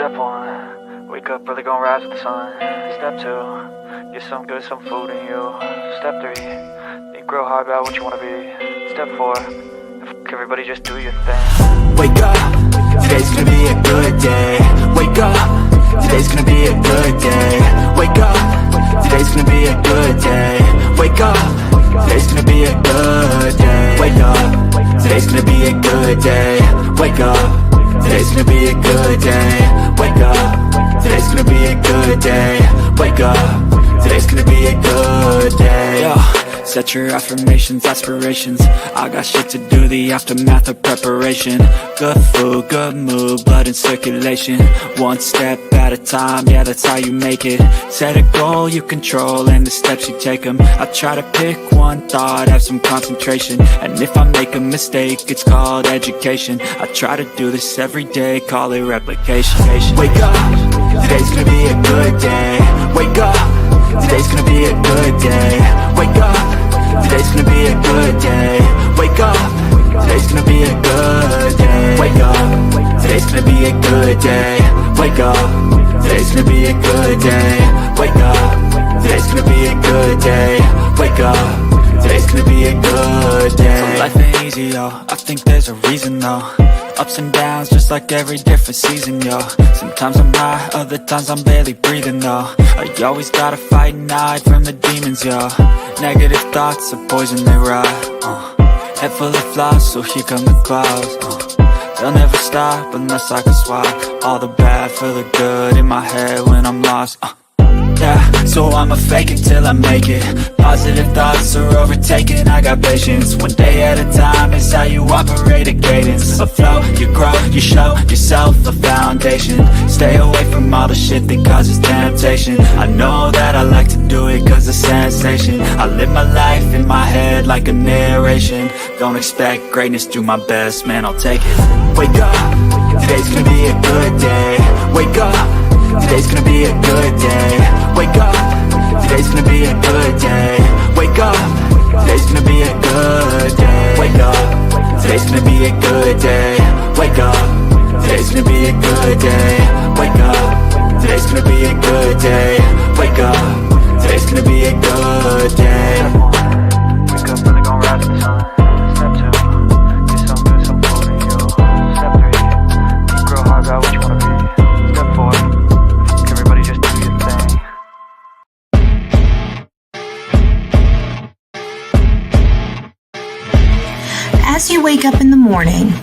Step 1, wake up early, gonna rise with the sun. Step 2, get some good, some food in you. Step 3, think real hard about what you wanna be. Step 4, everybody just do your thing. Wake up, today's gonna be a good day. Wake up, today's gonna be a good day. Wake up, today's gonna be a good day. Wake up, today's gonna be a good day. Wake up, today's gonna be a good day. Wake up, today's gonna be a good day. Wake up, today's gonna be a good day. Wake up, today's gonna be a good day. Yo, set your affirmations, aspirations. I got shit to do, the aftermath of preparation. Good food, good mood, blood in circulation. One step at a time, yeah, that's how you make it. Set a goal you control and the steps you take them. I try to pick one thought, have some concentration. And if I make a mistake, it's called education. I try to do this every day, call it replication. Wake up, today's gonna be a good day. Wake up, today's gonna be a good day. Wake up, today's gonna be a good day. Wake up, today's gonna be a good day. Wake up, today's gonna be a good day. Wake up, today's gonna be a good day. Wake up, today's gonna be a good day. Wake up, today's gonna be a good day. So life ain't easy, yo, I think there's a reason though. Ups and downs, just like every different season, yo. Sometimes I'm high, other times I'm barely breathing, though. I always gotta fight and hide from the demons, yo. Negative thoughts are poison, they rot. Head full of flaws, so here come the clouds. They'll never stop unless I can swap all the bad for the good in my head when I'm lost. Yeah, so I'ma fake it till I make it. Positive thoughts are overtaken, I got patience. One day at a time is how you operate a cadence. A flow, you grow, you show yourself a foundation. Stay away from all the shit that causes temptation. I know that I like to do it cause it's sensation. I live my life in my head like a narration. Don't expect greatness, do my best, man, I'll take it. Wake up, today's gonna be a good day. Wake up, today's gonna be a good day. Wake up, today's gonna be a good day. Wake up, today's gonna be a good day. Wake up, today's gonna be a good day. Wake up, today's gonna be a good day. Wake up, today's gonna be a good day. Wake up, today's gonna be a good day. Wake up early, gonna rise with the sun. Step 2, get some good, some food in you. Step 3, think real hard about what you wanna be. Step 4, everybody just do your thing. As you wake up in the morning,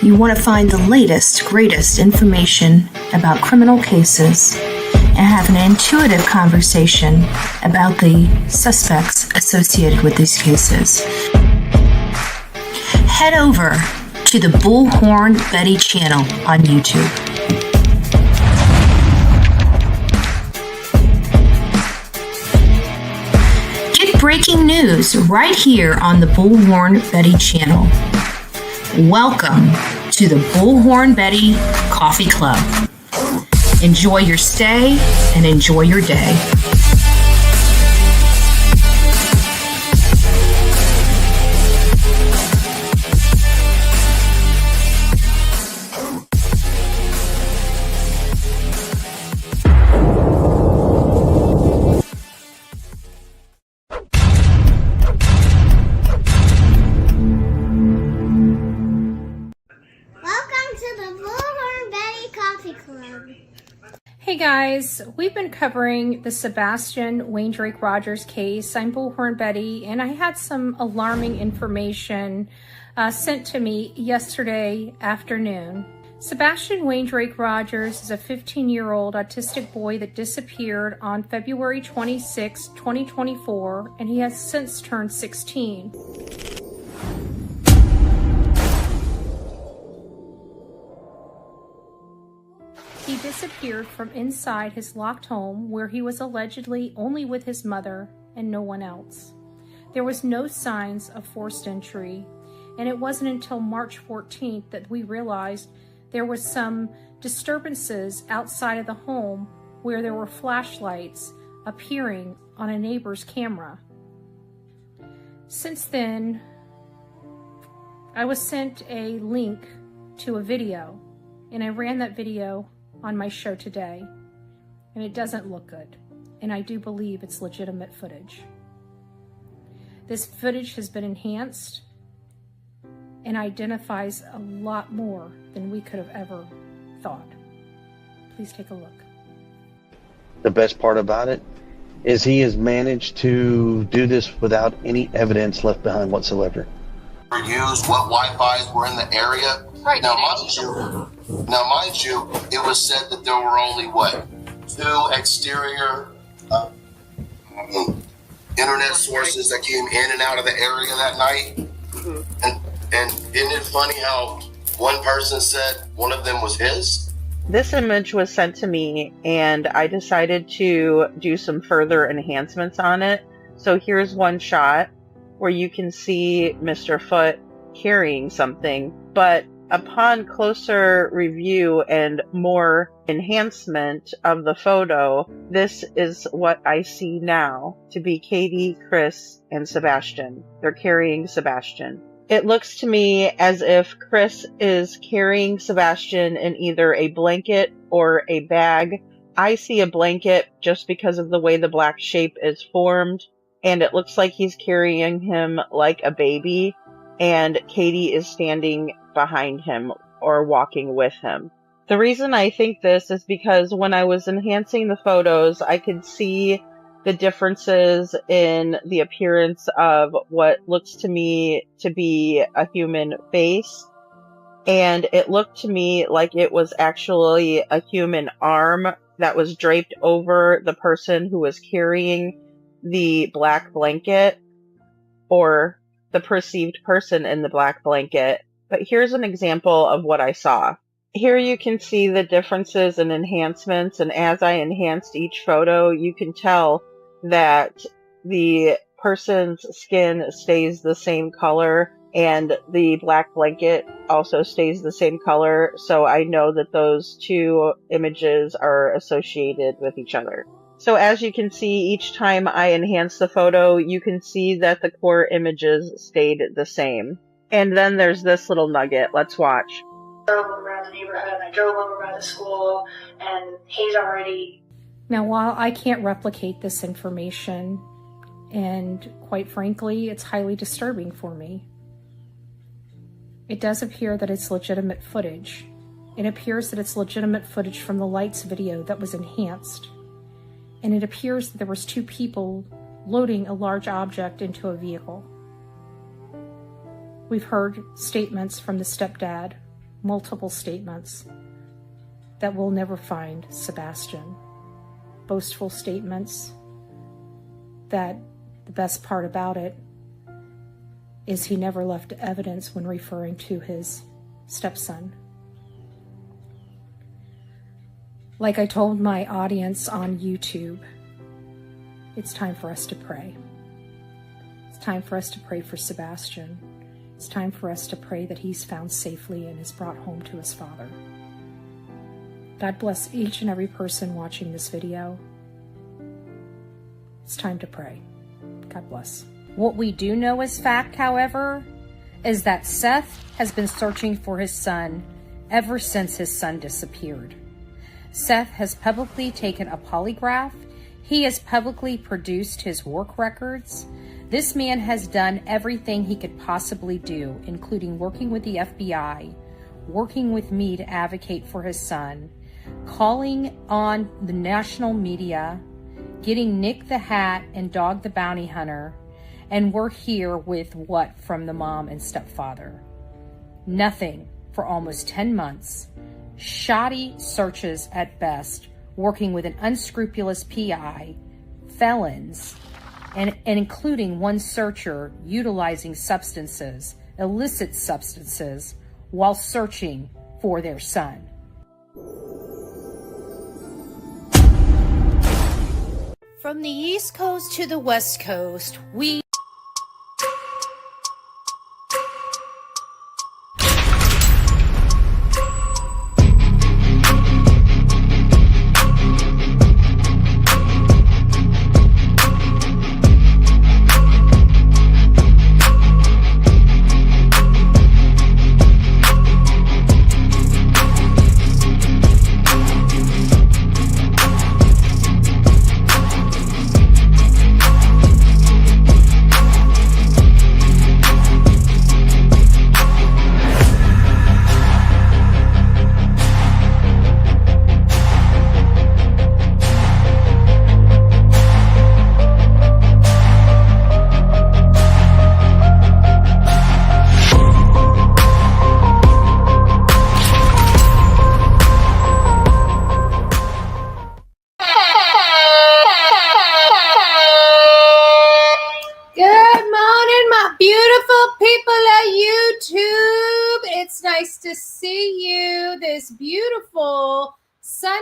you want to find the latest, greatest information about criminal cases and have an intuitive conversation about the suspects associated with these cases. Head over to the Bullhorn Betty channel on YouTube. Get breaking news right here on the Bullhorn Betty channel. Welcome to the Bullhorn Betty Coffee Club. Enjoy your stay and enjoy your day. Hey guys, we've been covering the Sebastian Rogers case. I'm Bullhorn Betty, and I had some alarming information sent to me yesterday afternoon. Sebastian Rogers is a 15-year-old autistic boy that disappeared on February 26, 2024, and he has since turned 16. He disappeared from inside his locked home where he was allegedly only with his mother and no one else. There was no signs of forced entry, and it wasn't until March 14th that we realized there was some disturbances outside of the home where there were flashlights appearing on a neighbor's camera. Since then, I was sent a link to a video, and I ran that video on my show today, and it doesn't look good, and I do believe it's legitimate footage. This footage has been enhanced and identifies a lot more than we could have ever thought. Please take a look. The best part about it is he has managed to do this without any evidence left behind whatsoever. Used, what Wi-Fi's were in the area. Right. Now, mind you, it was said that there were only, 2 exterior internet sources that came in and out of the area that night. Mm-hmm. And isn't it funny how one person said one of them was his? This image was sent to me, and I decided to do some further enhancements on it. So here's one shot where you can see Mr. Foote carrying something, but upon closer review and more enhancement of the photo, this is what I see now to be Katie, Chris, and Sebastian. They're carrying Sebastian. It looks to me as if Chris is carrying Sebastian in either a blanket or a bag. I see a blanket just because of the way the black shape is formed, and it looks like he's carrying him like a baby, and Katie is standing behind him or walking with him. The reason I think this is because when I was enhancing the photos, I could see the differences in the appearance of what looks to me to be a human face. And it looked to me like it was actually a human arm that was draped over the person who was carrying the black blanket, or the perceived person in the black blanket. But here's an example of what I saw. Here you can see the differences and enhancements, and as I enhanced each photo, you can tell that the person's skin stays the same color and the black blanket also stays the same color, so I know that those two images are associated with each other. So as you can see, each time I enhance the photo, you can see that the core images stayed the same. And then there's this little nugget. Let's watch. I drove around the neighborhood, I drove over by the school, and he's already... Now, while I can't replicate this information, and quite frankly, it's highly disturbing for me, it does appear that it's legitimate footage. It appears that it's legitimate footage from the lights video that was enhanced. And it appears that there was 2 people loading a large object into a vehicle. We've heard statements from the stepdad, multiple statements, that we'll never find Sebastian. Boastful statements that the best part about it is he never left evidence when referring to his stepson. Like I told my audience on YouTube, it's time for us to pray. It's time for us to pray for Sebastian. It's time for us to pray that he's found safely and is brought home to his father. God bless each and every person watching this video. It's time to pray. God bless. What we do know as fact, however, is that Seth has been searching for his son ever since his son disappeared. Seth has publicly taken a polygraph. He has publicly produced his work records. This man has done everything he could possibly do, including working with the FBI, working with me to advocate for his son, calling on the national media, getting Nick the Hat and Dog the Bounty Hunter, and we're here with what from the mom and stepfather? Nothing for almost 10 months. Shoddy searches at best, working with an unscrupulous PI, felons, and including one searcher utilizing substances, illicit substances, while searching for their son. From the East Coast to the West Coast, we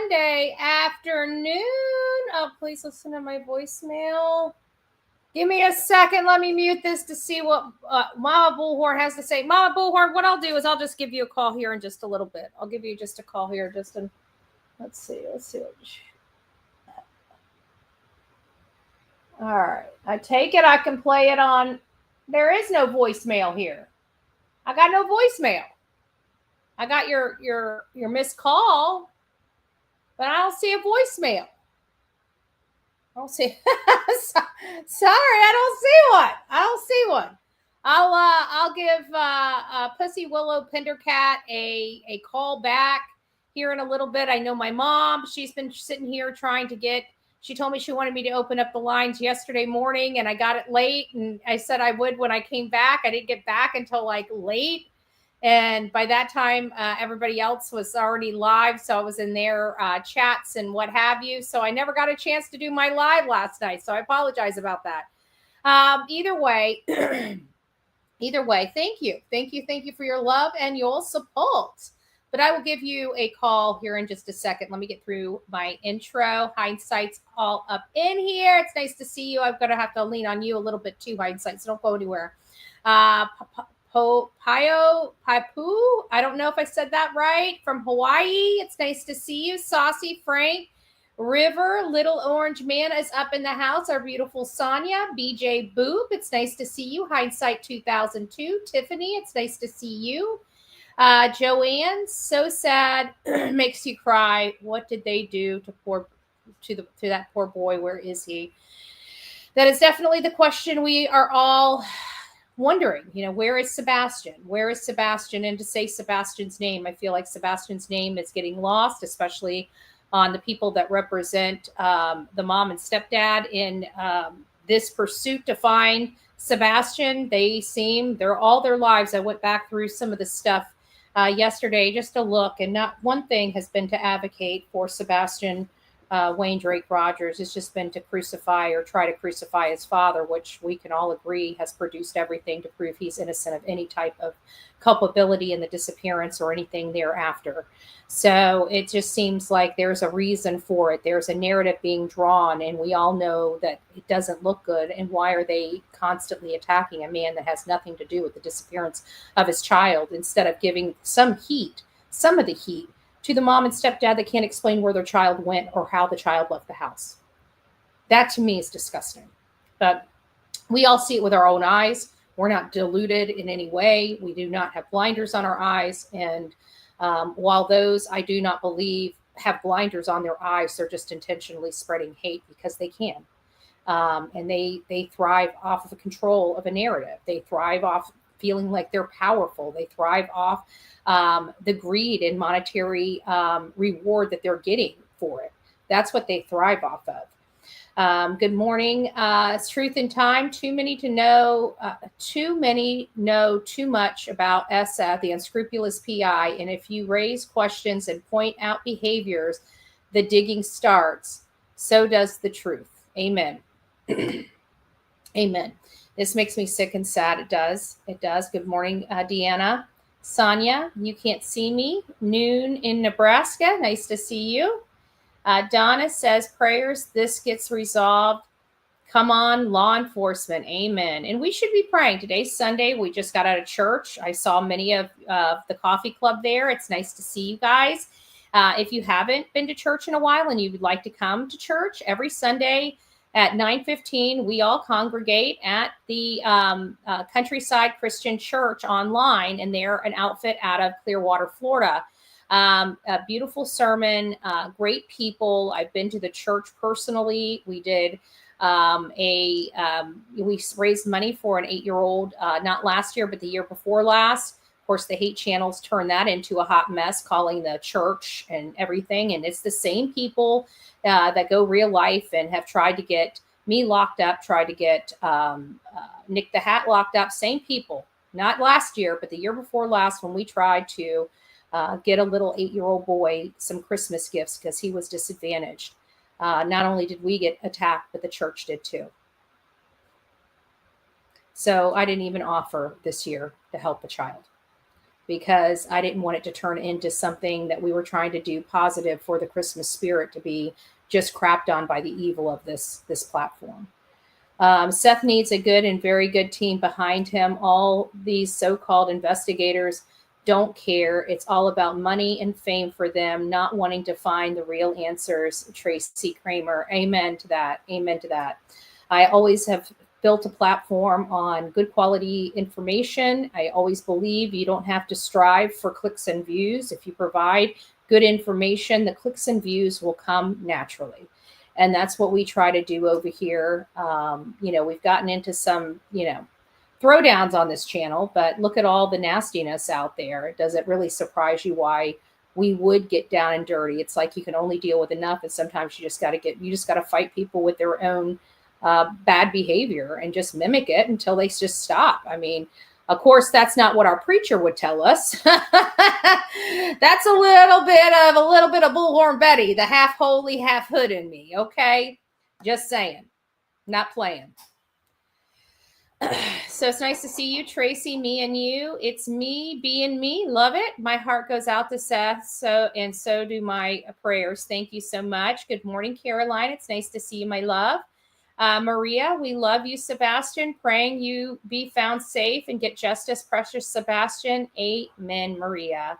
Sunday afternoon. Oh, please listen to my voicemail. Give me a second. Let me mute this to see what Mama Bullhorn has to say. Mama Bullhorn, what I'll do is I'll just give you a call here in just a little bit. I'll give you just a call here. Let's see. All right. I take it I can play it on. There is no voicemail here. I got no voicemail. I got your missed call, but I don't see a voicemail. I don't see. Sorry, I don't see one. I'll give Pussy Willow Pendercat a call back here in a little bit. I know my mom. She's been sitting here trying to get. She told me she wanted me to open up the lines yesterday morning, and I got it late. And I said I would when I came back. I didn't get back until like late. And by that time, everybody else was already live. So I was in their chats and what have you. So I never got a chance to do my live last night. So I apologize about that. Either way, thank you. Thank you for your love and your support. But I will give you a call here in just a second. Let me get through my intro. Hindsight's all up in here. It's nice to see you. I'm going to have to lean on you a little bit too, Hindsight. So don't go anywhere. Paipu, I don't know if I said that right, from Hawaii. It's nice to see you. Saucy Frank, River, Little Orange Man is up in the house. Our beautiful Sonia, BJ Boop, it's nice to see you. Hindsight 2002, Tiffany, it's nice to see you. Joanne, so sad, makes you cry. What did they do to that poor boy? Where is he? That is definitely the question we are all wondering, where is Sebastian? Where is Sebastian? And to say Sebastian's name, I feel like Sebastian's name is getting lost, especially on the people that represent the mom and stepdad in this pursuit to find Sebastian. They're all their lives. I went back through some of the stuff yesterday just to look, and not one thing has been to advocate for Sebastian Wayne Drake Rogers. It's just been to crucify or try to crucify his father, which we can all agree has produced everything to prove he's innocent of any type of culpability in the disappearance or anything thereafter. So it just seems like there's a reason for it. There's a narrative being drawn, and we all know that it doesn't look good. And why are they constantly attacking a man that has nothing to do with the disappearance of his child, instead of giving some of the heat, to the mom and stepdad that can't explain where their child went or how the child left the house? That to me is disgusting. But we all see it with our own eyes. We're not deluded in any way. We do not have blinders on our eyes. And while those I do not believe have blinders on their eyes, they're just intentionally spreading hate because they can. And they thrive off of the control of a narrative. They thrive off feeling like they're powerful. They thrive off the greed and monetary reward that they're getting for it. That's what they thrive off of. Good morning. It's Truth in Time. Too many know too much about SF, the unscrupulous PI. And if you raise questions and point out behaviors, the digging starts. So does the truth. Amen. Amen. This makes me sick and sad. It does. Good morning, Deanna. Sonia, you can't see me. Noon in Nebraska. Nice to see you. Donna says, prayers, this gets resolved. Come on, law enforcement. Amen. And we should be praying. Today's Sunday. We just got out of church. I saw many of the coffee club there. It's nice to see you guys. If you haven't been to church in a while and you would like to come to church, every Sunday at 9:15, we all congregate at the Countryside Christian Church online, and they're an outfit out of Clearwater, Florida. A beautiful sermon, great people. I've been to the church personally. We did we raised money for an 8-year-old, not last year, but the year before last. Of course, the hate channels turned that into a hot mess, calling the church and everything. And it's the same people that go real life and have tried to get me locked up, tried to get Nick the Hat locked up. Same people, not last year, but the year before last, when we tried to get a little 8-year-old boy some Christmas gifts because he was disadvantaged. Not only did we get attacked, but the church did too. So I didn't even offer this year to help a child because I didn't want it to turn into something that we were trying to do positive for the Christmas spirit to be just crapped on by the evil of this platform. Seth needs a good and very good team behind him. All these so-called investigators don't care. It's all about money and fame for them, not wanting to find the real answers. Tracy Kramer. Amen to that. Amen to that. I always have built a platform on good quality information. I always believe you don't have to strive for clicks and views. If you provide good information, the clicks and views will come naturally. And that's what we try to do over here. We've gotten into some, throwdowns on this channel, but look at all the nastiness out there. Does it really surprise you why we would get down and dirty? It's like you can only deal with enough, and sometimes you just got to fight people with their own bad behavior and just mimic it until they just stop. I mean, of course, that's not what our preacher would tell us. That's a little bit of Bullhorn Betty, the half holy, half hood in me. Okay, just saying, not playing. So it's nice to see you, Tracy, me and you. It's me being me. Love it. My heart goes out to Seth. So do my prayers. Thank you so much. Good morning, Caroline. It's nice to see you, my love. Maria, we love you, Sebastian. Praying you be found safe and get justice, precious Sebastian. Amen, Maria.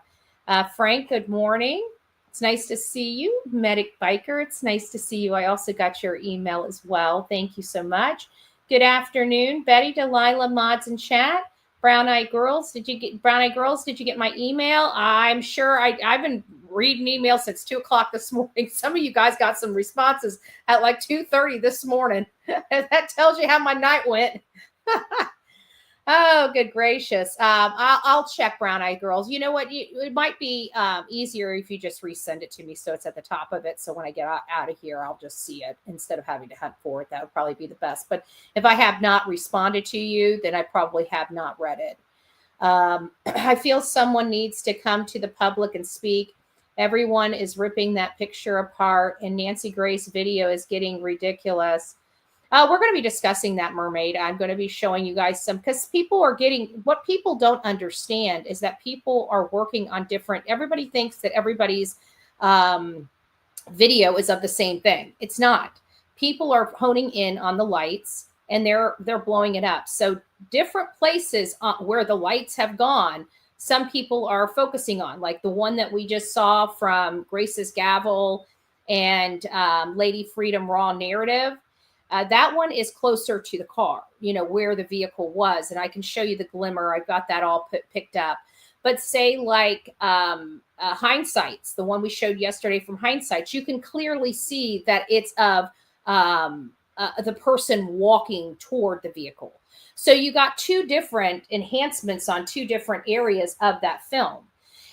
Frank, good morning. It's nice to see you. Medic Biker, it's nice to see you. I also got your email as well. Thank you so much. Good afternoon, Betty, Delilah, mods in chat. Brown Eyed Girls, did you get my email? I'm sure I've been reading emails since 2:00 this morning. Some of you guys got some responses at like 2:30 this morning. That tells you how my night went. Oh, good gracious. I'll check, Brown Eyed Girls. You know what? It might be easier if you just resend it to me so it's at the top of it. So when I get out of here, I'll just see it instead of having to hunt for it. That would probably be the best. But if I have not responded to you, then I probably have not read it. I feel someone needs to come to the public and speak. Everyone is ripping that picture apart, and Nancy Grace video is getting ridiculous. We're going to be discussing that, Mermaid. I'm going to be showing you guys some, because what people don't understand is that people are working on different, everybody thinks that everybody's video is of the same thing. It's not. People are honing in on the lights and they're blowing it up. So different places where the lights have gone, some people are focusing on, like the one that we just saw from Grace's Gavel and Lady Freedom Raw Narrative. That one is closer to the car, where the vehicle was. And I can show you the glimmer. I've got that all picked up. But say like Hindsight's, the one we showed yesterday from Hindsight's, you can clearly see that it's of the person walking toward the vehicle. So you got two different enhancements on two different areas of that film.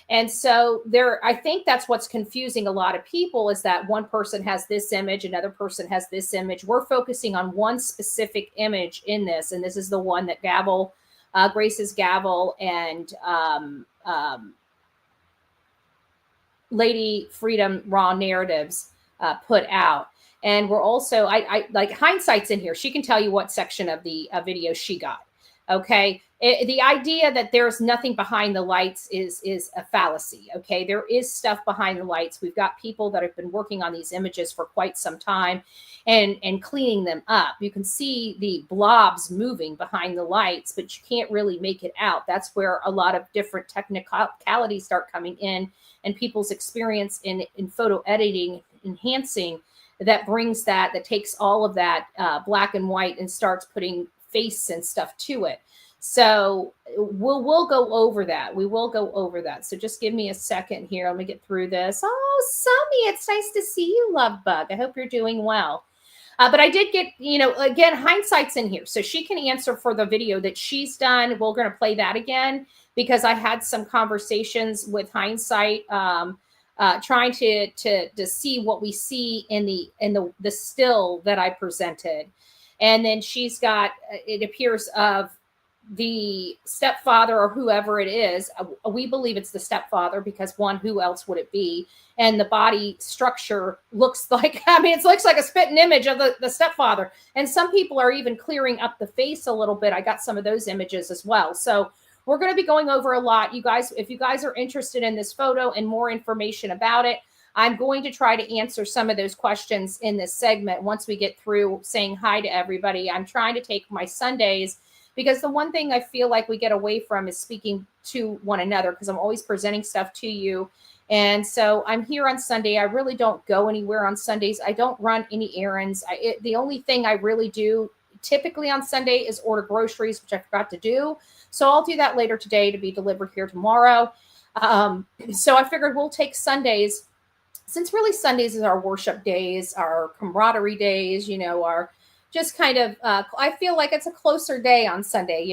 And so I think that's what's confusing a lot of people, is that one person has this image, another person has this image. We're focusing on one specific image in this. And this is the one that Grace's Gavel and Lady Freedom Raw Narratives put out. And we're also, I like Hindsight's in here. She can tell you what section of the video she got. Okay. The idea that there's nothing behind the lights is a fallacy. Okay. There is stuff behind the lights. We've got people that have been working on these images for quite some time and cleaning them up. You can see the blobs moving behind the lights, but you can't really make it out. That's where a lot of different technicalities start coming in, and people's experience in photo editing, enhancing, that brings that takes all of that black and white and starts putting face and stuff to it. So we'll go over that. We will go over that. So just give me a second here. Let me get through this. Oh, Summy, it's nice to see you, love bug. I hope you're doing well. But I did get, again, Hindsight's in here. So she can answer for the video that she's done. We're going to play that again because I had some conversations with Hindsight, trying to see what we see in the still that I presented. And then she's got, it appears, of the stepfather or whoever it is. We believe it's the stepfather because, one, who else would it be? And the body structure looks like, it looks like a spitting image of the stepfather. And some people are even clearing up the face a little bit. I got some of those images as well. So we're going to be going over a lot. You guys, if you guys are interested in this photo and more information about it, I'm going to try to answer some of those questions in this segment once we get through saying hi to everybody. I'm trying to take my Sundays, because the one thing I feel like we get away from is speaking to one another, because I'm always presenting stuff to you. And so I'm here on Sunday. I really don't go anywhere on Sundays. I don't run any errands. The only thing I really do typically on Sunday is order groceries, which I forgot to do. So I'll do that later today to be delivered here tomorrow. So I figured we'll take Sundays, since really Sundays is our worship days, our camaraderie days, our just kind of, I feel like it's a closer day on Sunday,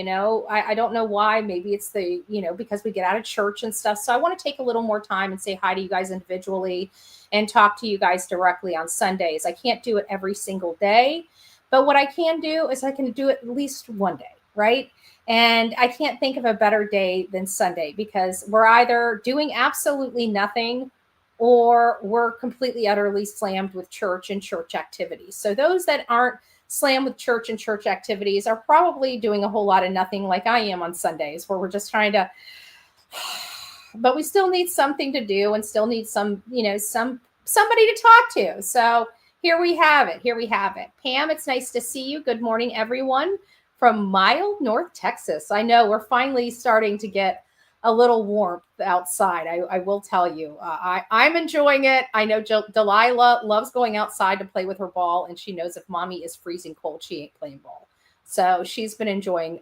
I don't know why. Maybe it's because we get out of church and stuff. So I want to take a little more time and say hi to you guys individually and talk to you guys directly on Sundays. I can't do it every single day, but what I can do is I can do it at least one day, right? And I can't think of a better day than Sunday, because we're either doing absolutely nothing or we're completely, utterly slammed with church and church activities. So those that aren't slammed with church and church activities are probably doing a whole lot of nothing, like I am on Sundays, where we're just trying to, but we still need something to do and still need somebody to talk to. So here we have it. Pam, it's nice to see you. Good morning, everyone from mild North Texas. I know we're finally starting to get a little warmth outside. I will tell you, I'm enjoying it. I know Delilah loves going outside to play with her ball, and she knows if mommy is freezing cold, she ain't playing ball. So she's been enjoying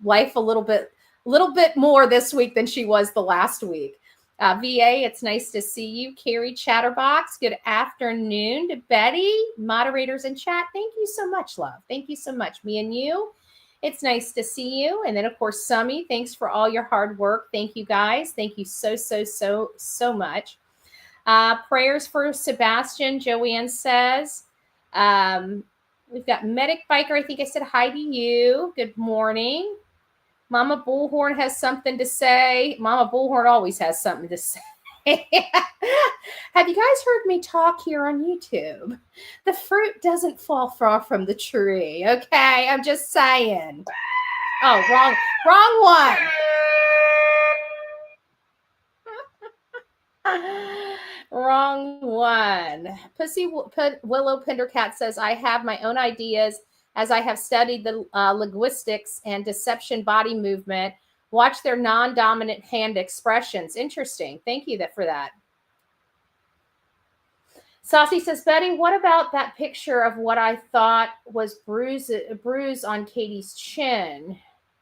life a little bit more this week than she was the last week. VA, it's nice to see you. Carrie Chatterbox, good afternoon. To Betty, moderators in chat, thank you so much, love. Thank you so much. Me and you. It's nice to see you. And then, of course, Summy, thanks for all your hard work. Thank you, guys. Thank you so much. Prayers for Sebastian, Joanne says. We've got Medic Biker. I think I said hi to you. Good morning. Mama Bullhorn has something to say. Mama Bullhorn always has something to say. Have you guys heard me talk here on YouTube? The fruit doesn't fall far from the tree. Okay, I'm just saying. Oh, wrong one. Wrong one. Willow Pendercat says, I have my own ideas as I have studied the linguistics and deception body movement. Watch their non-dominant hand expressions. Interesting. Thank you for that. Saucy says, Betty, what about that picture of what I thought was a bruise on Katie's chin?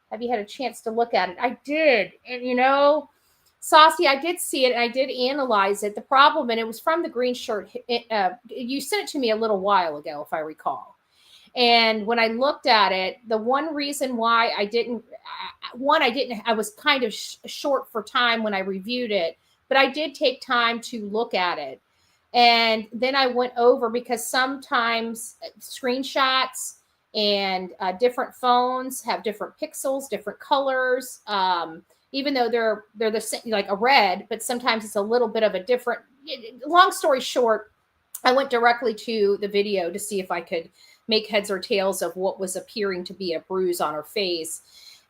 Have you had a chance to look at it? I did. And, Saucy, I did see it and I did analyze it. The problem, and it was from the green shirt. You sent it to me a little while ago, if I recall. And when I looked at it, the one reason why I was kind of short for time when I reviewed it, but I did take time to look at it. And then I went over, because sometimes screenshots and different phones have different pixels, different colors, even though they're the same, like a red, but sometimes it's a little bit of a different. Long story short, I went directly to the video to see if I could make heads or tails of what was appearing to be a bruise on her face.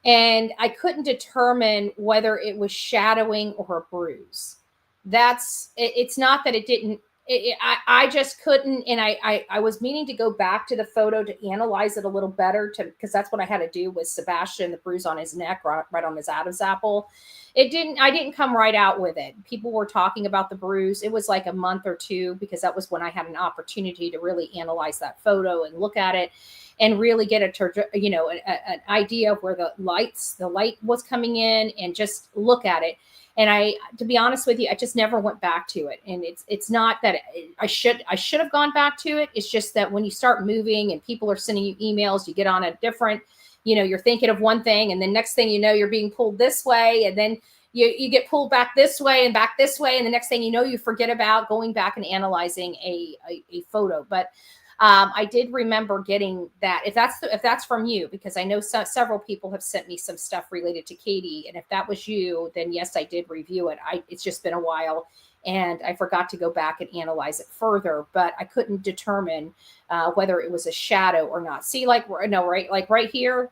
And I couldn't determine whether it was shadowing or a bruise. It's not that it didn't, I just couldn't. And I was meaning to go back to the photo to analyze it a little better, because that's what I had to do with Sebastian, the bruise on his neck, right on his Adam's apple. I didn't come right out with it. People were talking about the bruise. It was like a month or two, because that was when I had an opportunity to really analyze that photo and look at it and really get an idea of where the light was coming in, and just look at it. And to be honest with you, I just never went back to it. And it's not that I should have gone back to it. It's just that when you start moving and people are sending you emails, you get on a different, you're thinking of one thing, and then next thing you know, you're being pulled this way, and then you get pulled back this way and back this way, and the next thing you know, you forget about going back and analyzing a photo. But I did remember getting that. If that's from you, because I know several people have sent me some stuff related to Katie, and if that was you, then yes, I did review it. It's just been a while, and I forgot to go back and analyze it further, but I couldn't determine whether it was a shadow or not. See, right here,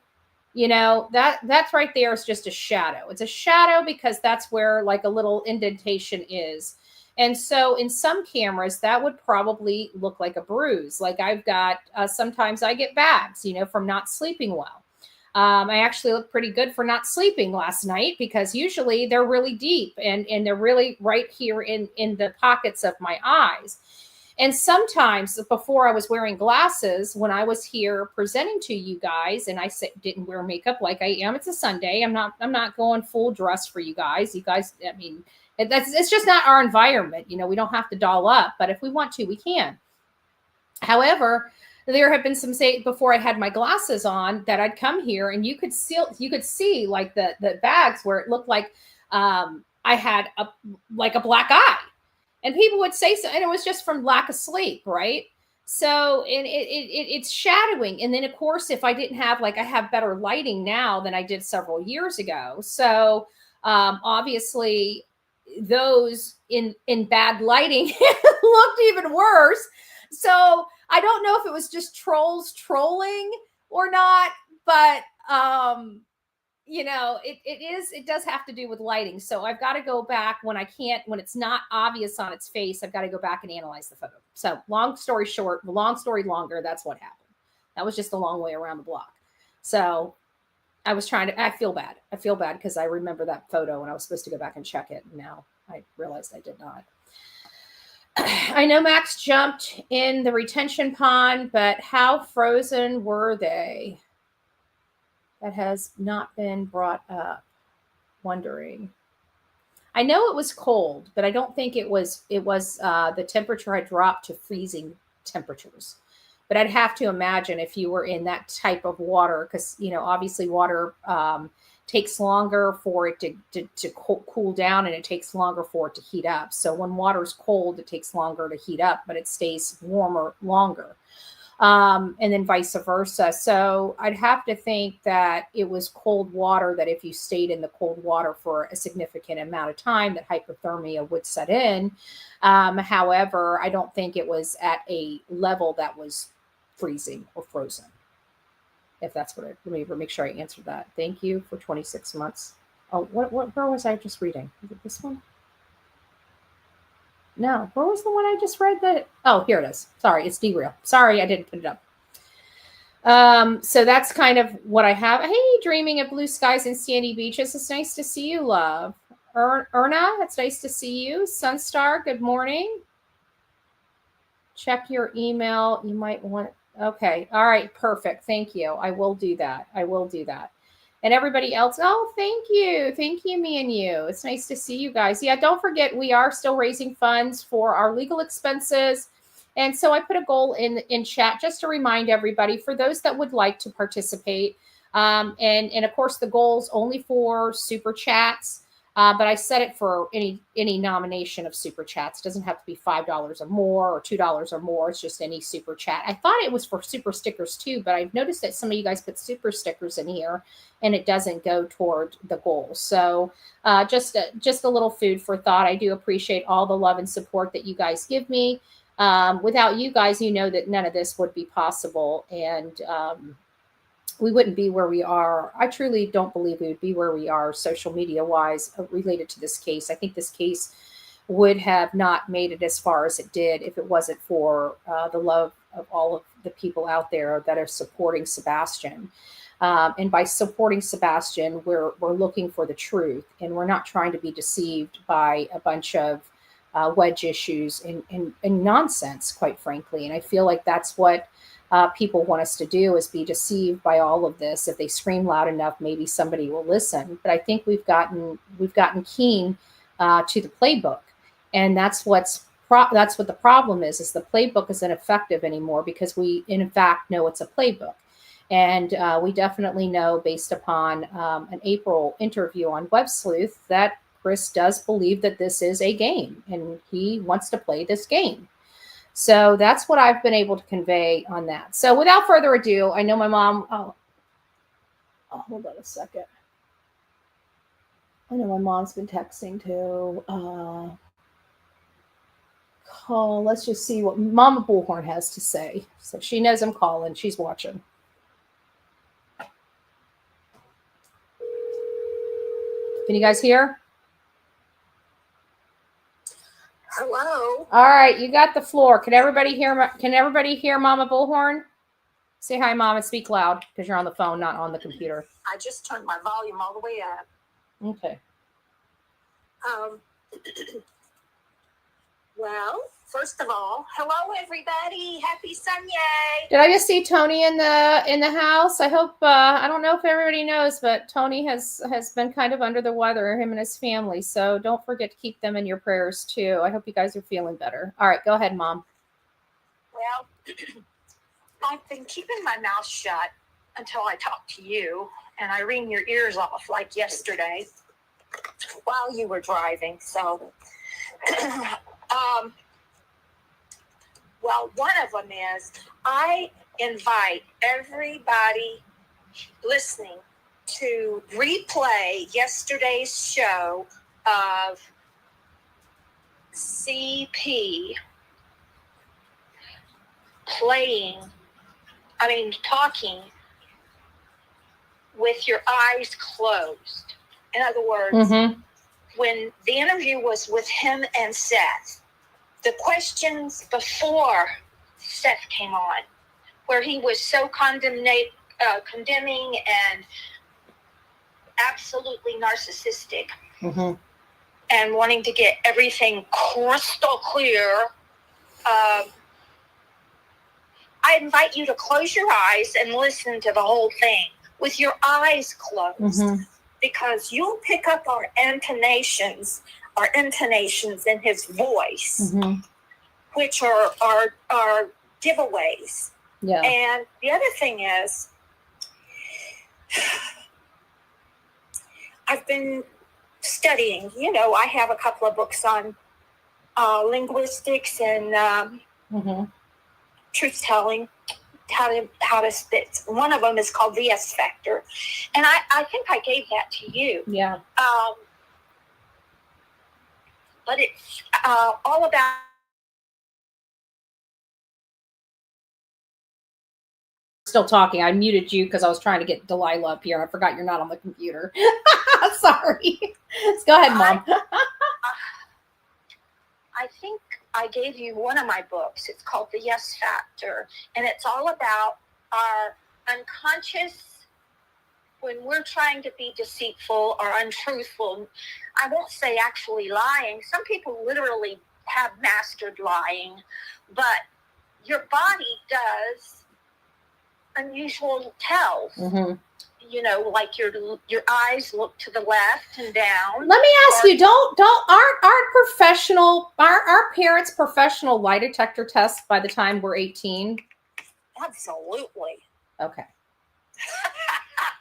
You know, that's right there is just a shadow. It's a shadow because that's where like a little indentation is. And so in some cameras, that would probably look like a bruise. Like I've got, sometimes I get bags, you know, from not sleeping well. I actually look pretty good for not sleeping last night because usually they're really deep and they're really right here in the pockets of my eyes. And sometimes before I was wearing glasses, when I was here presenting to you guys, and I didn't wear makeup like I am, it's a Sunday. I'm not going full dress for you guys. You guys, I mean, it's just not our environment. You know, we don't have to doll up, but if we want to, we can. However, there have been some say before I had my glasses on that I'd come here and you could see like the bags where it looked like I had a black eye. And people would say so, and it was just from lack of sleep, right? So it's shadowing. And then, of course, if I didn't have, like, I have better lighting now than I did several years ago. So obviously, those in bad lighting looked even worse. So I don't know if it was just trolls trolling or not, but you know, it does have to do with lighting. So I've got to go back when it's not obvious on its face, I've got to go back and analyze the photo. So long story short, long story longer, that's what happened. That was just a long way around the block. So I feel bad. I feel bad because I remember that photo and I was supposed to go back and check it. And now I realized I did not. I know Max jumped in the retention pond, but how frozen were they? That has not been brought up. Wondering. I know it was cold, but I don't think it was the temperature had dropped to freezing temperatures. But I'd have to imagine if you were in that type of water, because, you know, obviously water takes longer for it to cool down, and it takes longer for it to heat up. So when water's cold, it takes longer to heat up, but it stays warmer longer. And then vice versa. So I'd have to think that it was cold water, that if you stayed in the cold water for a significant amount of time, that hypothermia would set in. However, I don't think it was at a level that was freezing or frozen. If that's what let me make sure I answered that. Thank you for 26 months. Oh, where was I just reading? Is it this one? No, where was the one I just read that? Oh, here it is. Sorry, it's derail. Sorry, I didn't put it up. So that's kind of what I have. Hey, dreaming of blue skies and sandy beaches. It's nice to see you, love. Erna, it's nice to see you. Sunstar, good morning. Check your email. You might want, okay. All right, perfect. Thank you. I will do that. And everybody else, oh, thank you. Thank you, me and you. It's nice to see you guys. Yeah, don't forget, we are still raising funds for our legal expenses. And so I put a goal in chat just to remind everybody, for those that would like to participate. And of course, the goal's only for super chats. But I set it for any nomination of super chats. It doesn't have to be $5 or more or $2 or more. It's just any super chat. I thought it was for super stickers too, but I've noticed that some of you guys put super stickers in here and it doesn't go toward the goal. So just a little food for thought. I do appreciate all the love and support that you guys give me. Without you guys, you know that none of this would be possible. And we wouldn't be where we are. I truly don't believe we would be where we are social media wise related to this case. I think this case would have not made it as far as it did if it wasn't for the love of all of the people out there that are supporting Sebastian. And by supporting Sebastian, we're looking for the truth, and we're not trying to be deceived by a bunch of wedge issues and nonsense, quite frankly. And I feel like that's what people want us to do, is be deceived by all of this. If they scream loud enough, maybe somebody will listen. But I think we've gotten keen to the playbook, and that's what the problem is the playbook isn't effective anymore, because we in fact know it's a playbook. And we definitely know, based upon an April interview on Web Sleuth, that Chris does believe that this is a game and he wants to play this game. So that's what I've been able to convey on that. So without further ado, I know my mom, oh hold on a second. I know my mom's been texting too. Let's just see what Mama Bullhorn has to say. So she knows I'm calling. She's watching. Can you guys hear? Hello. All right, you got the floor. Can everybody hear? Can everybody hear Mama Bullhorn? Say hi, Mom, and speak loud because you're on the phone, not on the computer. I just turned my volume all the way up. Okay. Well, first of all, hello everybody. Happy Sunday. Did I just see Tony in the house? I hope I don't know if everybody knows, but Tony has been kind of under the weather, him and his family. So don't forget to keep them in your prayers too. I hope you guys are feeling better. All right, go ahead, Mom. Well, I've been keeping my mouth shut until I talk to you, and I wring your ears off like yesterday while you were driving. So, well, one of them is I invite everybody listening to replay yesterday's show of CP talking with your eyes closed. In other words, when the interview was with him and Seth, the questions before Seth came on, where he was so condemning and absolutely narcissistic and wanting to get everything crystal clear, I invite you to close your eyes and listen to the whole thing with your eyes closed, because you'll pick up our intonations in his voice, which are giveaways. Yeah. And the other thing is, I've been studying. I have a couple of books on linguistics and truth-telling, how to spit. One of them is called the S Factor, and I think I gave that to you. Yeah. But it's all about. Still talking. I muted you because I was trying to get Delilah up here. I forgot you're not on the computer. Sorry. Go ahead, Mom. I think I gave you one of my books. It's called The Yes Factor, and it's all about our unconscious when we're trying to be deceitful or untruthful. I won't say actually lying. Some people literally have mastered lying, but your body does unusual tells. Like your eyes look to the left and down. Let me ask you, aren't our parents professional lie detector tests by the time we're 18? Absolutely. Okay.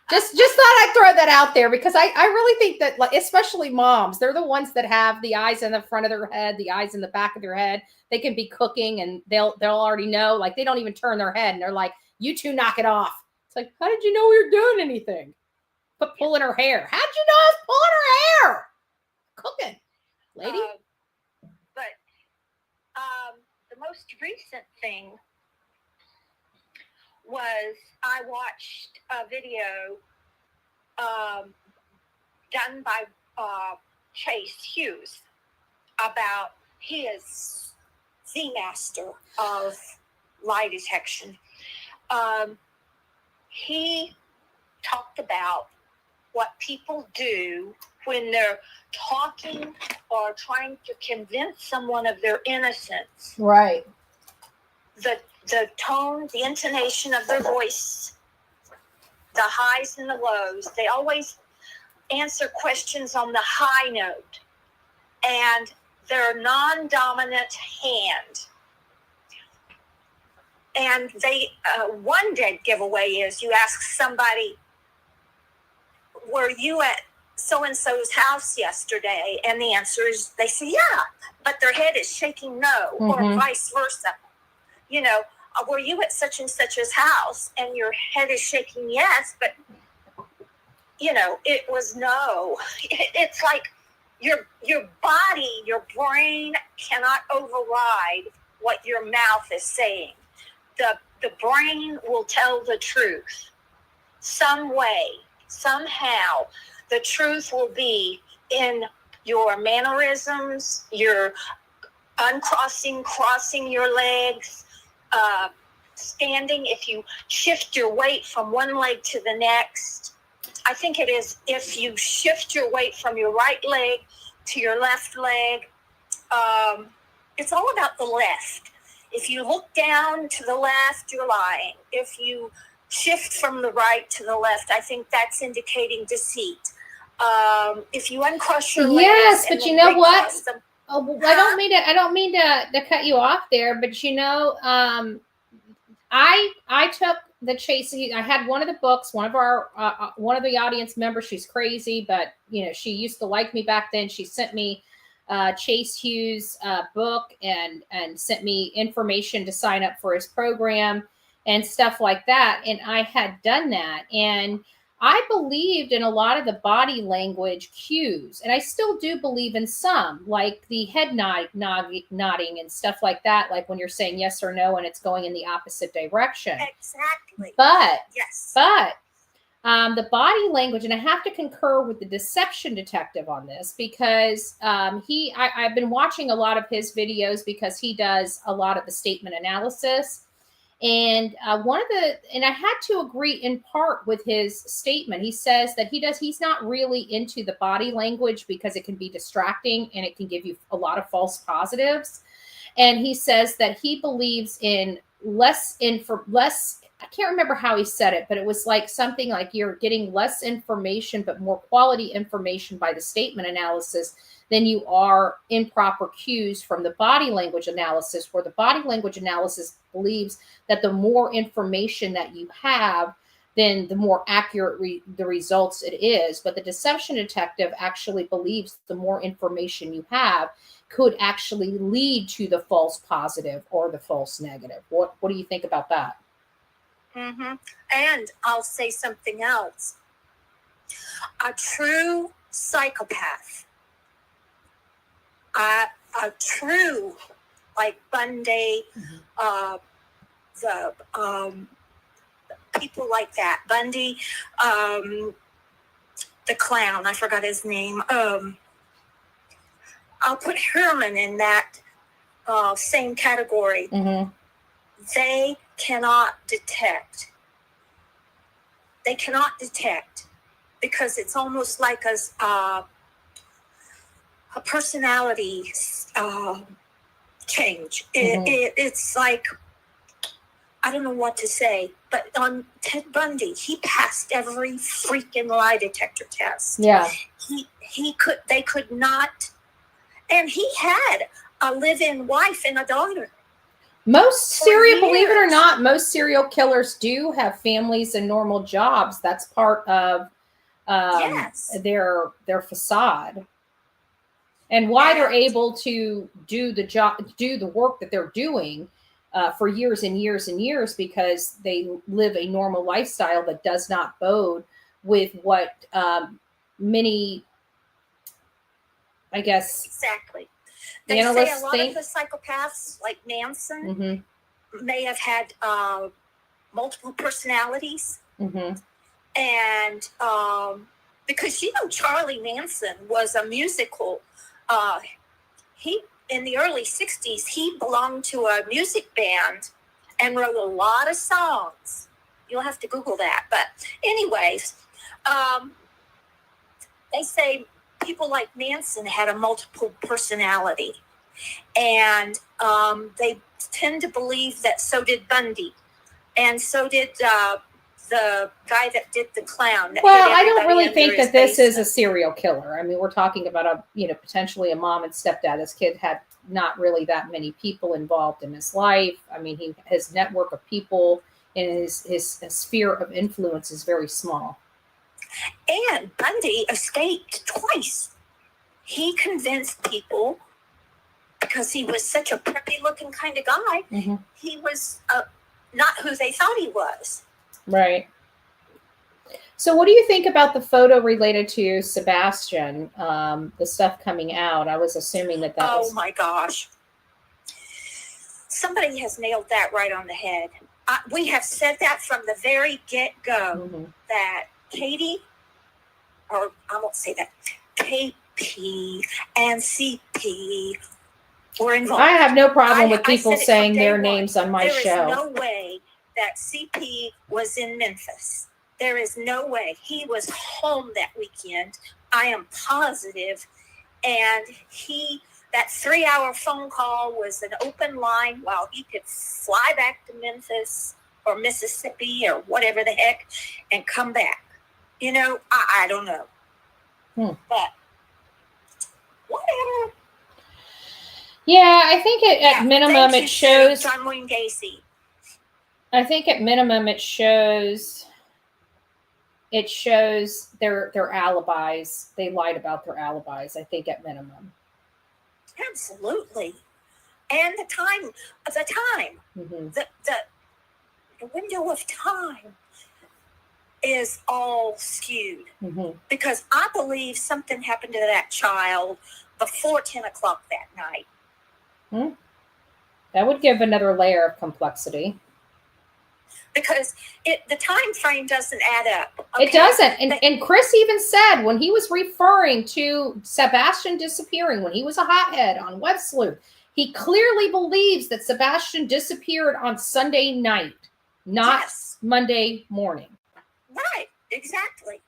Just thought I'd throw that out there, because I really think that, like, especially moms, they're the ones that have the eyes in the front of their head, the eyes in the back of their head. They can be cooking and they'll already know, like, they don't even turn their head and they're like, you two knock it off. It's like, how did you know we were doing anything? But pulling her hair. How'd you know I was pulling her hair? Cooking, lady. But the most recent thing was I watched a video done by Chase Hughes about, he is the master of lie detection. He talked about what people do when they're talking or trying to convince someone of their innocence. Right. The tone, the intonation of their voice, the highs and the lows. They always answer questions on the high note, and their non-dominant hand. And they one dead giveaway is you ask somebody, were you at so-and-so's house yesterday? And the answer is, they say, yeah, but their head is shaking no, or vice versa. Were you at such and such's house? And your head is shaking yes, but, it was no. It's like your body, your brain cannot override what your mouth is saying. The brain will tell the truth some way, somehow. The truth will be in your mannerisms, your uncrossing, crossing your legs, standing. If you shift your weight from one leg to the next, I think it is if you shift your weight from your right leg to your left leg, it's all about the left. If you look down to the left, you're lying. If you shift from the right to the left, I think that's indicating deceit. If you uncross your legs, yes, but you know what? them, I don't mean to cut you off there, but you know, I took the Chase. I had one of the books. One of the audience members. She's crazy, but you know, she used to like me back then. She sent me Chase Hughes' book and sent me information to sign up for his program and stuff like that. And I had done that, and I believed in a lot of the body language cues, and I still do believe in some, like the head nodding and stuff like that, like when you're saying yes or no and it's going in the opposite direction. Exactly. But yes. The body language, and I have to concur with the deception detective on this, because I've been watching a lot of his videos because he does a lot of the statement analysis. And and I had to agree in part with his statement. He says that he's not really into the body language because it can be distracting and it can give you a lot of false positives. And he says that he believes in less, I can't remember how he said it, but it was like something like you're getting less information, but more quality information by the statement analysis than you are improper cues from the body language analysis, where the body language analysis believes that the more information that you have, then the more accurate the results it is. But the deception detective actually believes the more information you have could actually lead to the false positive or the false negative. What do you think about that? Mm-hmm. And I'll say something else. A true psychopath, a true, like Bundy, the people like that, Bundy, the clown, I forgot his name. I'll put Herman in that same category. Mm-hmm. They cannot detect. They cannot detect because it's almost like a personality change. It's like, I don't know what to say, but on Ted Bundy, he passed every freaking lie detector test. Yeah. They could not, and he had a live-in wife and a daughter. Believe it or not, most serial killers do have families and normal jobs. That's part of their facade, and why they're able to do the work that they're doing for years and years and years, because they live a normal lifestyle that does not bode with what many, I guess, exactly. They say a lot of the psychopaths, like Manson, may have had multiple personalities. Mm-hmm. And because, Charlie Manson was a musical. He, in the early 60s, he belonged to a music band and wrote a lot of songs. You'll have to Google that. But anyways, they say people like Manson had a multiple personality, and they tend to believe that so did Bundy, and so did the guy that did the clown. Well, I don't really think that this is a serial killer. I mean, we're talking about potentially a mom and stepdad. This kid had not really that many people involved in his life. I mean, his network of people and his sphere of influence is very small. And Bundy escaped twice. He convinced people, because he was such a preppy-looking kind of guy, he was not who they thought he was. Right. So what do you think about the photo related to Sebastian, the stuff coming out? I was assuming that was... Oh, my gosh. Somebody has nailed that right on the head. We have said that from the very get-go, that Katie, or I won't say that, KP and CP were involved. I have no problem with people saying their names on my show. There is no way that CP was in Memphis. There is no way. He was home that weekend. I am positive. And that 3-hour phone call was an open line while he could fly back to Memphis or Mississippi or whatever the heck and come back. You know, I don't know. But whatever. Yeah, I think at minimum it shows. John Wayne Gacy. I think at minimum it shows their alibis. They lied about their alibis, I think, at minimum. Absolutely. And the time. Mm-hmm. The window of time is all skewed. Mm-hmm. Because I believe something happened to that child before 10 o'clock that night. That would give another layer of complexity. Because the time frame doesn't add up. Okay? It doesn't. And Chris even said when he was referring to Sebastian disappearing, when he was a hothead on Web Sleuth, he clearly believes that Sebastian disappeared on Sunday night, not Monday morning. Right, exactly.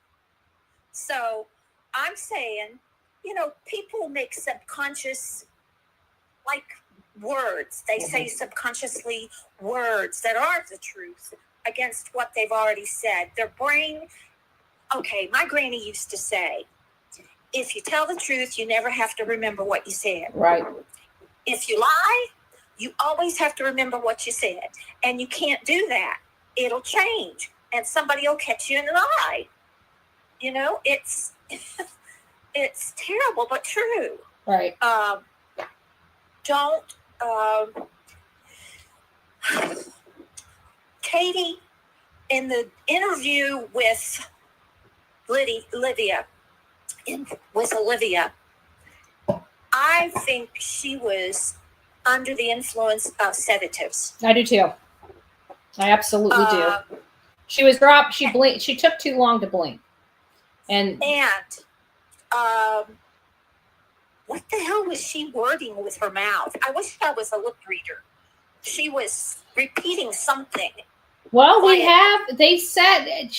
So I'm saying, you know, people make subconscious, like, words. They say subconsciously words that aren't the truth against what they've already said. Their brain, okay, my granny used to say, if you tell the truth, you never have to remember what you said. Right. If you lie, you always have to remember what you said. And you can't do that. It'll change. And somebody will catch you in the lie. You know, it's terrible, but true. Right. Katie, in the interview with Olivia, I think she was under the influence of sedatives. I do too. I absolutely do. She was dropped. She blinked. She took too long to blink. And what the hell was she wording with her mouth? I wish I was a lip reader. She was repeating something. Well, they said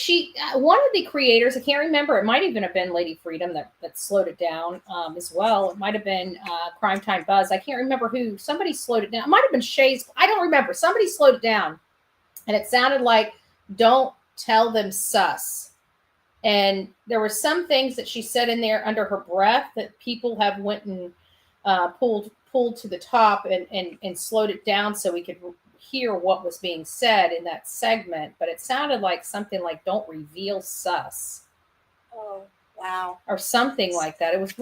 one of the creators, I can't remember, it might even have been Lady Freedom that slowed it down as well. It might have been Crime Time Buzz. I can't remember who. Somebody slowed it down. It might have been Shay's. I don't remember. Somebody slowed it down. And it sounded like, don't tell them sus. And there were some things that she said in there under her breath that people have went and pulled to the top and slowed it down so we could hear what was being said in that segment. But it sounded like something like, don't reveal sus. Oh, wow. Or something like that. It was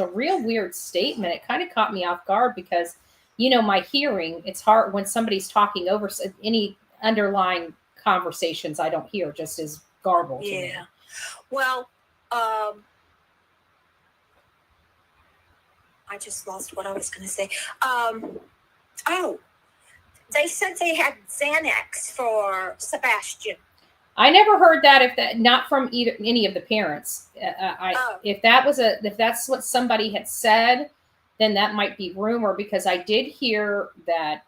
a real weird statement. It kind of caught me off guard because, you know, my hearing, it's hard when somebody's talking over any underlying conversations I don't hear, just as garbled. Yeah. To me. Well, I just lost what I was going to say. They said they had Xanax for Sebastian. I never heard that. Not from any of the parents. If that's what somebody had said, then that might be rumor, because I did hear that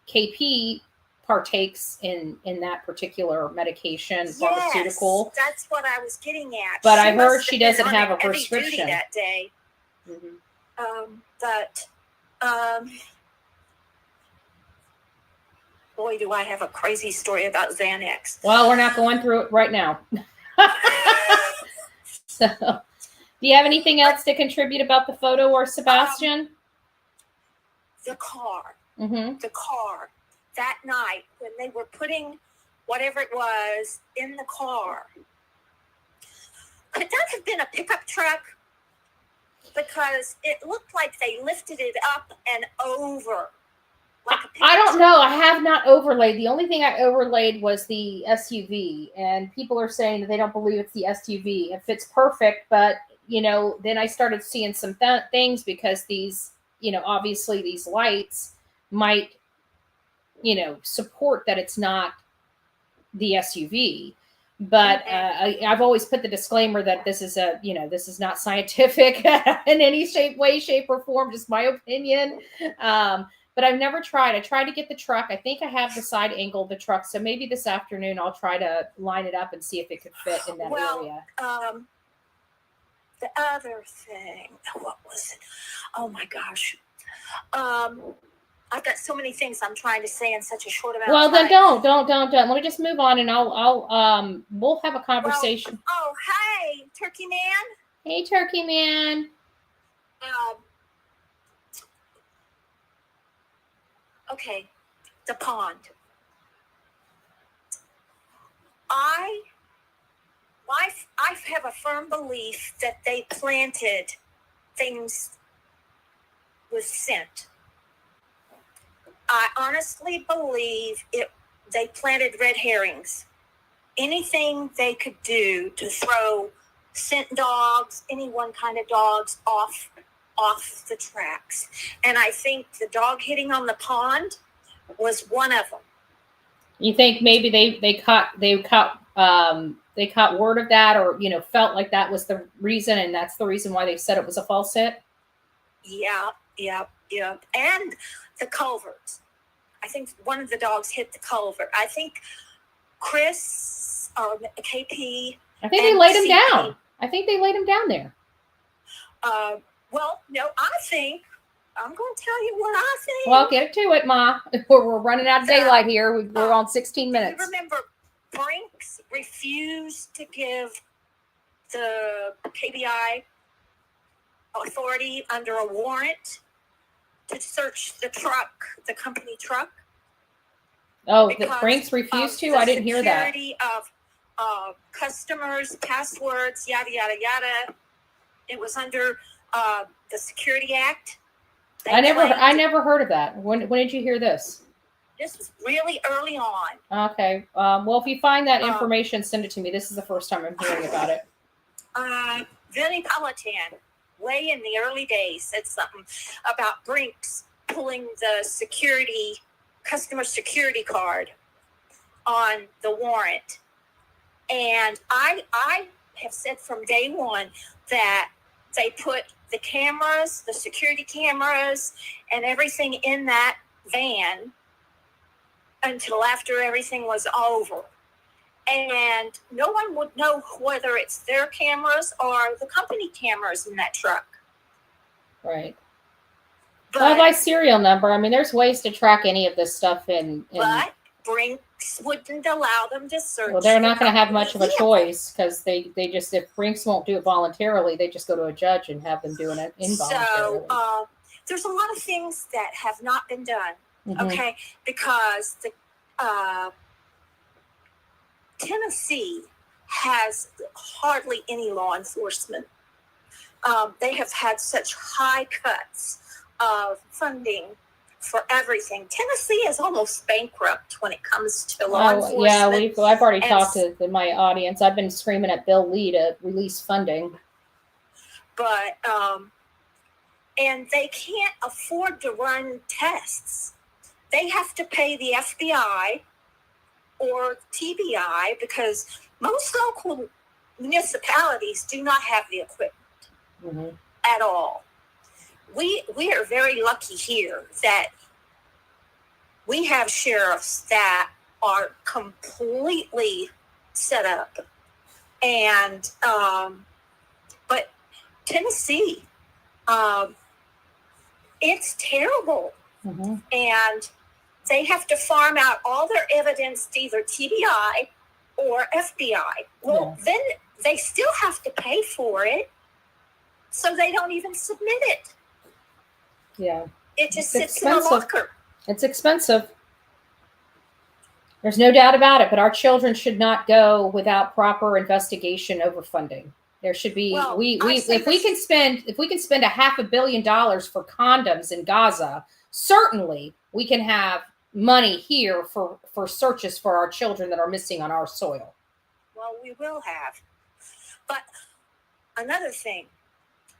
KP partakes in that particular medication, pharmaceutical. That's what I was getting at. But I heard she doesn't have a prescription that day. Mm-hmm. Boy, do I have a crazy story about Xanax. Well, we're not going through it right now. So, do you have anything else to contribute about the photo or Sebastian? The car. Mm-hmm. The car. That night when they were putting whatever it was in the car. Could that have been a pickup truck? Because it looked like they lifted it up and over. Like a I don't know. I have not overlaid. The only thing I overlaid was the SUV, and people are saying that they don't believe it's the SUV. It fits perfect, but, you know, then I started seeing some things because these, you know, obviously these lights might, you know, support that it's not the SUV. But I've always put the disclaimer that this is this is not scientific in any way, shape, or form, just my opinion. But I've never tried. I tried to get the truck. I think I have the side angle of the truck. So maybe this afternoon I'll try to line it up and see if it could fit in that area. The other thing, what was it? Oh my gosh. I've got so many things I'm trying to say in such a short amount of time. Well, then don't. Let me just move on, and we'll have a conversation. Oh, hey, Turkey Man. Hey, Turkey Man. Okay, the pond. I have a firm belief that they planted things with scent. I honestly believe they planted red herrings. Anything they could do to throw scent dogs, any one kind of dogs off the tracks. And I think the dog hitting on the pond was one of them. You think maybe they caught word of that, or felt like that was the reason, and that's the reason why they said it was a false hit? Yeah. And the culvert. I think one of the dogs hit the culvert. I think Chris or KP. I think they laid him down. I think they laid him down there. Well, no, I'm going to tell you what I think. Well, get to it, Ma. We're running out of daylight here. We're on 16 minutes. You remember Brinks refused to give the KBI authority under a warrant to search the truck, the company truck. Oh, the Brinks refused to? I didn't hear that. Security of customers, passwords, yada, yada, yada. It was under the Security Act. I never heard of that. When did you hear this? This was really early on. Okay. Well, if you find that information, send it to me. This is the first time I'm hearing about it. Vinnie Politan, way in the early days, said something about Brinks pulling the customer security card on the warrant. And I have said from day one that they put the cameras, the security cameras, and everything in that van until after everything was over. And no one would know whether it's their cameras or the company cameras in that truck. Right. But by serial number, I mean, there's ways to track any of this stuff in but Brinks wouldn't allow them to search. Well, they're not going to have much of a choice, because they just, if Brinks won't do it voluntarily, they just go to a judge and have them doing it involuntarily. So there's a lot of things that have not been done, okay? Because the Tennessee has hardly any law enforcement. They have had such high cuts of funding for everything. Tennessee is almost bankrupt when it comes to law enforcement. Yeah, I've already talked to my audience. I've been screaming at Bill Lee to release funding. But, and they can't afford to run tests. They have to pay the FBI or TBI because most local municipalities do not have the equipment at all. We are very lucky here that we have sheriffs that are completely set up. And, but Tennessee, it's terrible. And they have to farm out all their evidence to either TBI or FBI. Well, then they still have to pay for it, so they don't even submit it. Yeah. It just sits in a locker. It's expensive. There's no doubt about it, but our children should not go without proper investigation over funding. There should be, if we can spend $500 million for condoms in Gaza, certainly we can have money here for searches for our children that are missing on our soil. Well, we will have. But another thing,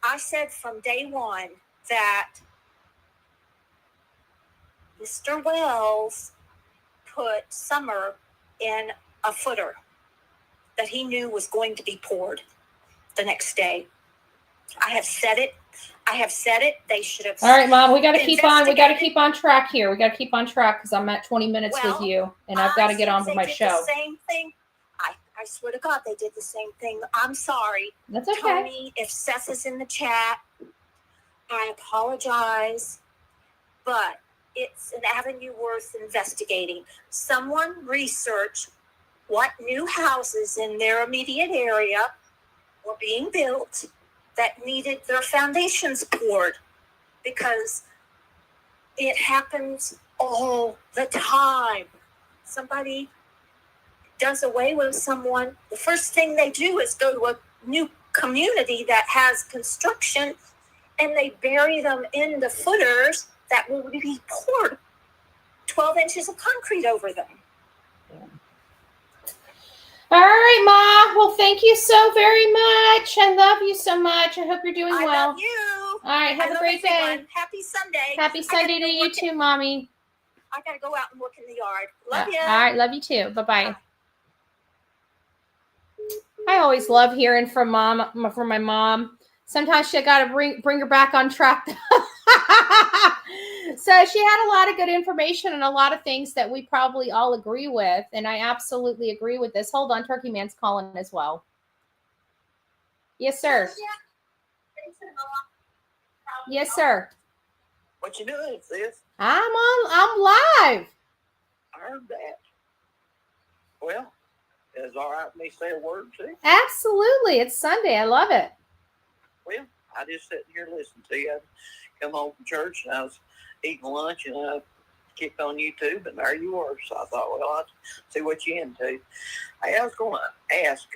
I said from day one that Mr. Wells put Sumner in a footer. that he knew was going to be poured the next day. I have said it. They should have. All right, Mom, we got to keep on. We got to keep on track here. We got to keep on track because I'm at 20 minutes with you, and I've got to get on with my show. The same thing. I swear to God, they did the same thing. I'm sorry. That's okay. Tony, if Seth is in the chat, I apologize, but it's an avenue worth investigating. Someone research what new houses in their immediate area were being built that needed their foundations poured, because it happens all the time. Somebody does away with someone, the first thing they do is go to a new community that has construction, and they bury them in the footers that will be poured 12 inches of concrete over them. All right, Ma. Well, thank you so very much. I love you so much. I hope you're doing well. I love you. All right, have a great day. Happy Sunday. Happy Sunday to you too, Mommy. I got to go out and work in the yard. Love you. All right, love you too. Bye-bye. I always love hearing from my mom. Sometimes she got to bring her back on track. So she had a lot of good information and a lot of things that we probably all agree with. And I absolutely agree with this. Hold on. Turkey Man's calling as well. Yes, sir. Yes, sir. What you doing, sis? I'm live. I heard that. Well, is it all right with me to say a word too? Absolutely. It's Sunday. I love it. Well, I just sat here listening to you. I come home from church and I was eating lunch and I kicked on YouTube and there you were. So I thought, well, I'll see what you're into. Hey, I was going to ask,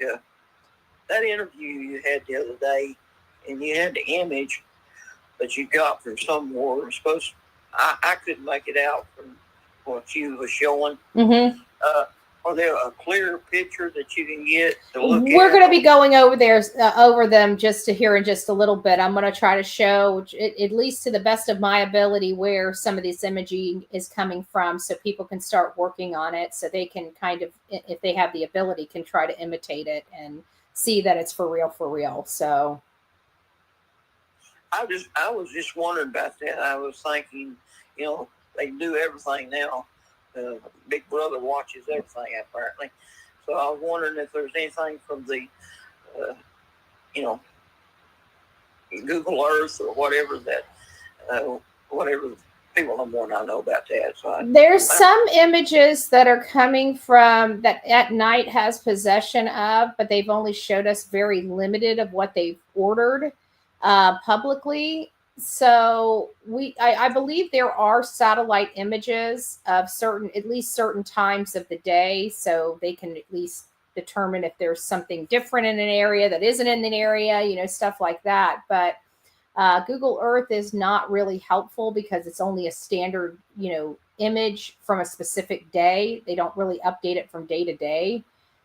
that interview you had the other day, and you had the image that you got from somewhere. I couldn't make it out from what you were showing. Mm-hmm. Are there a clear picture that you can get to look at? We're going to be going over them just to hear in just a little bit. I'm going to try to show, at least to the best of my ability, where some of this imaging is coming from, so people can start working on it, so they can kind of, if they have the ability, can try to imitate it and see that it's for real. So I was just wondering about that. I was thinking, they do everything now. Big Brother watches everything, apparently. So I was wondering if there's anything from the, Google Earth or whatever that, whatever people don't want to know about that. So there's some images that are coming from that At Night has possession of, but they've only showed us very limited of what they've ordered publicly. So I believe there are satellite images of at least certain times of the day, so they can at least determine if there's something different in an area that isn't in an area, stuff like that. But Google Earth is not really helpful because it's only a standard, image from a specific day. They don't really update it from day to day.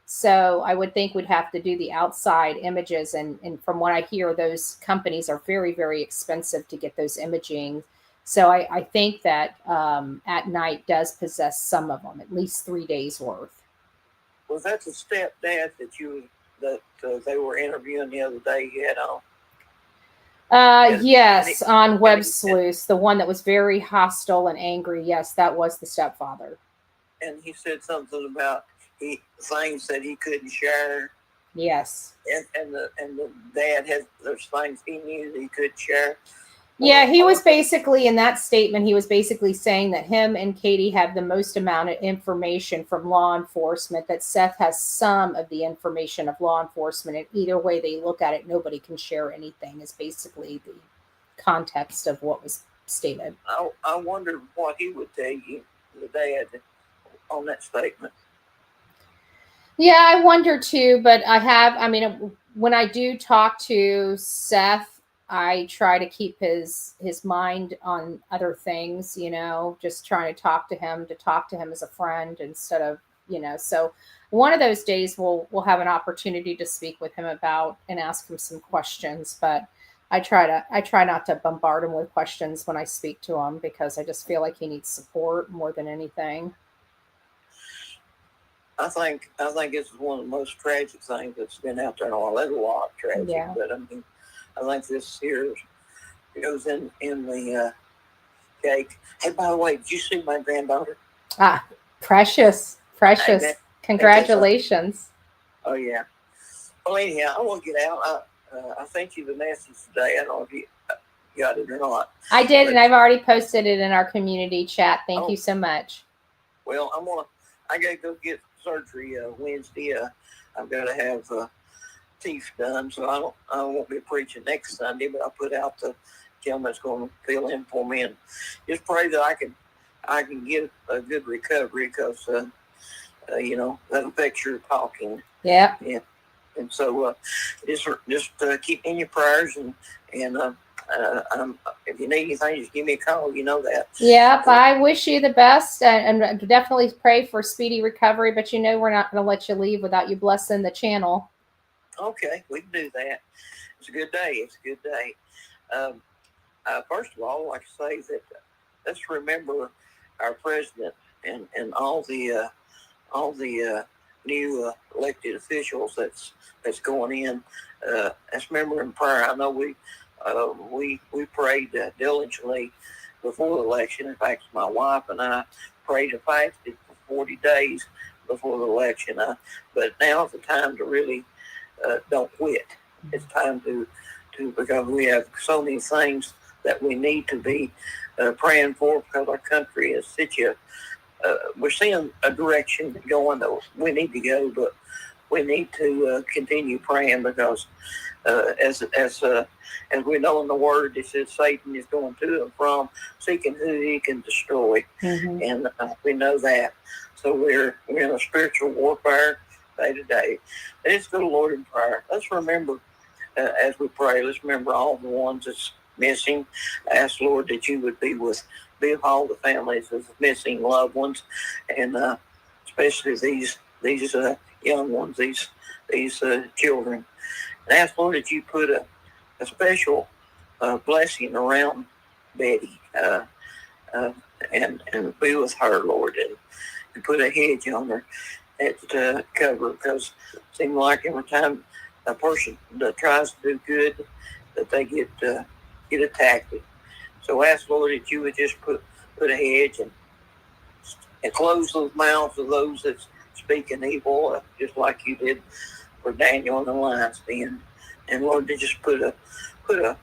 So I would think we'd have to do the outside images. And from what I hear, those companies are very, very expensive to get those imaging. So I think that At Night does possess some of them, at least 3 days worth. Was that the stepdad that they were interviewing the other day you had on? Yes, on Web Sleuth, the one that was very hostile and angry. Yes, that was the stepfather. And he said something about things that he couldn't share. Yes. And the dad there's things he knew that he couldn't share. Yeah, he was basically, in that statement, he was basically saying that him and Katie have the most amount of information from law enforcement, that Seth has some of the information of law enforcement, and either way they look at it, nobody can share anything, is basically the context of what was stated. I wonder what he would tell you, the dad, on that statement. Yeah, I wonder too, but when I do talk to Seth, I try to keep his mind on other things, just trying to talk to him as a friend instead of, so one of those days we'll have an opportunity to speak with him about and ask him some questions, but I try not to bombard him with questions when I speak to him, because I just feel like he needs support more than anything. I think this is one of the most tragic things that's been out there in a while. There's a lot of tragic, Yeah. but I mean, I think this here goes in the cake. Hey, by the way, did you see my granddaughter? Precious. Congratulations. Oh yeah. Well, anyhow, I want to get out. I sent you the message today. I don't know if you got it or not. I did, and I've already posted it in our community chat. Thank you so much. Well, I got to go get surgery Wednesday. I've got to have teeth done, so I won't be preaching next Sunday, but I'll put out the gentleman that's going to fill in for me, and just pray that I can get a good recovery, because that affects your talking. Yeah. And so just keep in your prayers, and if you need anything, just give me a call. You know that. Yep. I wish you the best, and definitely pray for speedy recovery. But we're not going to let you leave without you blessing the channel. Okay, we can do that. It's a good day. First of all, I'd like to say that let's remember our president and all the new elected officials that's going in. Let's remember in prayer. I know we prayed diligently before the election. In fact, my wife and I prayed and fasted for 40 days before the election. But now is the time to really don't quit. It's time to because we have so many things that we need to be praying for, because our country is such a we're seeing a direction going that we need to go, but we need to continue praying, because as we know in the Word, it says Satan is going to and from, seeking who he can destroy, and we know that. So we're in a spiritual warfare day to day. Let's go to the Lord in prayer. Let's remember, as we pray, let's remember all the ones that's missing. Ask, Lord, that you would be with all the families of missing loved ones, and especially these young ones, these children. And ask, Lord, that you put a special blessing around Betty, and be with her, Lord, and put a hedge on her at cover, because it seems like every time a person that tries to do good, that they get attacked. So ask, Lord, that you would just put a hedge and close those mouths of those that's speaking evil, just like you did for Daniel in the lion's den. And Lord, to just put a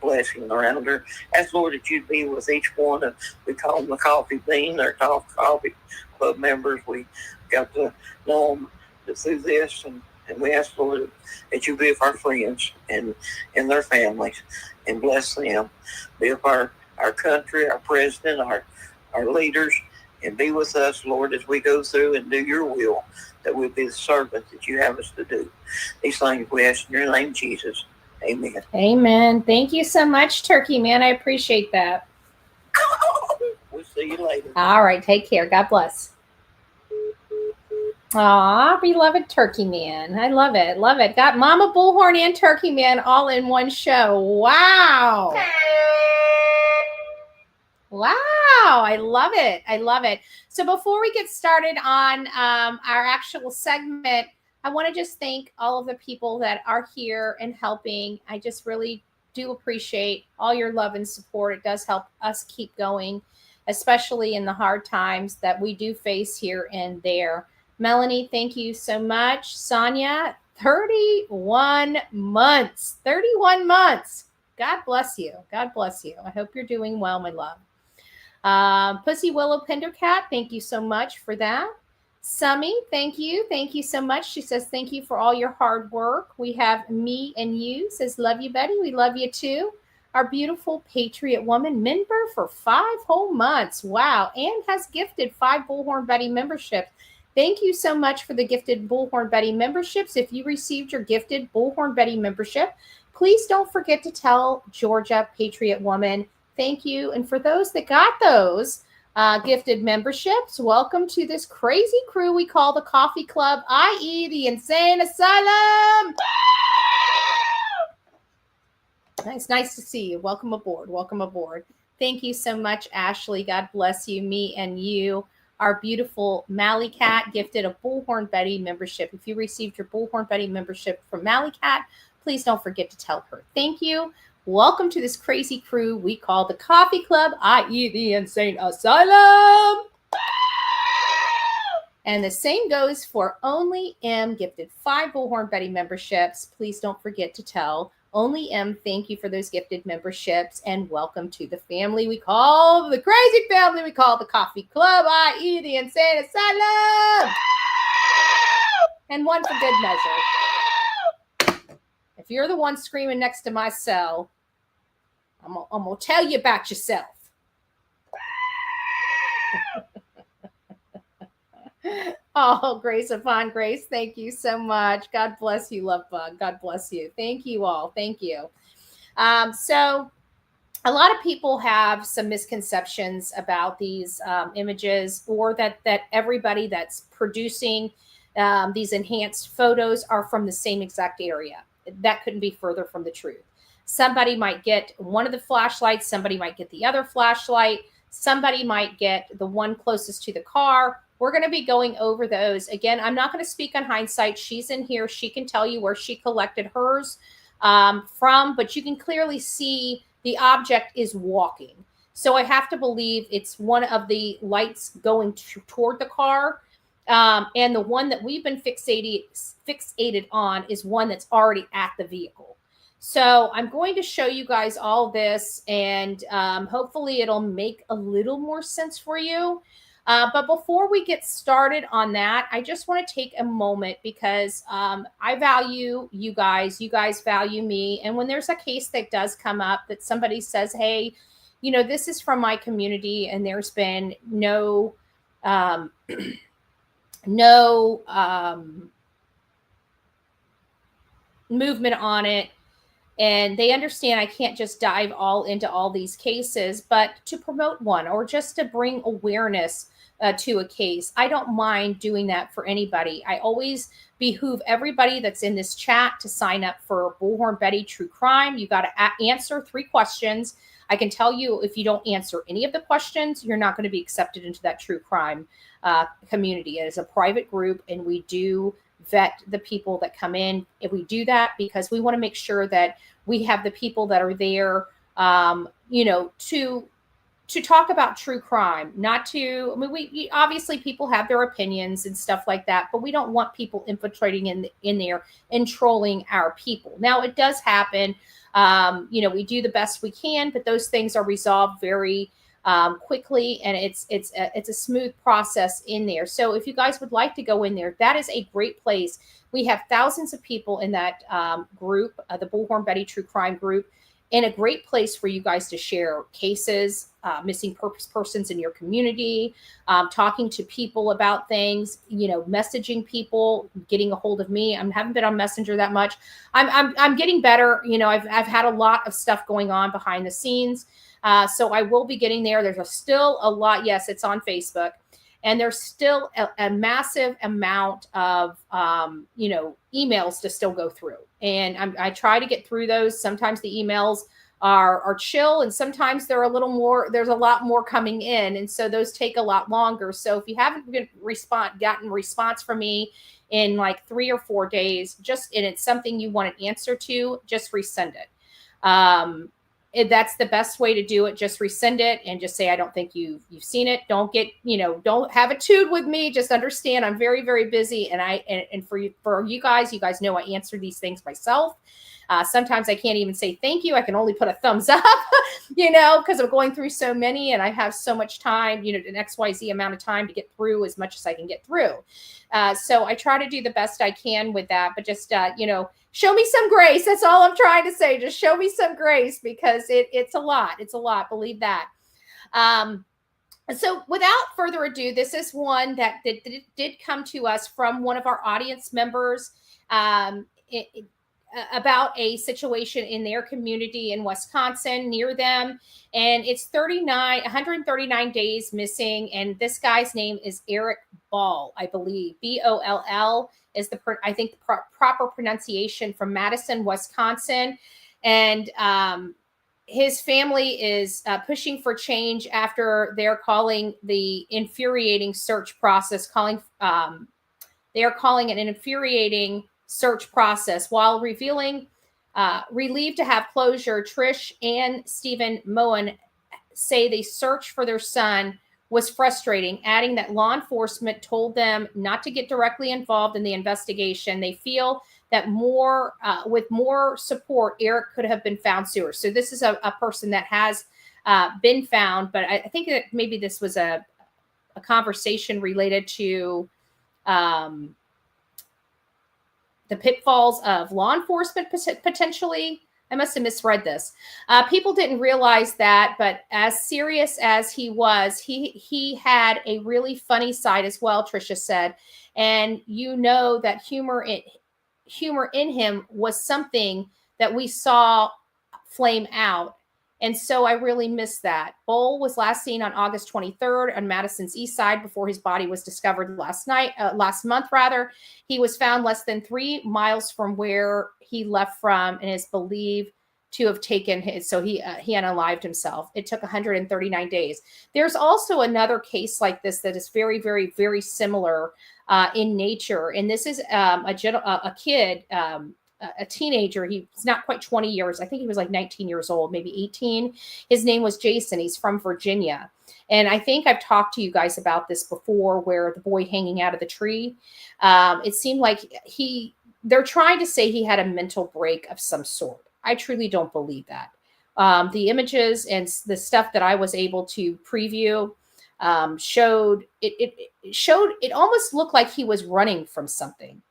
blessing around her. Ask, Lord, that you'd be with each one of, we call them the coffee bean, or coffee club members. We got to know them through this, and we ask, Lord, that you be with our friends and their families, and bless them. Be with our country, our president, our leaders, and be with us, Lord, as we go through and do your will, that we'll be the servant that you have us to do. These things we ask in your name, Jesus. Amen. Amen. Thank you so much, Turkey Man. I appreciate that. We'll see you later. All right. Take care. God bless. Aw, beloved Turkey Man. I love it. Love it. Got Mama Bullhorn and Turkey Man all in one show. Wow. Wow. I love it. I love it. So before we get started on our actual segment, I want to just thank all of the people that are here and helping. I just really do appreciate all your love and support. It does help us keep going, especially in the hard times that we do face here and there. Melanie, thank you so much. Sonia, 31 months. 31 months. God bless you. God bless you. I hope you're doing well, my love. Pussy Willow Pendercat, thank you so much for that. Summy, thank you. Thank you so much. She says, thank you for all your hard work. We have Me and You says, love you, Betty. We love you too. Our beautiful Patriot Woman member for 5 whole months. Wow. And has gifted 5 Bullhorn Betty memberships. Thank you so much for the gifted Bullhorn Betty memberships. If you received your gifted Bullhorn Betty membership, please don't forget to tell Georgia Patriot Woman thank you. And for those that got those gifted memberships, welcome to this crazy crew we call the Coffee Club, i.e. the Insane Asylum. It's nice to see you. Welcome aboard. Welcome aboard. Thank you so much, Ashley. God bless you. Me and You. our beautiful Mally Cat gifted a Bullhorn Betty membership. If you received your Bullhorn Betty membership from Mally Cat, please don't forget to tell her thank you. Welcome to this crazy crew we call the Coffee Club, i.e. the Insane Asylum. And the same goes for Only M, gifted 5 Bullhorn Betty memberships. Please don't forget to tell Only M thank you for those gifted memberships, and welcome to the family we call the crazy family we call the Coffee Club, i.e. the Insane Asylum. And one for good measure. If you're the one screaming next to my cell, I'm going to tell you about yourself. Oh, Grace upon Grace, thank you so much. God bless you, Love Bug. God bless you. Thank you all. Thank you. So a lot of people have some misconceptions about these images, or that everybody that's producing these enhanced photos are from the same exact area. That couldn't be further from the truth. Somebody might get one of the flashlights. Somebody might get the other flashlight. Somebody might get the one closest to the car. We're going to be going over those. Again, I'm not going to speak on hindsight. She's in here. She can tell you where she collected hers from, but you can clearly see the object is walking. So I have to believe it's one of the lights going toward the car. And the one that we've been fixated on is one that's already at the vehicle. So I'm going to show you guys all this, and hopefully it'll make a little more sense for you. But before we get started on that, I just want to take a moment, because I value you guys. You guys value me. And when there's a case that does come up that somebody says, hey, you know, this is from my community and there's been no movement on it, and they understand I can't just dive all into all these cases, but to promote one or just to bring awareness to a case, I don't mind doing that for anybody. I always behoove everybody that's in this chat to sign up for Bullhorn Betty True Crime. You got to answer 3 questions. I can tell you, if you don't answer any of the questions, you're not going to be accepted into that true crime community. It is a private group, and we do vet the people that come in. If we do that because we want to make sure that we have the people that are there, you know, to talk about true crime, not to, I mean, we obviously people have their opinions and stuff like that, but we don't want people infiltrating in there and trolling our people. Now, it does happen. You know, we do the best we can, but those things are resolved very quickly, and it's a smooth process in there. So if you guys would like to go in there, that is a great place. We have thousands of people in that group, the Bullhorn Betty True Crime group, and a great place for you guys to share cases, missing persons in your community, talking to people about things, you know, messaging people, getting a hold of me. I haven't been on Messenger that much. I'm getting better. You know, I've had a lot of stuff going on behind the scenes. So I will be getting there. There's still a lot. Yes, it's on Facebook. And there's still a massive amount of, you know, emails to still go through. And I try to get through those. Sometimes the emails are chill, and sometimes they're a little more, there's a lot more coming in. And so those take a lot longer. So if you haven't gotten response from me in like 3 or 4 days, and it's something you want an answer to, just resend it. That's the best way to do it. Just resend it and just say, I don't think you've seen it. Don't get, you know, don't have a tude with me. Just understand I'm very, very busy. And for you guys know I answer these things myself. Sometimes I can't even say thank you. I can only put a thumbs up, you know, because I'm going through so many and I have so much time, you know, an XYZ amount of time to get through as much as I can get through. So I try to do the best I can with that, but just, you know, show me some grace. That's all I'm trying to say. Just show me some grace, because it's a lot. It's a lot. Believe that. So without further ado, this is one that did come to us from one of our audience members. About a situation in their community in Wisconsin near them. And it's 139 days missing. And this guy's name is Eric Ball, I believe. Boll is the proper pronunciation, from Madison, Wisconsin. And his family is pushing for change after they're calling the infuriating search process, they are calling it an infuriating search process. While relieved to have closure, Trish and Stephen Moen say the search for their son was frustrating, adding that law enforcement told them not to get directly involved in the investigation. They feel that with more support, Eric could have been found sooner. So this is a person that has been found, but I think that maybe this was a conversation related to the pitfalls of law enforcement potentially. I must have misread this. People didn't realize that, but as serious as he was, he had a really funny side as well, Tricia said. And you know that humor in him was something that we saw flame out. And so I really miss that. Bull was last seen on August 23rd on Madison's east side before his body was discovered last month. He was found less than 3 miles from where he left from and is believed to have taken his, so he unalived himself. It took 139 days. There's also another case like this that is very, very, very similar in nature. And this is a kid, a teenager. He's not quite 20 years. I think he was like 19 years old, maybe 18. His name was Jason. He's from Virginia. And I think I've talked to you guys about this before, where the boy hanging out of the tree, it seemed like they're trying to say he had a mental break of some sort. I truly don't believe that. The images and the stuff that I was able to preview showed it almost looked like he was running from something.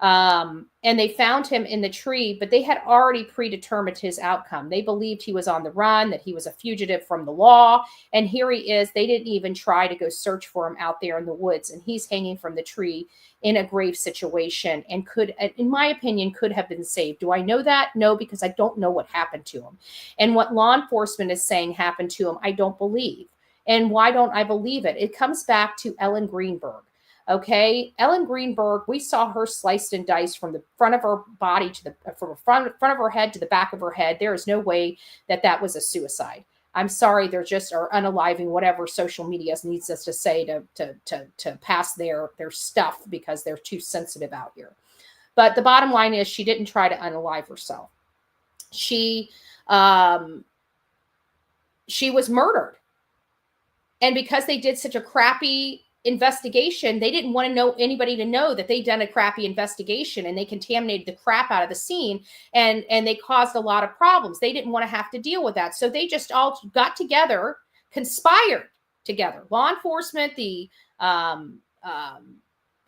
And they found him in the tree, but they had already predetermined his outcome. They believed he was on the run, that he was a fugitive from the law. And here he is. They didn't even try to go search for him out there in the woods. And he's hanging from the tree in a grave situation and could, in my opinion, could have been saved. Do I know that? No, because I don't know what happened to him. And what law enforcement is saying happened to him, I don't believe. And why don't I believe it? It comes back to Ellen Greenberg. Okay, Ellen Greenberg, we saw her sliced and diced from the front of her body to from the front of her head to the back of her head. There is no way that was a suicide. I'm sorry, they're just are unaliving whatever social media needs us to say to pass their stuff because they're too sensitive out here. But the bottom line is she didn't try to unalive herself. She was murdered. And because they did such a crappy investigation, they didn't want anybody to know that they'd done a crappy investigation, and they contaminated the crap out of the scene, and they caused a lot of problems. They didn't want to have to deal with that. So they just all got together, conspired together. Law enforcement, the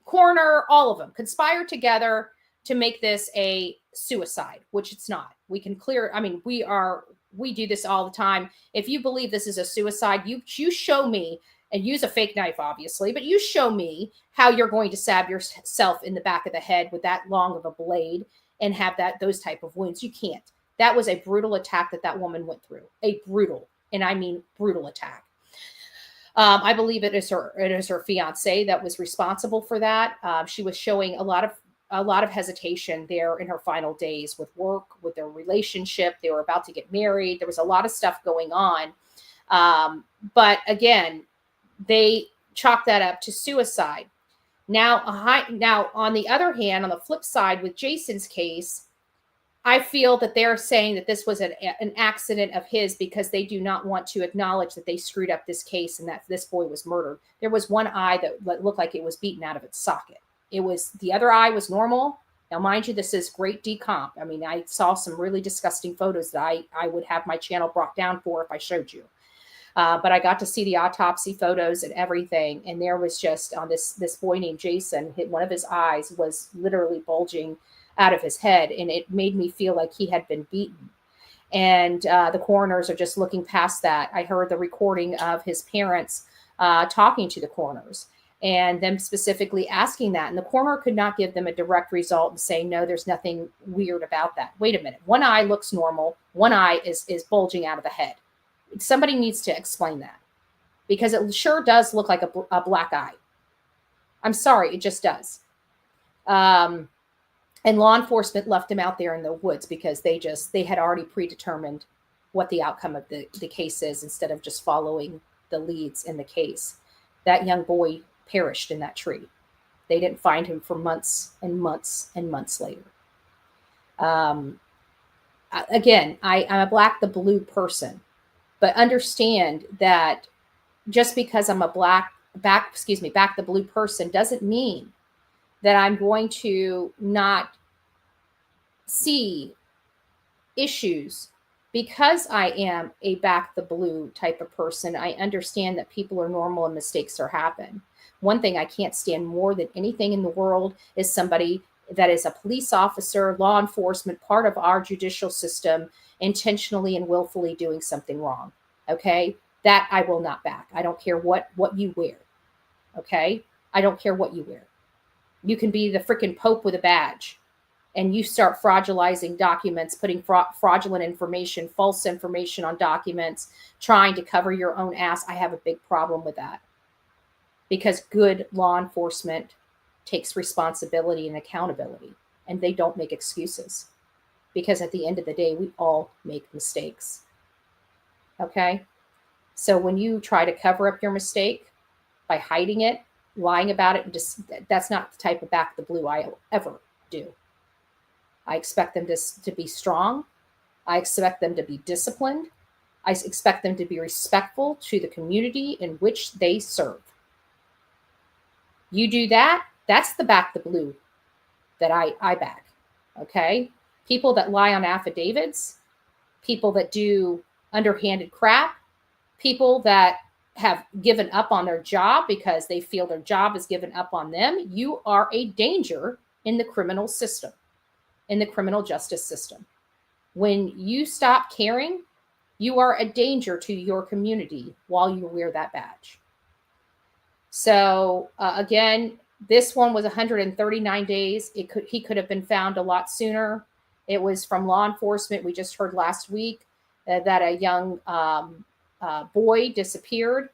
coroner, all of them conspired together to make this a suicide, which it's not. We can clear, I mean, we do this all the time. If you believe this is a suicide, you show me, and use a fake knife, obviously, but you show me how you're going to stab yourself in the back of the head with that long of a blade and have those type of wounds. You can't. That was a brutal attack that woman went through. A brutal, and I mean brutal attack. I believe it is her fiance that was responsible for that. She was showing a lot of hesitation there in her final days with work, with their relationship. They were about to get married. There was a lot of stuff going on. But again, they chalk that up to suicide. Now, on the other hand, on the flip side with Jason's case, I feel that they're saying that this was an accident of his because they do not want to acknowledge that they screwed up this case and that this boy was murdered. There was one eye that looked like it was beaten out of its socket. The other eye was normal. Now, mind you, this is great decomp. I mean, I saw some really disgusting photos that I would have my channel brought down for if I showed you. But I got to see the autopsy photos and everything. And there was just on this boy named Jason, one of his eyes was literally bulging out of his head. And it made me feel like he had been beaten. And the coroners are just looking past that. I heard the recording of his parents talking to the coroners and them specifically asking that. And the coroner could not give them a direct result and say, no, there's nothing weird about that. Wait a minute. One eye looks normal. One eye is bulging out of the head. Somebody needs to explain that because it sure does look like a black eye. I'm sorry, it just does. And law enforcement left him out there in the woods because they had already predetermined what the outcome of the case is instead of just following the leads in the case. That young boy perished in that tree. They didn't find him for months and months and months later. Again, I'm a black the blue person, but understand that just because I'm a back the blue person doesn't mean that I'm going to not see issues. Because I am a back the blue type of person, I understand that people are normal and mistakes are happen. One thing I can't stand more than anything in the world is somebody that is a police officer, law enforcement, part of our judicial system, intentionally and willfully doing something wrong. Okay? That I will not back. I don't care what you wear. Okay? I don't care what you wear. You can be the freaking Pope with a badge, and you start fraudulizing documents, putting fraudulent information, false information on documents, trying to cover your own ass. I have a big problem with that, because good law enforcement takes responsibility and accountability, and they don't make excuses, because at the end of the day, we all make mistakes. Okay? So when you try to cover up your mistake by hiding it, lying about it, that's not the type of back the blue I'll ever do. I expect them to be strong. I expect them to be disciplined. I expect them to be respectful to the community in which they serve. You do that, that's the back the blue that I back. Okay? People that lie on affidavits, people that do underhanded crap, people that have given up on their job because they feel their job is given up on them. You are a danger in the criminal system, in the criminal justice system. When you stop caring, you are a danger to your community while you wear that badge. So again, this one was 139 days. He could have been found a lot sooner. It was from law enforcement. We just heard last week that a young boy disappeared,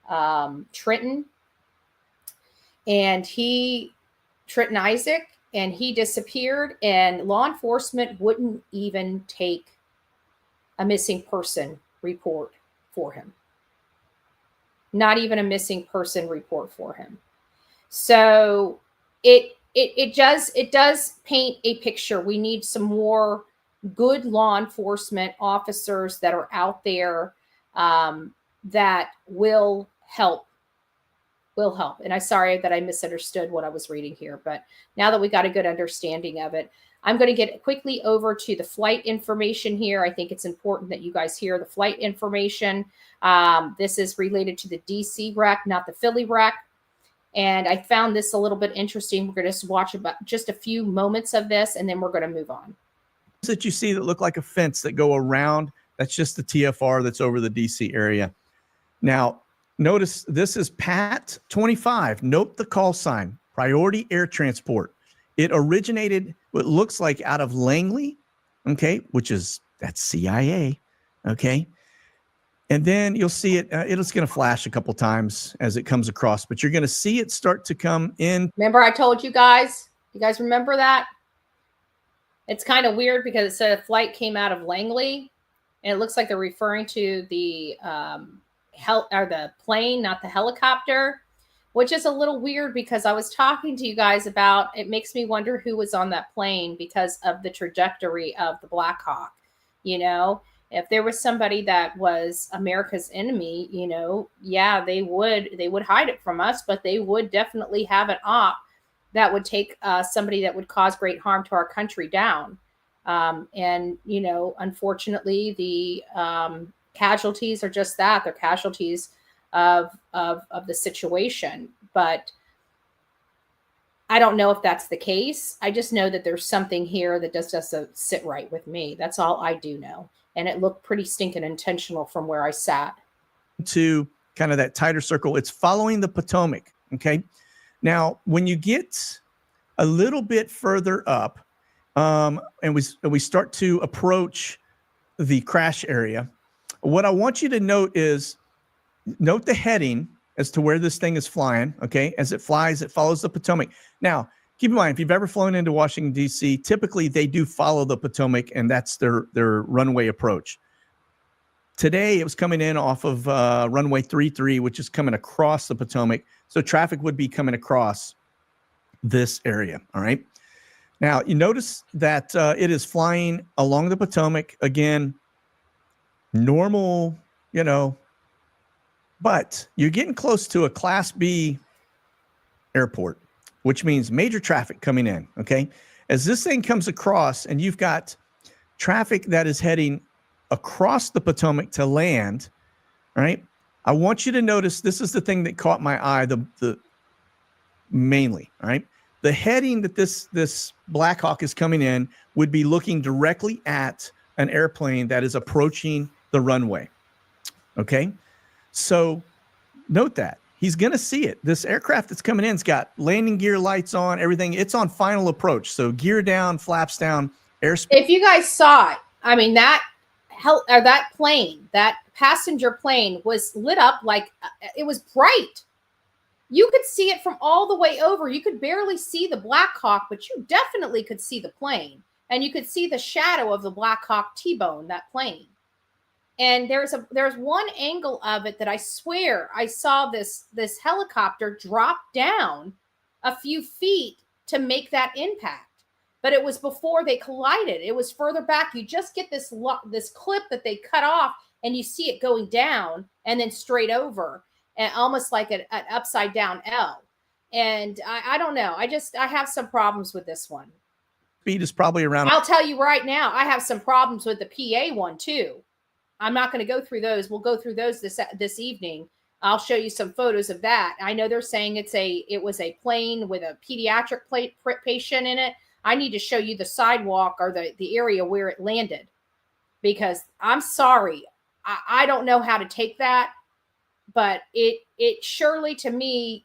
Trenton Isaac, and he disappeared, and law enforcement wouldn't even take a missing person report for him. Not even a missing person report for him. So it does paint a picture. We need some more good law enforcement officers that are out there that will help. And I'm sorry that I misunderstood what I was reading here, but now that we got a good understanding of it, I'm going to get quickly over to the flight information here. I think it's important that you guys hear the flight information. This is related to the DC wreck, not the Philly wreck. And I found this a little bit interesting. We're going to watch about just a few moments of this, and then we're going to move on. That you see that look like a fence that go around, that's just the TFR that's over the DC area. Now, notice this is PAT 25. Note the call sign, Priority Air Transport. It originated what looks like out of Langley, okay, that's CIA, okay. And then you'll see it, it's going to flash a couple times as it comes across, but you're going to see it start to come in. Remember I told you guys? You guys remember that? It's kind of weird because it said a flight came out of Langley, and it looks like they're referring to the the plane, not the helicopter, which is a little weird because I was talking to you guys about, it makes me wonder who was on that plane because of the trajectory of the Black Hawk. You know, if there was somebody that was America's enemy, you know, yeah, they would hide it from us, but they would definitely have an op that would take somebody that would cause great harm to our country down. And, you know, unfortunately, the casualties are just that. They're casualties of the situation. But I don't know if that's the case. I just know that there's something here that just doesn't sit right with me. That's all I do know. And it looked pretty stinking intentional from where I sat. To kind of that tighter circle, it's following the Potomac. Okay. Now, when you get a little bit further up, and we start to approach the crash area, what I want you to note is, note the heading as to where this thing is flying. Okay. As it flies, it follows the Potomac. Now, keep in mind, if you've ever flown into Washington, D.C., typically they do follow the Potomac, and that's their runway approach. Today, it was coming in off of runway 33, which is coming across the Potomac. So traffic would be coming across this area. All right. Now, you notice that it is flying along the Potomac. Again, normal, but you're getting close to a Class B airport, which means major traffic coming in. Okay. As this thing comes across and you've got traffic that is heading across the Potomac to land, right? I want you to notice, this is the thing that caught my eye, the mainly, all right? The heading that this Black Hawk is coming in would be looking directly at an airplane that is approaching the runway. Okay? So note that. He's going to see it. This aircraft that's coming in has got landing gear lights on, everything. It's on final approach. So gear down, flaps down, airspeed. If you guys saw it, I mean, that plane, that passenger plane was lit up like it was bright. You could see it from all the way over. You could barely see the Black Hawk, but you definitely could see the plane. And you could see the shadow of the Black Hawk T-bone, that plane. And there's one angle of it that I swear I saw this helicopter drop down a few feet to make that impact. But it was before they collided. It was further back. You just get this clip that they cut off, and you see it going down and then straight over, and almost like an upside down L. And I don't know. I have some problems with this one. Speed is probably around. I'll tell you right now, I have some problems with the PA one too. I'm not going to go through those. We'll go through those this evening. I'll show you some photos of that. I know they're saying it was a plane with a pediatric patient in it. I need to show you the sidewalk or the area where it landed, because I'm sorry. I don't know how to take that, but it surely to me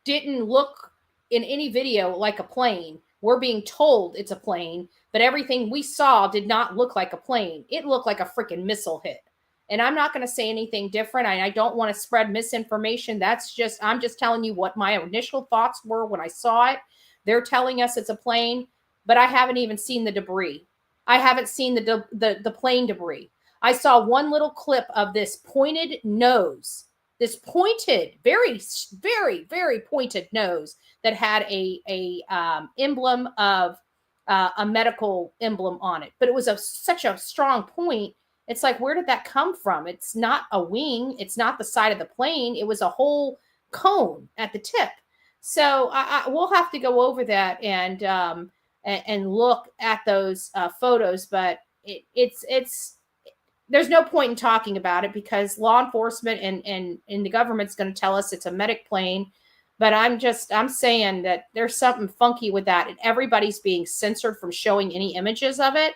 didn't look in any video like a plane. We're being told it's a plane, but everything we saw did not look like a plane. It looked like a freaking missile hit. And I'm not going to say anything different. I don't want to spread misinformation. I'm just telling you what my initial thoughts were when I saw it. They're telling us it's a plane, but I haven't even seen the debris. I haven't seen the plane debris. I saw one little clip of this pointed nose, this pointed, very, very, very pointed nose that had a emblem of a medical emblem on it. But it was such a strong point. It's like, where did that come from? It's not a wing. It's not the side of the plane. It was a whole cone at the tip. So we'll have to go over that and look at those photos. But it's there's no point in talking about it, because law enforcement and the government's going to tell us it's a medic plane. But I'm saying that there's something funky with that, and everybody's being censored from showing any images of it.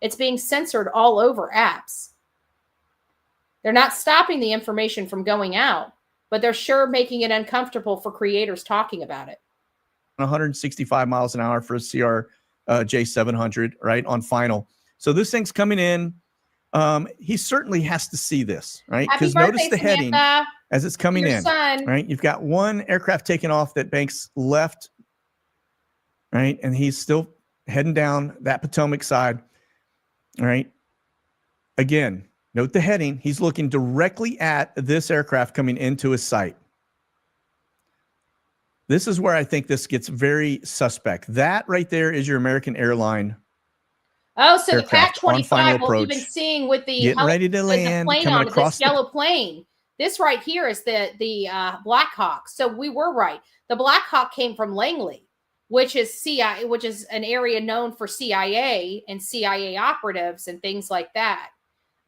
It's being censored all over apps. They're not stopping the information from going out, but they're sure making it uncomfortable for creators talking about it. 165 miles an hour for a CR J700, right, on final. So this thing's coming in. He certainly has to see this, right? Because notice the heading as it's coming in, right? You've got one aircraft taking off that banks left, right? And he's still heading down that Potomac side, right? Again, note the heading. He's looking directly at this aircraft coming into his sight. This is where I think this gets very suspect. That right there is your American airline. Oh, so the Cat 25 what we've been seeing with the getting ready to land, coming across this yellow plane. This right here is the Black Hawk. So we were right. The Black Hawk came from Langley, which is an area known for CIA and CIA operatives and things like that.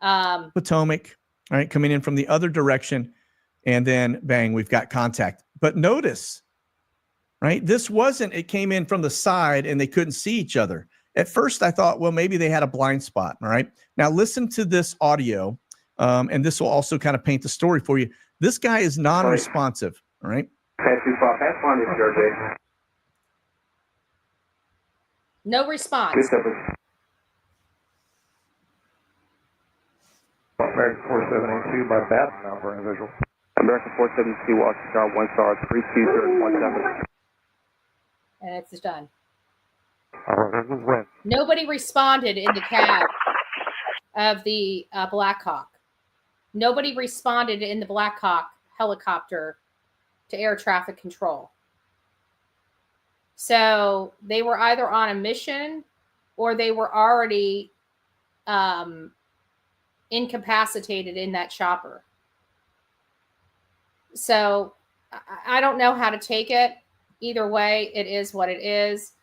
Potomac, all right, coming in from the other direction, and then bang, we've got contact. But notice, right, it came in from the side and they couldn't see each other. At first, I thought, well, maybe they had a blind spot. All right. Now, listen to this audio, and this will also kind of paint the story for you. This guy is non-responsive. All right. No response. American 4782 by bat number individual. American 472, Washington, 1 star, 32017. And it's done. This is West. Nobody responded in the cab. of the Black Hawk. Nobody responded in the Black Hawk helicopter to air traffic control. So they were either on a mission or they were already incapacitated in that chopper. So I don't know how to take it. Either way, it is what it is.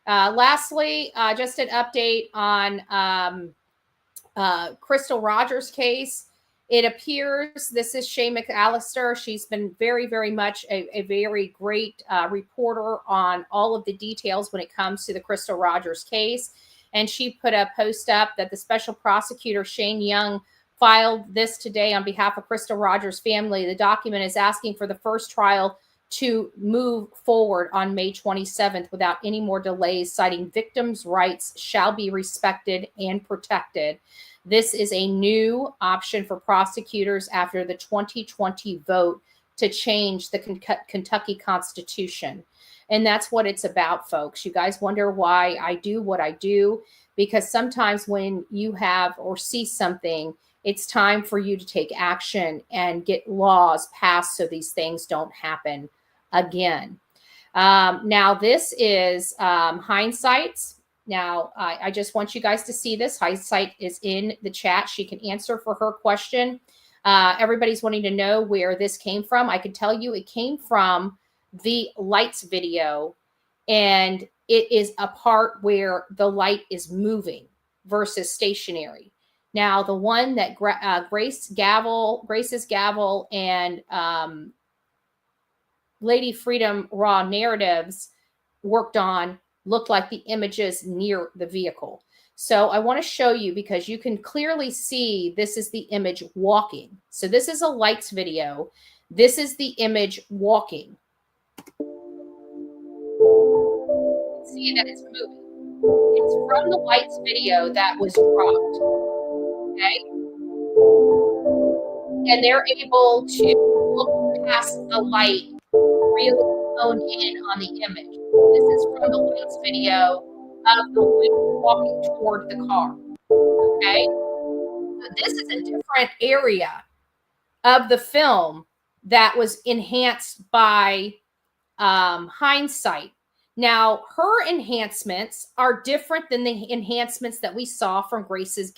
Lastly, just an update on Crystal Rogers case. It appears this is Shay McAllister. She's been very, very much a very great reporter on all of the details when it comes to the Crystal Rogers case. And she put a post up that the special prosecutor, Shane Young, filed this today on behalf of Crystal Rogers' family. The document is asking for the first trial to move forward on May 27th without any more delays, citing victims' rights shall be respected and protected. This is a new option for prosecutors after the 2020 vote to change the Kentucky Constitution. And that's what it's about, folks. You guys wonder why I do what I do, because sometimes when you have or see something, it's time for you to take action and get laws passed so these things don't happen again. Now, this is hindsight's. Now, I just want you guys to see this. Hindsight is in the chat. She can answer for her question. Everybody's wanting to know where this came from. I can tell you it came from the lights video, and it is a part where the light is moving versus stationary. Now, the one that Grace's Gavel and Lady Freedom Raw Narratives worked on looked like the images near the vehicle. So I want to show you, because you can clearly see this is the image walking. So this is a lights video. This is the image walking. You can see that it's moving. It's from the lights video that was dropped. Okay. And they're able to look past the light, really hone in on the image. This is from the lights video of the woman walking toward the car. Okay. So this is a different area of the film that was enhanced by hindsight. Now, her enhancements are different than the enhancements that we saw from Grace's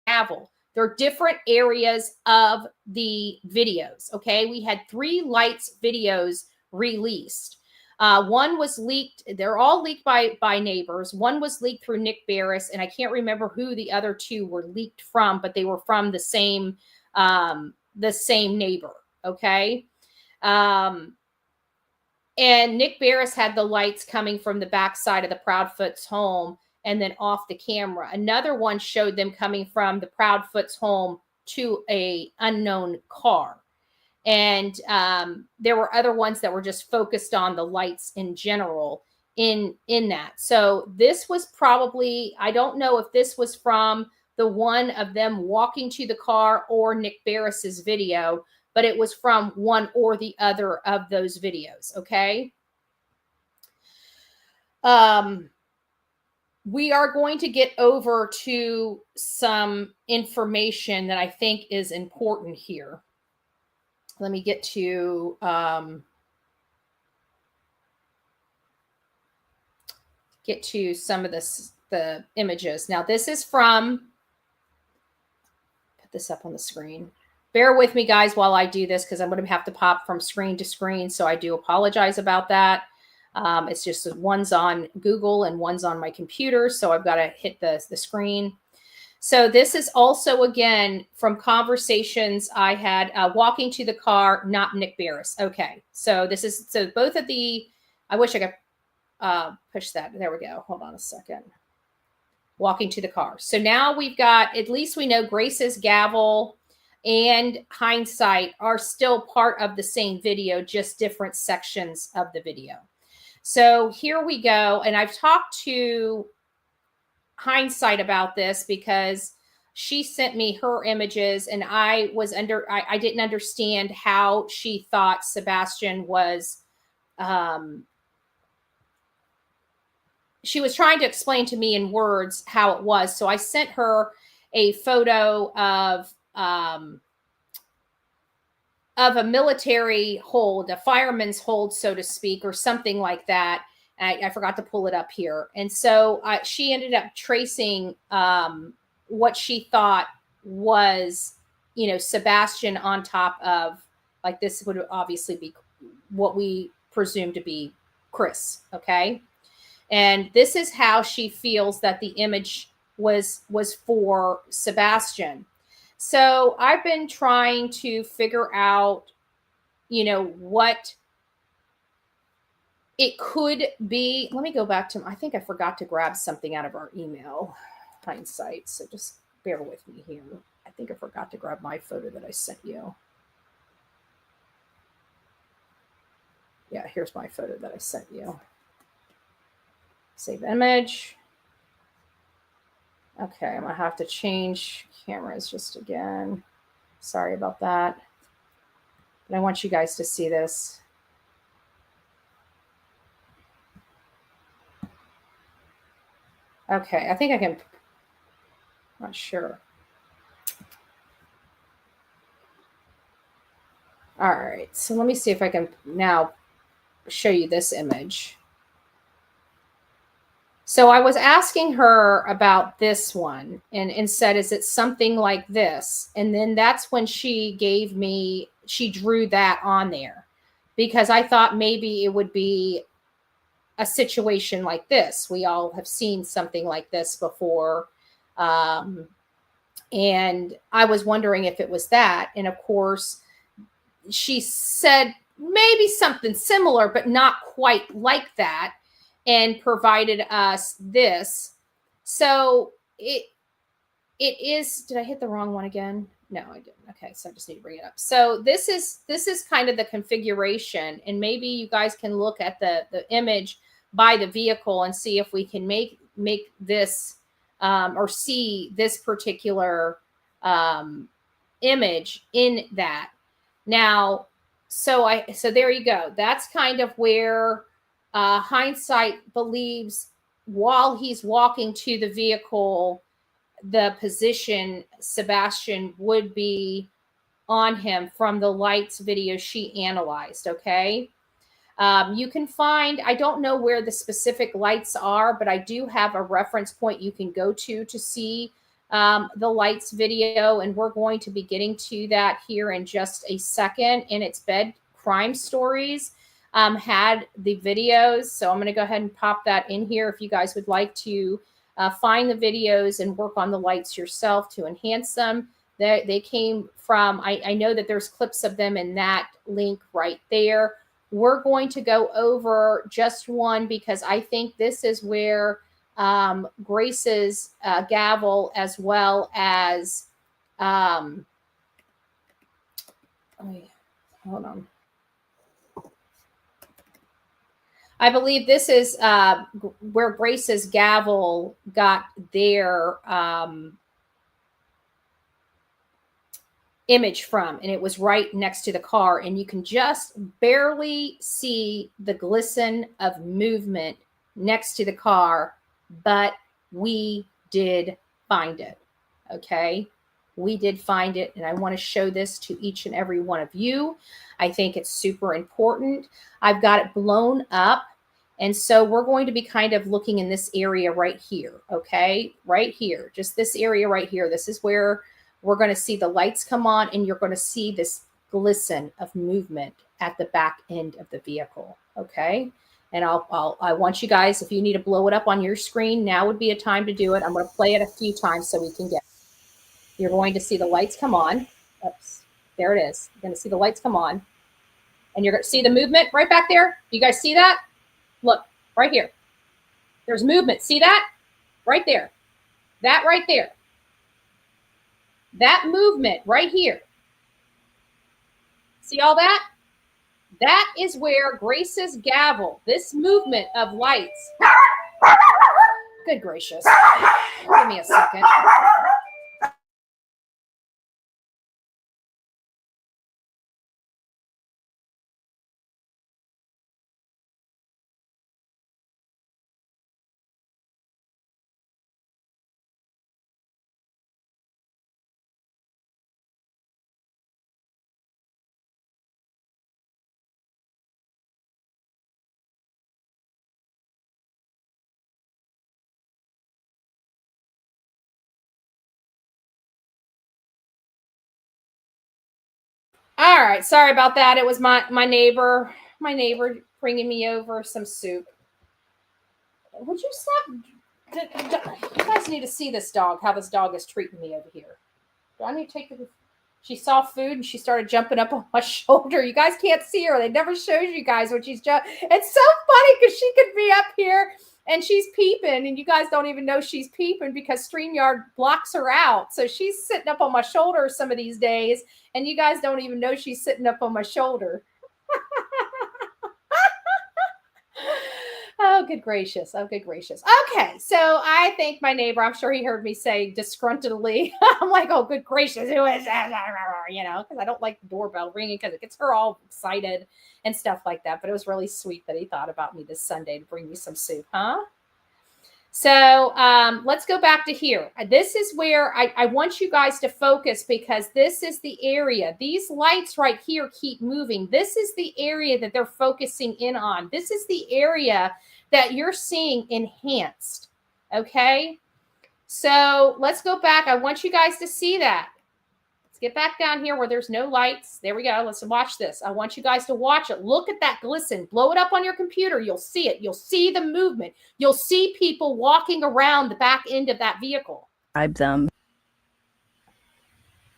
Gavel. They're different areas of the videos. Okay. We had 3 lights videos released. One was leaked. They're all leaked by neighbors. One was leaked through Nick Barris, and I can't remember who the other 2 were leaked from, but they were from the same neighbor. Okay. And Nick Barris had the lights coming from the backside of the Proudfoot's home and then off the camera. Another one showed them coming from the Proudfoot's home to a unknown car. And there were other ones that were just focused on the lights in general in that. So this was probably, I don't know if this was from the one of them walking to the car or Nick Barris's video, but it was from one or the other of those videos. Okay. We are going to get over to some information that I think is important here. Let me get to some of the images. Now, this is from, put this up on the screen. Bear with me, guys, while I do this, because I'm going to have to pop from screen to screen. So I do apologize about that. It's just one's on Google and one's on my computer. So I've got to hit the screen. So this is also, again, from conversations I had walking to the car, not Nick Barris. Okay. So this is, so both of the, I wish I could push that. There we go. Hold on a second. Walking to the car. So now we've got, at least we know Grace's Gavel and hindsight are still part of the same video, just different sections of the video. So here we go. And I've talked to hindsight about this because she sent me her images and I didn't understand how she thought Sebastian was, she was trying to explain to me in words how it was. So I sent her a photo of a military hold, a fireman's hold, so to speak, or something like that. I forgot to pull it up here. And so she ended up tracing what she thought was, Sebastian on top of, like, this would obviously be what we presume to be Chris. Okay. And this is how she feels that the image was for Sebastian. So I've been trying to figure out, what it could be. Let me go back to, I think I forgot to grab something out of our email. Hindsight. So just bear with me here. I think I forgot to grab my photo that I sent you. Yeah, here's my photo that I sent you. Save image. Okay, I'm gonna have to change cameras just again. Sorry about that. But I want you guys to see this. Okay, I think I can, not sure. All right, so let me see if I can now show you this image. So I was asking her about this one and said, is it something like this? And then that's when she drew that on there, because I thought maybe it would be a situation like this. We all have seen something like this before. And I was wondering if it was that. And of course, she said maybe something similar, but not quite like that, and provided us this. So it is, did I hit the wrong one again? No, I didn't. Okay, so I just need to bring it up. So this is kind of the configuration, and maybe you guys can look at the image by the vehicle and see if we can make this or see this particular image in that. Now, so there you go. That's kind of where hindsight believes, while he's walking to the vehicle, the position Sebastian would be on him from the lights video she analyzed. Okay. You can find, I don't know where the specific lights are, but I do have a reference point you can go to see the lights video, and we're going to be getting to that here in just a second. And it's Bed Crime Stories had the videos, so I'm going to go ahead and pop that in here if you guys would like to find the videos and work on the lights yourself to enhance them. They came from, I know that there's clips of them in that link right there. We're going to go over just one because I think this is where Grace's gavel, as well as hold on. I believe this is where Grace's gavel got their image from, and it was right next to the car, and you can just barely see the glisten of movement next to the car, but we did find it. Okay, we did find it, and I want to show this to each and every one of you. I think it's super important. I've got it blown up, and so we're going to be kind of looking in this area right here. Okay, right here, just this area right here. This is where we're going to see the lights come on, and you're going to see this glisten of movement at the back end of the vehicle. Okay. And I want you guys, if you need to blow it up on your screen, now would be a time to do it. I'm going to play it a few times so we can get it. You're going to see the lights come on. Oops, there it is. You're going to see the lights come on, and you're going to see the movement right back there. Do you guys see that? Look, right here. There's movement. See that? Right there. That right there. That movement right here. See all that? That is where Grace's gavel, this movement of lights. Good gracious. Give me a second. All right. Sorry about that. It was my neighbor bringing me over some soup. Would you stop? You guys need to see this dog, how this dog is treating me over here. Do I need to take the... She saw food and she started jumping up on my shoulder. You guys can't see her. They never shows you guys when she's It's so funny because she could be up here and she's peeping and you guys don't even know she's peeping because StreamYard blocks her out. So she's sitting up on my shoulder some of these days and you guys don't even know she's sitting up on my shoulder. Oh, good gracious. Oh, good gracious. Okay. So I think my neighbor, I'm sure he heard me say disgruntledly. I'm like, oh, good gracious. Who is that? You know, because I don't like the doorbell ringing because it gets her all excited and stuff like that. But it was really sweet that he thought about me this Sunday to bring me some soup, huh? So let's go back to here. This is where I want you guys to focus because this is the area. These lights right here keep moving. This is the area that they're focusing in on. This is the area that you're seeing enhanced. Okay. So let's go back. I want you guys to see that. Let's get back down here where there's no lights. There we go. Let's watch this. I want you guys to watch it. Look at that glisten. Blow it up on your computer. You'll see it. You'll see the movement. You'll see people walking around the back end of that vehicle. Them.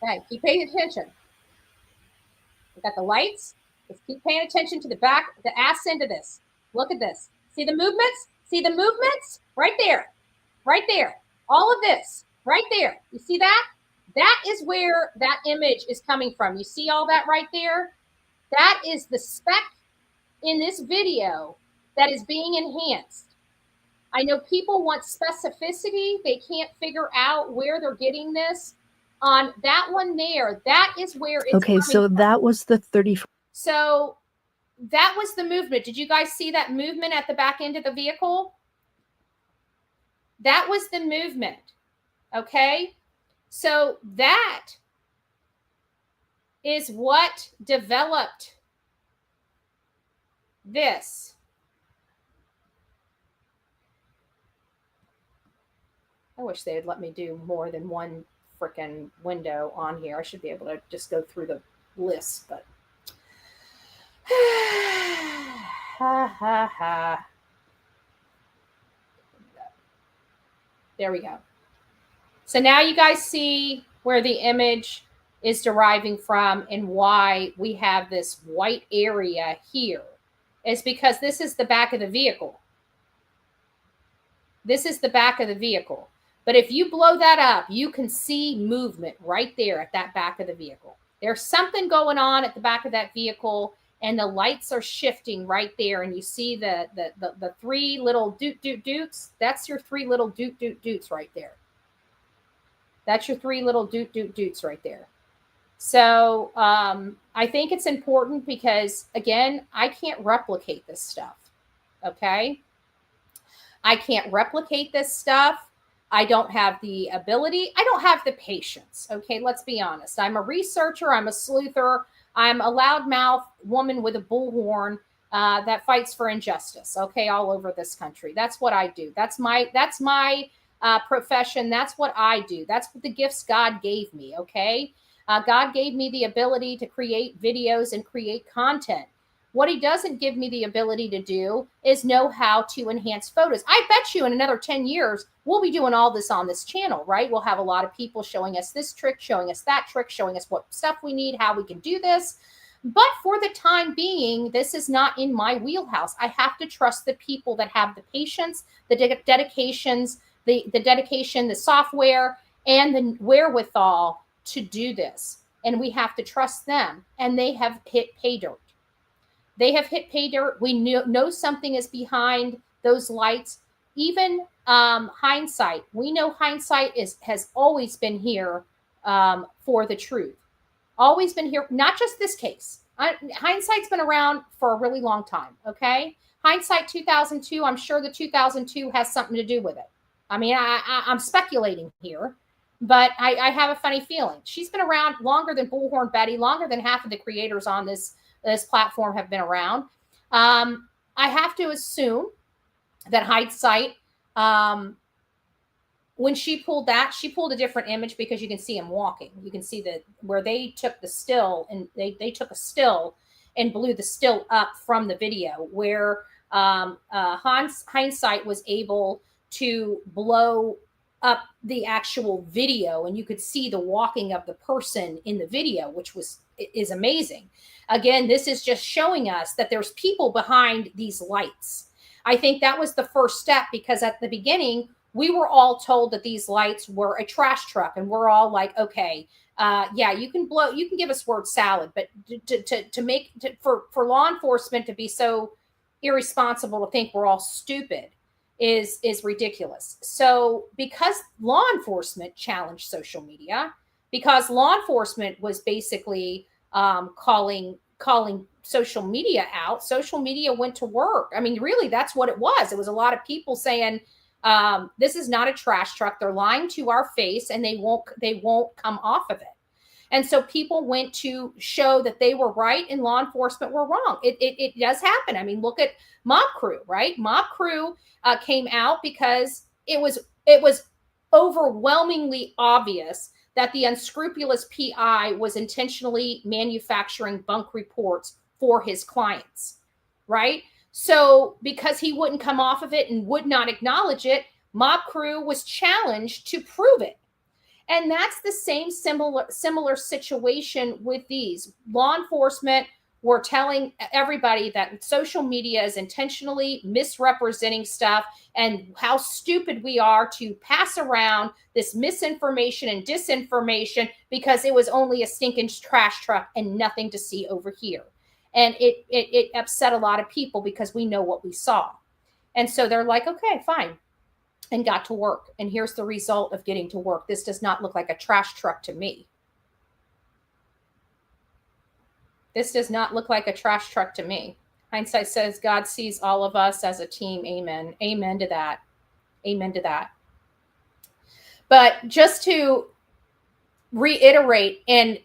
Okay, keep paying attention. We got the lights. Let's keep paying attention to the back, the ass end of this. Look at this. See the movements? See the movements? Right there. Right there. All of this. Right there. You see that? That is where that image is coming from. You see all that right there? That is the spec in this video that is being enhanced. I know people want specificity. They can't figure out where they're getting this. On that one there, that is where it's okay, so from. that was the 30. So that was the movement. Did you guys see that movement at the back end of the vehicle? That was the movement. Okay. So that is what developed this. I wish they would let me do more than one freaking window on here. I should be able to just go through the list, but ha ha ha. There we go. So now you guys see where the image is deriving from and why we have this white area here. It's because this is the back of the vehicle. This is the back of the vehicle. But if you blow that up, you can see movement right there at that back of the vehicle. There's something going on at the back of that vehicle, and the lights are shifting right there. And you see the three little doot-doot-doots. That's your three little doot-doot-doots right there. That's your three little doot-doot-doots right there. So I think it's important because, again, I can't replicate this stuff. Okay? I can't replicate this stuff. I don't have the ability. I don't have the patience. Okay, let's be honest. I'm a researcher. I'm a sleuther. I'm a loudmouth woman with a bullhorn that fights for injustice. Okay, all over this country. That's what I do. That's my profession. That's what I do. That's what the gifts God gave me. Okay, God gave me the ability to create videos and create content. What he doesn't give me the ability to do is know how to enhance photos. I bet you in another 10 years, we'll be doing all this on this channel, right? We'll have a lot of people showing us this trick, showing us that trick, showing us what stuff we need, how we can do this. But for the time being, this is not in my wheelhouse. I have to trust the people that have the patience, the dedications, the dedication, the software, and the wherewithal to do this. And we have to trust them. And they have hit pay dirt. They have hit pay dirt. We know something is behind those lights. Even hindsight. We know hindsight has always been here for the truth. Always been here. Not just this case. Hindsight's been around for a really long time. Okay. Hindsight 2002. I'm sure the 2002 has something to do with it. I mean, I'm speculating here, but I have a funny feeling. She's been around longer than Bullhorn Betty, longer than half of the creators on this platform have been around. I have to assume that hindsight when she pulled a different image because you can see him walking. You can see where they took the still, and they took a still and blew the still up from the video, where Hindsight was able to blow up the actual video, and you could see the walking of the person in the video, which is amazing. Again, this is just showing us that there's people behind these lights. I think that was the first step, because at the beginning, we were all told that these lights were a trash truck, and we're all like, okay, yeah, you can give us word salad, but for law enforcement to be so irresponsible to think we're all stupid is ridiculous. So because law enforcement challenged social media, because law enforcement was basically calling social media out, social media went to work. I mean, really, that's what it was. It was a lot of people saying, this is not a trash truck. They're lying to our face, and they won't come off of it. And so people went to show that they were right and law enforcement were wrong. It does happen. I mean, look at Mob Crew, right? Mob Crew came out because it was overwhelmingly obvious that the unscrupulous PI was intentionally manufacturing bunk reports for his clients, right? So because he wouldn't come off of it and would not acknowledge it, Mob Crew was challenged to prove it. And that's the same similar situation with these. Law enforcement were telling everybody that social media is intentionally misrepresenting stuff, and how stupid we are to pass around this misinformation and disinformation because it was only a stinking trash truck and nothing to see over here. And it upset a lot of people because we know what we saw. And so they're like, okay, fine. And got to work. And here's the result of getting to work. This does not look like a trash truck to me. This does not look like a trash truck to me. Hindsight says God sees all of us as a team. Amen. Amen to that. Amen to that. But just to reiterate and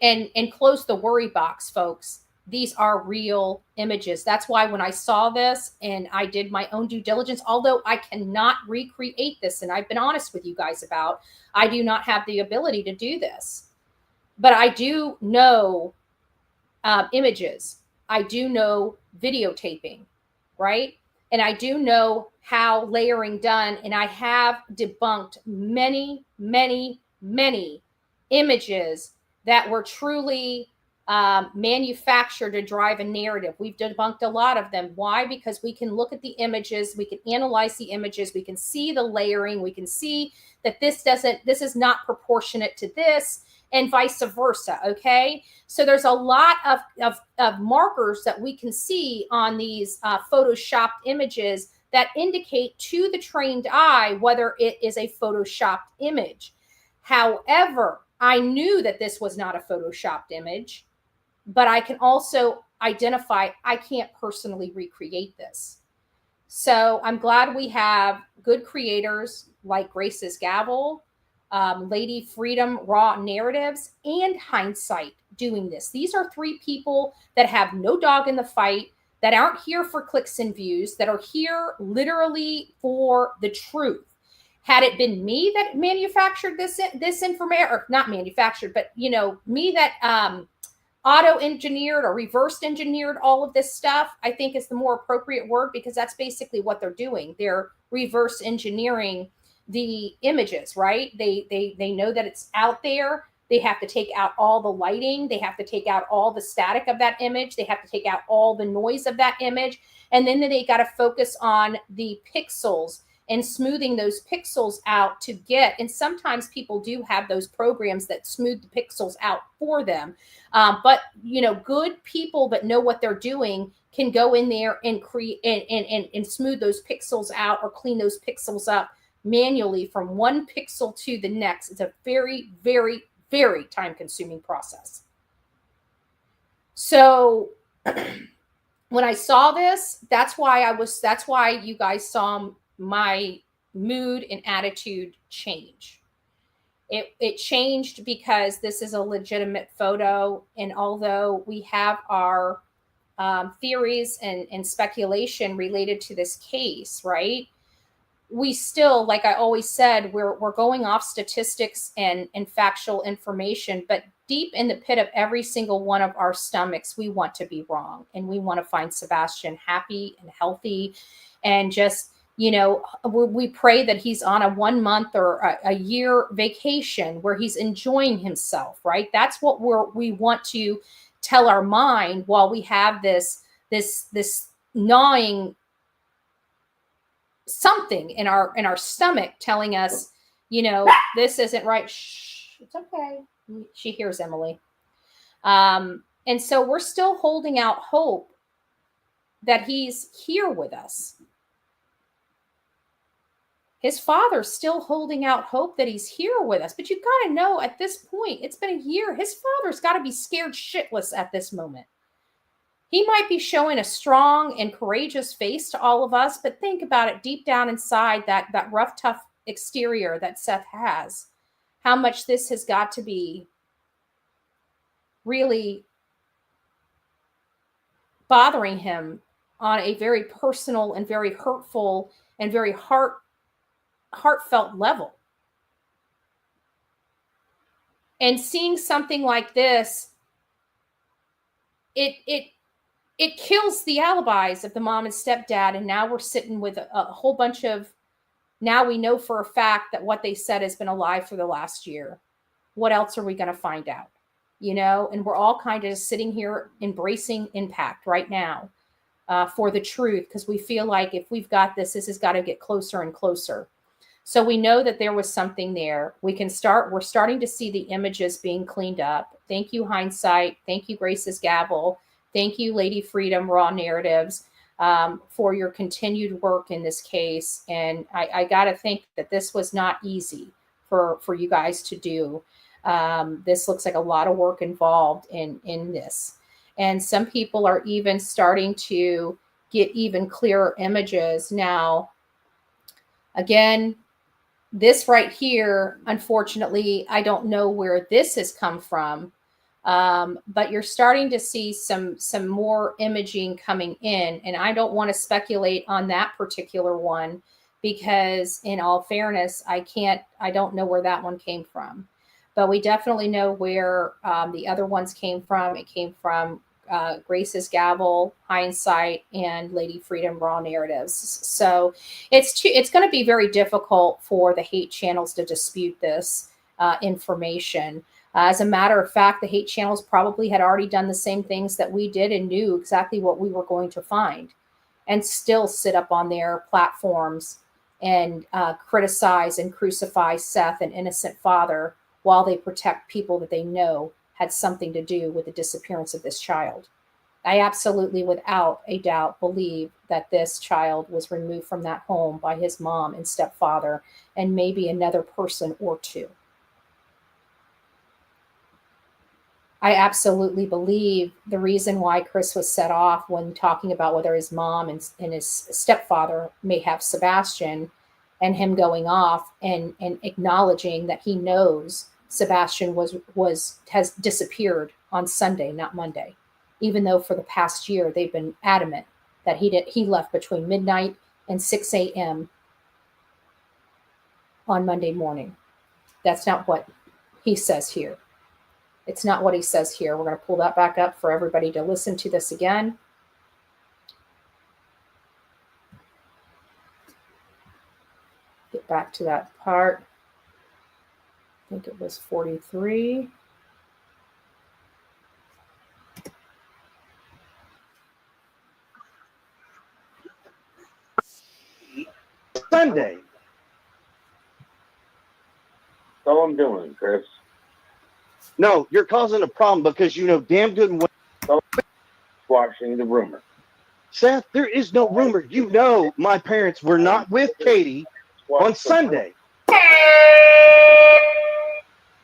close the worry box, folks, these are real images. That's why when I saw this and I did my own due diligence, although I cannot recreate this, and I've been honest with you guys about, I do not have the ability to do this. But I do know images. I do know videotaping, right? And I do know how layering done, and I have debunked many, many, many images that were truly manufactured to drive a narrative. We've debunked a lot of them. Why? Because we can look at the images, we can analyze the images, we can see the layering, we can see that this is not proportionate to this, and vice versa. Okay, so there's a lot of markers that we can see on these photoshopped images that indicate to the trained eye whether it is a photoshopped image. However, I knew that this was not a photoshopped image, but I can also identify I can't personally recreate this. So I'm glad we have good creators like Grace's Gavel, Lady Freedom Raw Narratives, and Hindsight doing this. These are three people that have no dog in the fight, that aren't here for clicks and views, that are here literally for the truth. Had it been me that manufactured this information, or not manufactured, but me that auto-engineered or reverse engineered all of this stuff, I think is the more appropriate word, because that's basically what they're doing. They're reverse engineering the images, right? They know that it's out there. They have to take out all the lighting. They have to take out all the static of that image. They have to take out all the noise of that image. And then they got to focus on the pixels and smoothing those pixels out to get, and sometimes people do have those programs that smooth the pixels out for them. But good people that know what they're doing can go in there and create and smooth those pixels out or clean those pixels up manually from one pixel to the next. It's a very, very, very time-consuming process. So when I saw this, that's why you guys saw my mood and attitude change. It changed because this is a legitimate photo. And although we have our theories and speculation related to this case, right? we still, like I always said, we're going off statistics and factual information, but deep in the pit of every single one of our stomachs, we want to be wrong, and we want to find Sebastian happy and healthy, and just, you know, we pray that he's on a 1 month or a year vacation where he's enjoying himself, right? That's what we want to tell our mind while we have this gnawing something in our stomach telling us, you know, this isn't right. Shh, it's okay. She hears Emily. And so we're still holding out hope that he's here with us. His father's still holding out hope that he's here with us. But you got to know, at this point, it's been a year. His father's got to be scared shitless at this moment. He might be showing a strong and courageous face to all of us, but think about it deep down inside that rough, tough exterior that Seth has, how much this has got to be really bothering him on a very personal and very hurtful and very heartfelt level. And seeing something like this, it kills the alibis of the mom and stepdad. And now we're sitting with a whole bunch of, now we know for a fact that what they said has been a lie for the last year. What else are we going to find out? You know, and we're all kind of sitting here embracing impact right now for the truth, because we feel like if we've got this has got to get closer and closer. So we know that there was something there. We're starting to see the images being cleaned up. Thank you, Hindsight. Thank you, Grace's Gavel. Thank you, Lady Freedom, Raw Narratives, for your continued work in this case. And I got to think that this was not easy for you guys to do. This looks like a lot of work involved in this. And some people are even starting to get even clearer images. Now, again, this right here, unfortunately, I don't know where this has come from. But you're starting to see some more imaging coming in, and I don't want to speculate on that particular one because, in all fairness, I don't know where that one came from. But we definitely know where the other ones came from. It came from Grace's Gavel, Hindsight, and Lady Freedom Raw Narratives. So it's going to be very difficult for the hate channels to dispute this information. As a matter of fact, the hate channels probably had already done the same things that we did and knew exactly what we were going to find, and still sit up on their platforms and criticize and crucify Seth, an innocent father, while they protect people that they know had something to do with the disappearance of this child. I absolutely, without a doubt, believe that this child was removed from that home by his mom and stepfather and maybe another person or two. I absolutely believe the reason why Chris was set off when talking about whether his mom and his stepfather may have Sebastian, and him going off and acknowledging that he knows Sebastian has disappeared on Sunday, not Monday, even though for the past year they've been adamant that he left between midnight and 6 a.m. on Monday morning. That's not what he says here. It's not what he says here. We're going to pull that back up for everybody to listen to this again. Get back to that part. I think it was 43. Sunday. That's all I'm doing, Chris. No, you're causing a problem because you know damn good and well. Watching the rumor. Seth, there is no rumor. You know my parents were not with Katie on Sunday. That's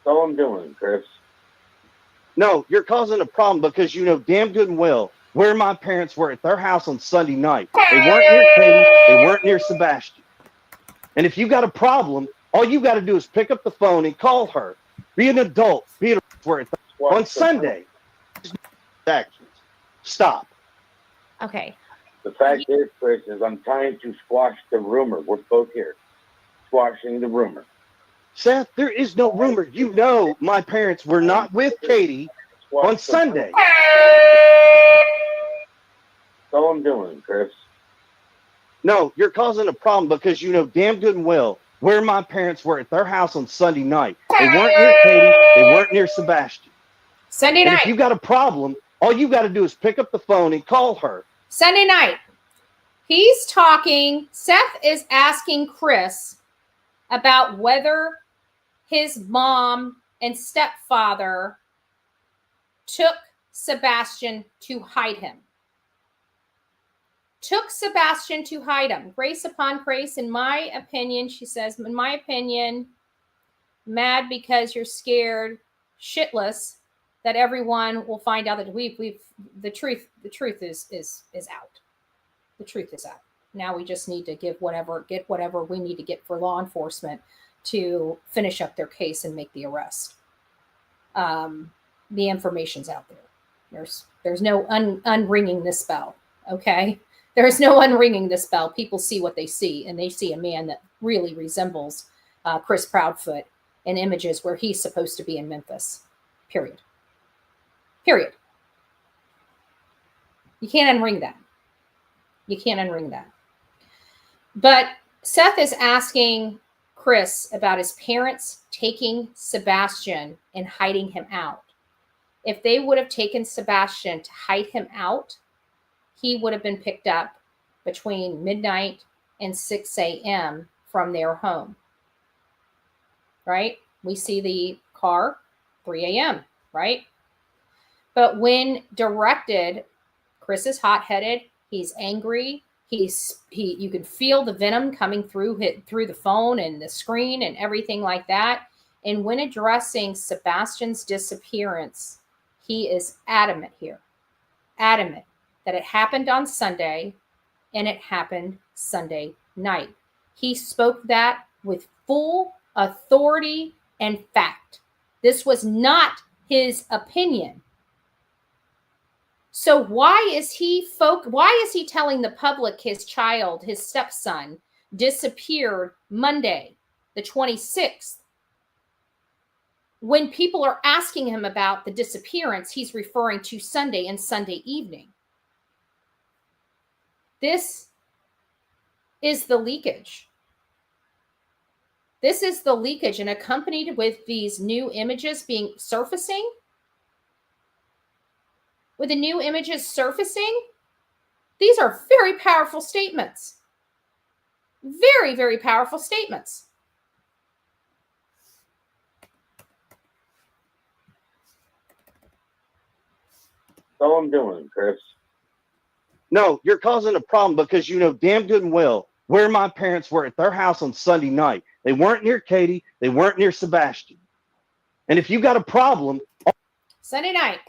all I'm doing, Chris. No, you're causing a problem because you know damn good and well where my parents were at their house on Sunday night. They weren't near Katie. They weren't near Sebastian. And if you got a problem, all you got to do is pick up the phone and call her. Be an adult. Be an on Sunday. Actions. Stop. Okay. The fact is, Chris, is I'm trying to squash the rumor. We're both here. Squashing the rumor. Seth, there is no rumor. You know my parents were not with Katie on Sunday. That's all I'm doing, Chris. No, you're causing a problem because you know damn good and well where my parents were at their house on Sunday night. They weren't near Katie. They weren't near Sebastian. Sunday And night. if you got a problem, all you got to do is pick up the phone and call her. Sunday night. He's talking, Seth is asking Chris about whether his mom and stepfather took Sebastian to hide him. Took Sebastian to hide him. Grace upon grace, in my opinion, she says, in my opinion, mad because you're scared shitless that everyone will find out that the truth is out. The truth is out. Now we just need to get whatever we need to get for law enforcement to finish up their case and make the arrest. The information's out there. There's no unringing this bell. Okay, there's no unringing this bell. People see what they see, and they see a man that really resembles Chris Proudfoot in images where he's supposed to be in Memphis. Period. You can't unring that. You can't unring that. But Seth is asking Chris about his parents taking Sebastian and hiding him out. If they would have taken Sebastian to hide him out, he would have been picked up between midnight and 6 a.m. from their home. Right? We see the car, 3 a.m., right? But when directed, Chris is hot-headed. He's angry. You can feel the venom coming through the phone and the screen and everything like that. And when addressing Sebastian's disappearance, he is adamant that it happened on Sunday and it happened Sunday night. He spoke that with full authority and fact. This was not his opinion. So why is he telling the public his child, his stepson, disappeared Monday, the 26th? When people are asking him about the disappearance, he's referring to Sunday and Sunday evening. This is the leakage. This is the leakage, and accompanied with these new images surfacing, these are very powerful statements. Very, very powerful statements. That's all I'm doing, Chris. No, you're causing a problem because you know damn good and well where my parents were at their house on Sunday night. They weren't near Katie. They weren't near Sebastian. And if you got a problem... Sunday night,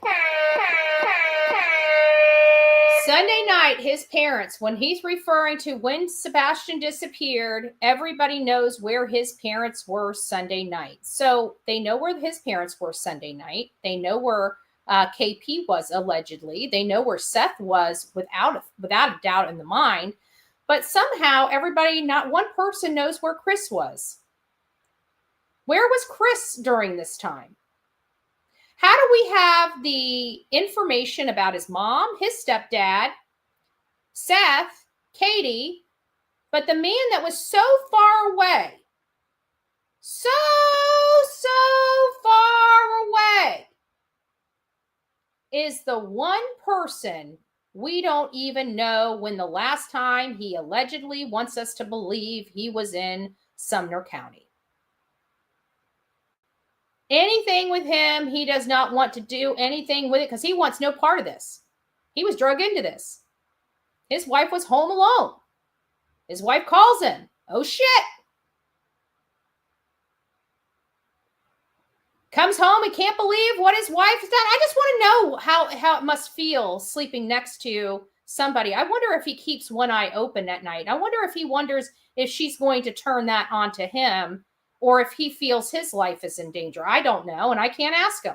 his parents, when he's referring to when Sebastian disappeared, everybody knows where his parents were Sunday night. So they know where his parents were Sunday night. They know where KP was allegedly. They know where Seth was without a doubt in the mind. But somehow everybody, not one person knows where Chris was. Where was Chris during this time? How do we have the information about his mom, his stepdad, Seth, Katie, but the man that was so far away, so far away, is the one person we don't even know when the last time he allegedly wants us to believe he was in Sumner County. Anything with him, he does not want to do anything with it because he wants no part of this. He was drug into this. His wife was home alone. His wife calls him. Oh, shit. Comes home and can't believe what his wife has done. I just want to know how it must feel sleeping next to somebody. I wonder if he keeps one eye open at night. I wonder if he wonders if she's going to turn that onto him or if he feels his life is in danger. I don't know, and I can't ask him.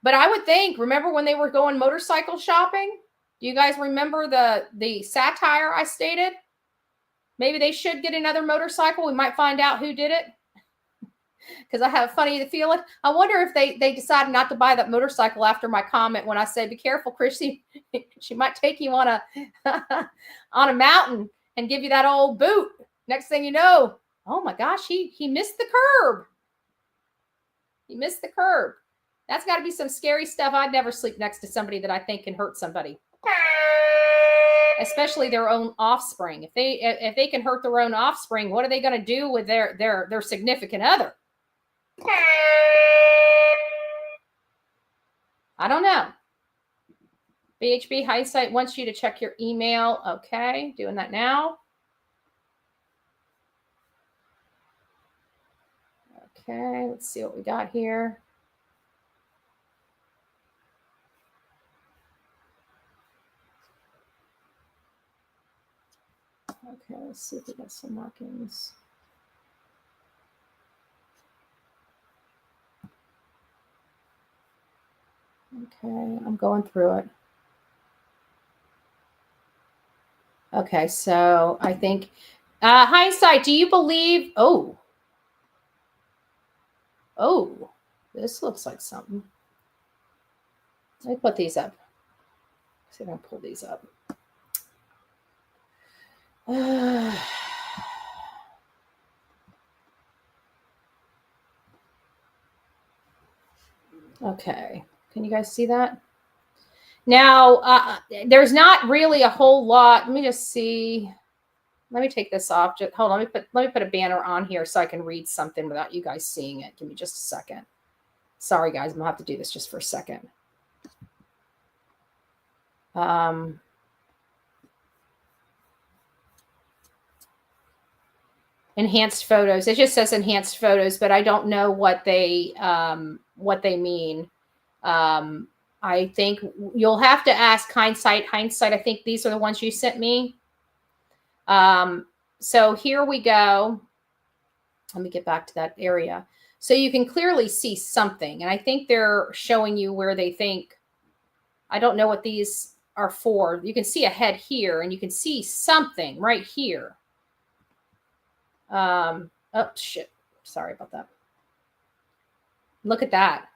But I would think, remember when they were going motorcycle shopping? Do you guys remember the satire I stated? Maybe they should get another motorcycle. We might find out who did it. Because I have a funny feeling. I wonder if they decided not to buy that motorcycle after my comment when I said, be careful, Chrissy. She might take you on a on a mountain and give you that old boot. Next thing you know, oh my gosh, he missed the curb. He missed the curb. That's got to be some scary stuff. I'd never sleep next to somebody that I think can hurt somebody. Especially their own offspring. If they can hurt their own offspring, what are they going to do with their significant other? I don't know. BHB Hindsight wants you to check your email. Okay, doing that now. Okay, let's see what we got here. Okay, let's see if we got some markings. Okay, I'm going through it. Okay, so I think Hindsight, do you believe? Oh, this looks like something. Let me put these up. Let's see if I can pull these up. Okay, can you guys see that? Now, there's not really a whole lot. Let me just see. Let me take this off. Just hold on. Let me put a banner on here so I can read something without you guys seeing it. Give me just a second. Sorry, guys. I'm gonna have to do this just for a second. Enhanced photos. It just says enhanced photos, but I don't know what they mean. I think you'll have to ask Hindsight. Hindsight, I think these are the ones you sent me. So here we go. Let me get back to that area. So you can clearly see something. And I think they're showing you where they think, I don't know what these are for. You can see a head here and you can see something right here. Oh, shit. Sorry about that. Look at that.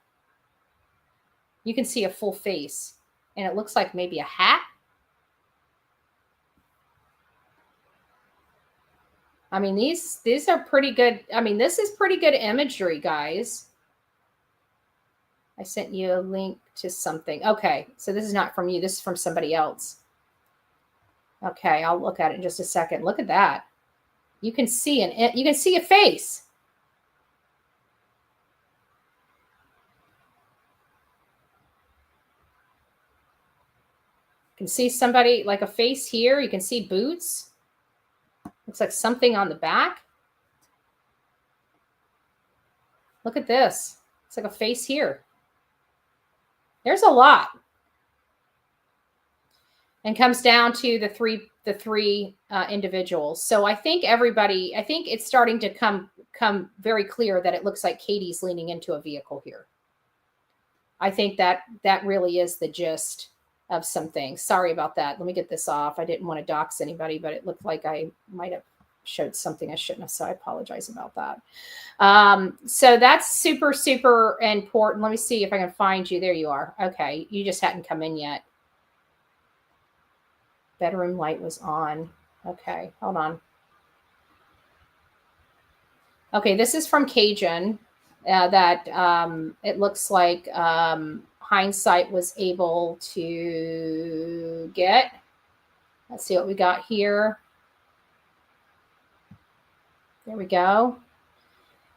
You can see a full face and it looks like maybe a hat. I mean, these are pretty good. I mean, this is pretty good imagery, guys. I sent you a link to something. Okay, so this is not from you. This is from somebody else. Okay, I'll look at it in just a second. Look at that. You can see a face. You can see somebody like a face here. You can see boots. Looks like something on the back. Look at this. It's like a face here. There's a lot. And comes down to the three individuals. So I think it's starting to come very clear that it looks like Katie's leaning into a vehicle here. I think that really is the gist of some things. Sorry about that. Let me get this off. I didn't want to dox anybody, but it looked like I might have showed something I shouldn't have. So I apologize about that. So that's super, super important. Let me see if I can find you. There you are. Okay. You just hadn't come in yet. Bedroom light was on. Okay. Hold on. Okay. This is from Cajun that it looks like Hindsight was able to get. Let's see what we got here. There we go.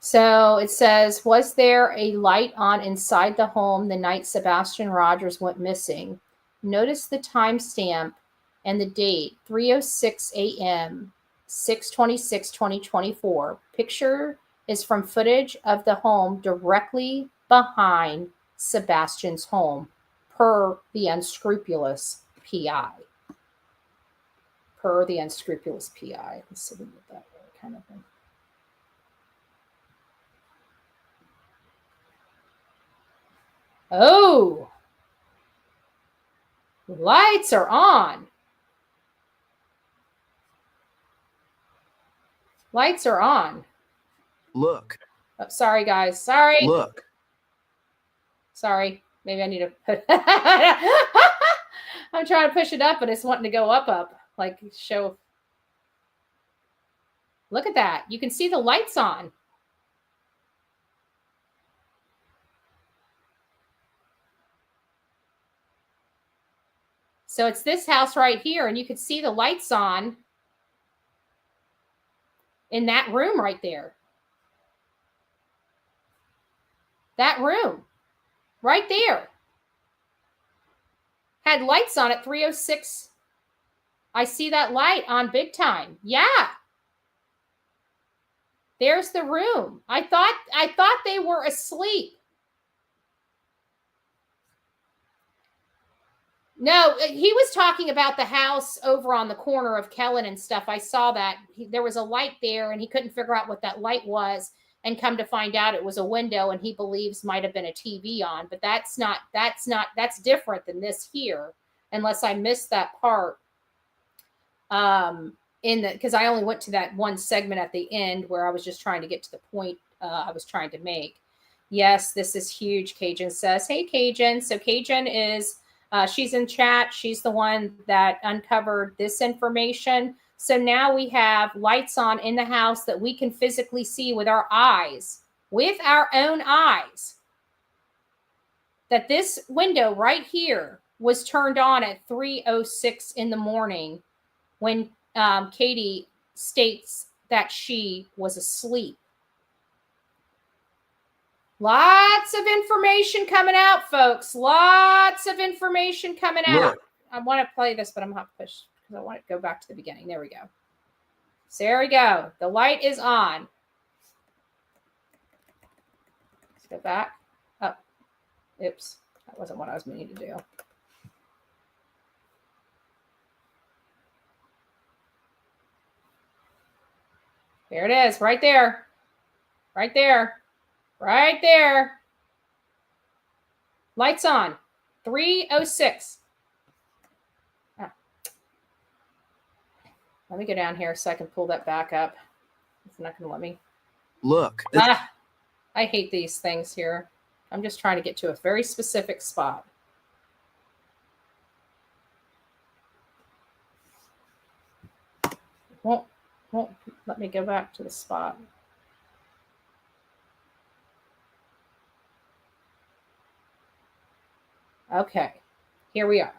So it says, was there a light on inside the home the night Sebastian Rogers went missing? Notice the timestamp and the date, 3:06 a.m., 6/26/2024. Picture is from footage of the home directly behind Sebastian's home, per the unscrupulous PI. Per the unscrupulous PI. Let's see what that kind of thing. Oh. Lights are on. Lights are on. Look. Oh, sorry, guys. Sorry. Look. Sorry. Maybe I need to put... I'm trying to push it up, but it's wanting to go up. Like, show... Look at that. You can see the lights on. So it's this house right here, and you can see the lights on in that room right there. That room right there had lights on at 3:06. I see that light on big time. Yeah. There's the room. I thought they were asleep. No, he was talking about the house over on the corner of Kellen and stuff. I saw that. There was a light there, and he couldn't figure out what that light was, and come to find out it was a window, and he believes might have been a TV on. But that's that's different than this here, unless I missed that part. Because I only went to that one segment at the end where I was just trying to get to the point I was trying to make. Yes, this is huge, Cajun says. Hey, Cajun. So Cajun is... she's in chat. She's the one that uncovered this information. So now we have lights on in the house that we can physically see with our eyes, with our own eyes, that this window right here was turned on at 3:06 in the morning when Katie states that she was asleep. Lots of information coming out, folks. Lots of information coming out. I want to play this, but I'm not push because I want to go back to the beginning. There we go. So there we go. The light is on. Let's go back. Oh, oops. That wasn't what I was meaning to do. There it is, right there. Right there. Right there. Lights on. 3:06. Ah. Let me go down here so I can pull that back up. It's not going to let me. Look. I hate these things here. I'm just trying to get to a very specific spot. Won't let me go back to the spot. Okay, here we are.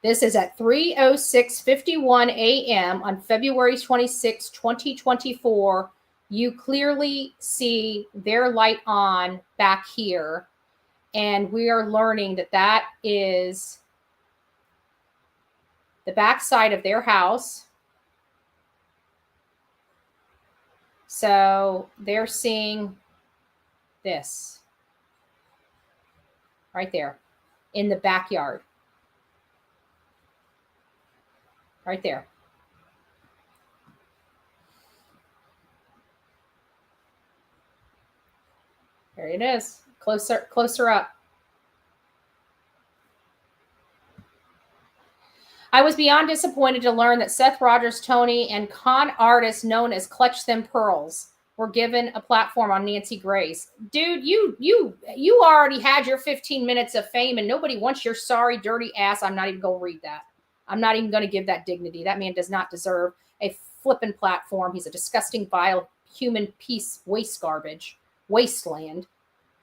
This is at 3:06:51 a.m. on February 26, 2024. You clearly see their light on back here. And we are learning that that is the back side of their house. So they're seeing this. Right there in the backyard. Right there. There it is. Closer up. I was beyond disappointed to learn that Seth Rogers, Tony, and con artists known as Clutch Them Pearls were given a platform on Nancy Grace. Dude, you already had your 15 minutes of fame, and nobody wants your sorry, dirty ass. I'm not even going to read that. I'm not even going to give that dignity. That man does not deserve a flippin' platform. He's a disgusting, vile, human piece, wasteland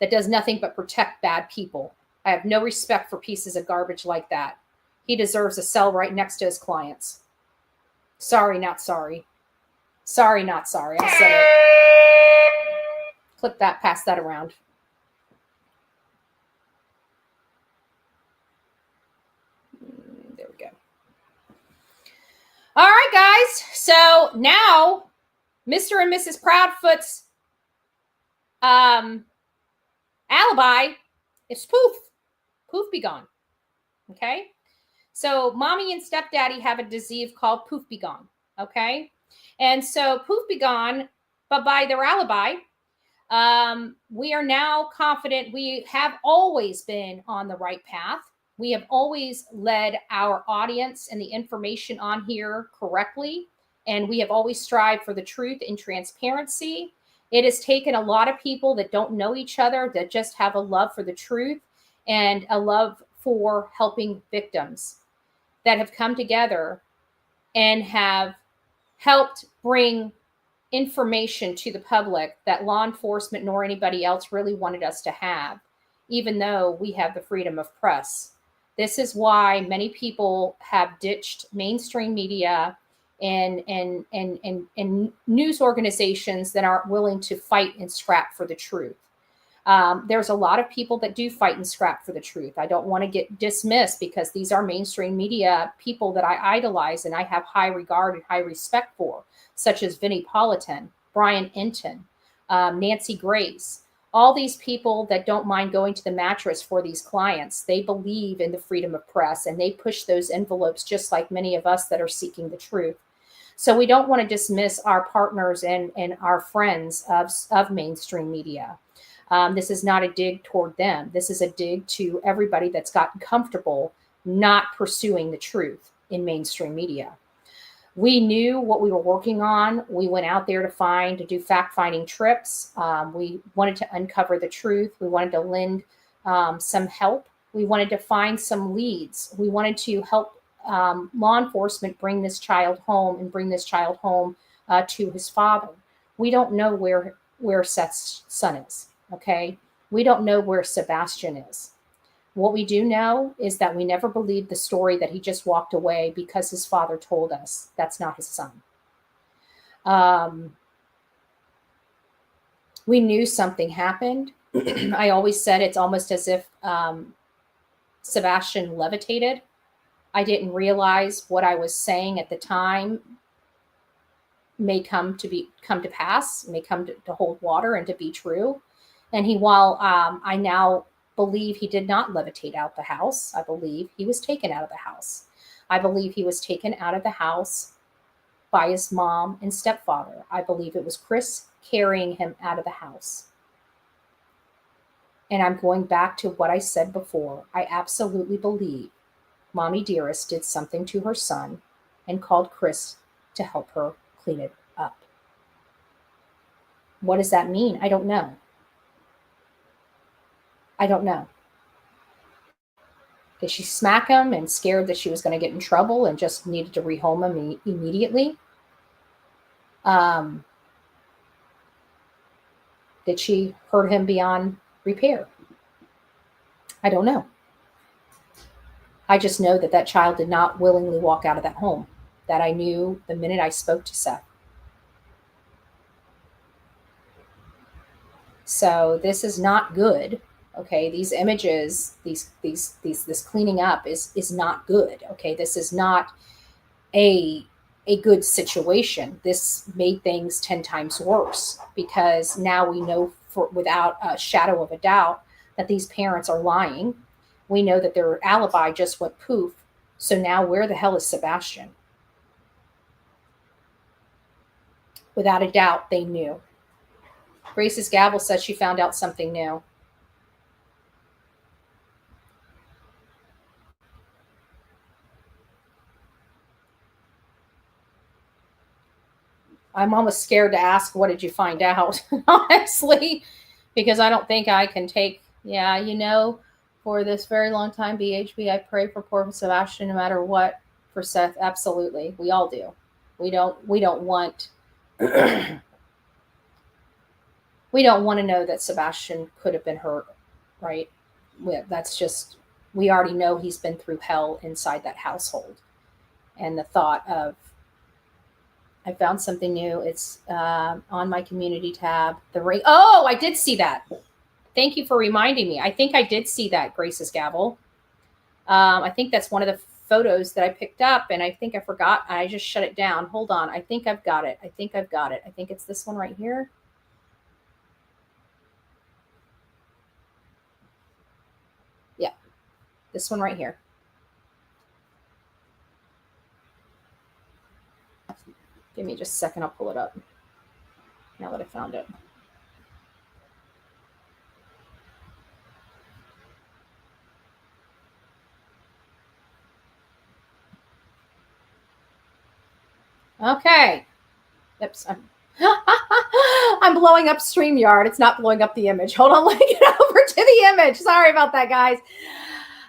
that does nothing but protect bad people. I have no respect for pieces of garbage like that. He deserves a cell right next to his clients. Sorry, not sorry. Sorry, not sorry. I said it. Clip that, pass that around. There we go. All right, guys. So now Mr. and Mrs. Proudfoot's alibi is poof be gone. Okay? So mommy and stepdaddy have a disease called poof be gone. Okay? And so poof be gone, but by their alibi, we are now confident we have always been on the right path. We have always led our audience and the information on here correctly, and we have always strived for the truth and transparency. It has taken a lot of people that don't know each other, that just have a love for the truth and a love for helping victims, that have come together and have helped bring information to the public that law enforcement nor anybody else really wanted us to have, even though we have the freedom of press. This is why many people have ditched mainstream media and news organizations that aren't willing to fight and scrap for the truth. There's a lot of people that do fight and scrap for the truth. I don't want to get dismissed because these are mainstream media people that I idolize and I have high regard and high respect for, such as Vinnie Politan, Brian Enton, Nancy Grace, all these people that don't mind going to the mattress for these clients. They believe in the freedom of press and they push those envelopes just like many of us that are seeking the truth. So we don't want to dismiss our partners and our friends of mainstream media. This is not a dig toward them. This is a dig to everybody that's gotten comfortable not pursuing the truth in mainstream media. We knew what we were working on. We went out there to do fact-finding trips. We wanted to uncover the truth. We wanted to lend some help. We wanted to find some leads. We wanted to help law enforcement bring this child home and bring this child home to his father. We don't know where Seth's son is, okay? We don't know where Sebastian is. What we do know is that we never believed the story that he just walked away because his father told us that's not his son. We knew something happened. I always said it's almost as if Sebastian levitated. I didn't realize what I was saying at the time may come to pass, may come to hold water and to be true. And while I now believe he did not levitate out the house, I believe he was taken out of the house. I believe he was taken out of the house by his mom and stepfather. I believe it was Chris carrying him out of the house. And I'm going back to what I said before. I absolutely believe Mommy Dearest did something to her son and called Chris to help her clean it up. What does that mean? I don't know. I don't know. Did she smack him and scared that she was going to get in trouble and just needed to rehome him immediately? Did she hurt him beyond repair? I don't know. I just know that child did not willingly walk out of that home. That I knew the minute I spoke to Seth. So this is not good. Okay, these images, this cleaning up is not good. Okay, this is not a good situation. This made things 10 times worse because now we know without a shadow of a doubt that these parents are lying. We know that their alibi just went poof. So now where the hell is Sebastian? Without a doubt, they knew. Grace's gavel says she found out something new. I'm almost scared to ask, what did you find out? Honestly, because I don't think I can take, for this very long time, BHB, I pray for poor Sebastian no matter what. For Seth, absolutely. We all do. We don't want we don't want to know that Sebastian could have been hurt, right? We already know he's been through hell inside that household. And the thought of, I found something new. It's on my community tab. The ring. Oh, I did see that. Thank you for reminding me. I think I did see that, Grace's gavel. I think that's one of the photos that I picked up, and I think I forgot. I just shut it down. Hold on. I think I've got it. I think it's this one right here. Yeah, this one right here. Give me just a second. I'll pull it up now that I found it. Okay. Oops. I'm blowing up StreamYard. It's not blowing up the image. Hold on, let me get over to the image. Sorry about that, guys.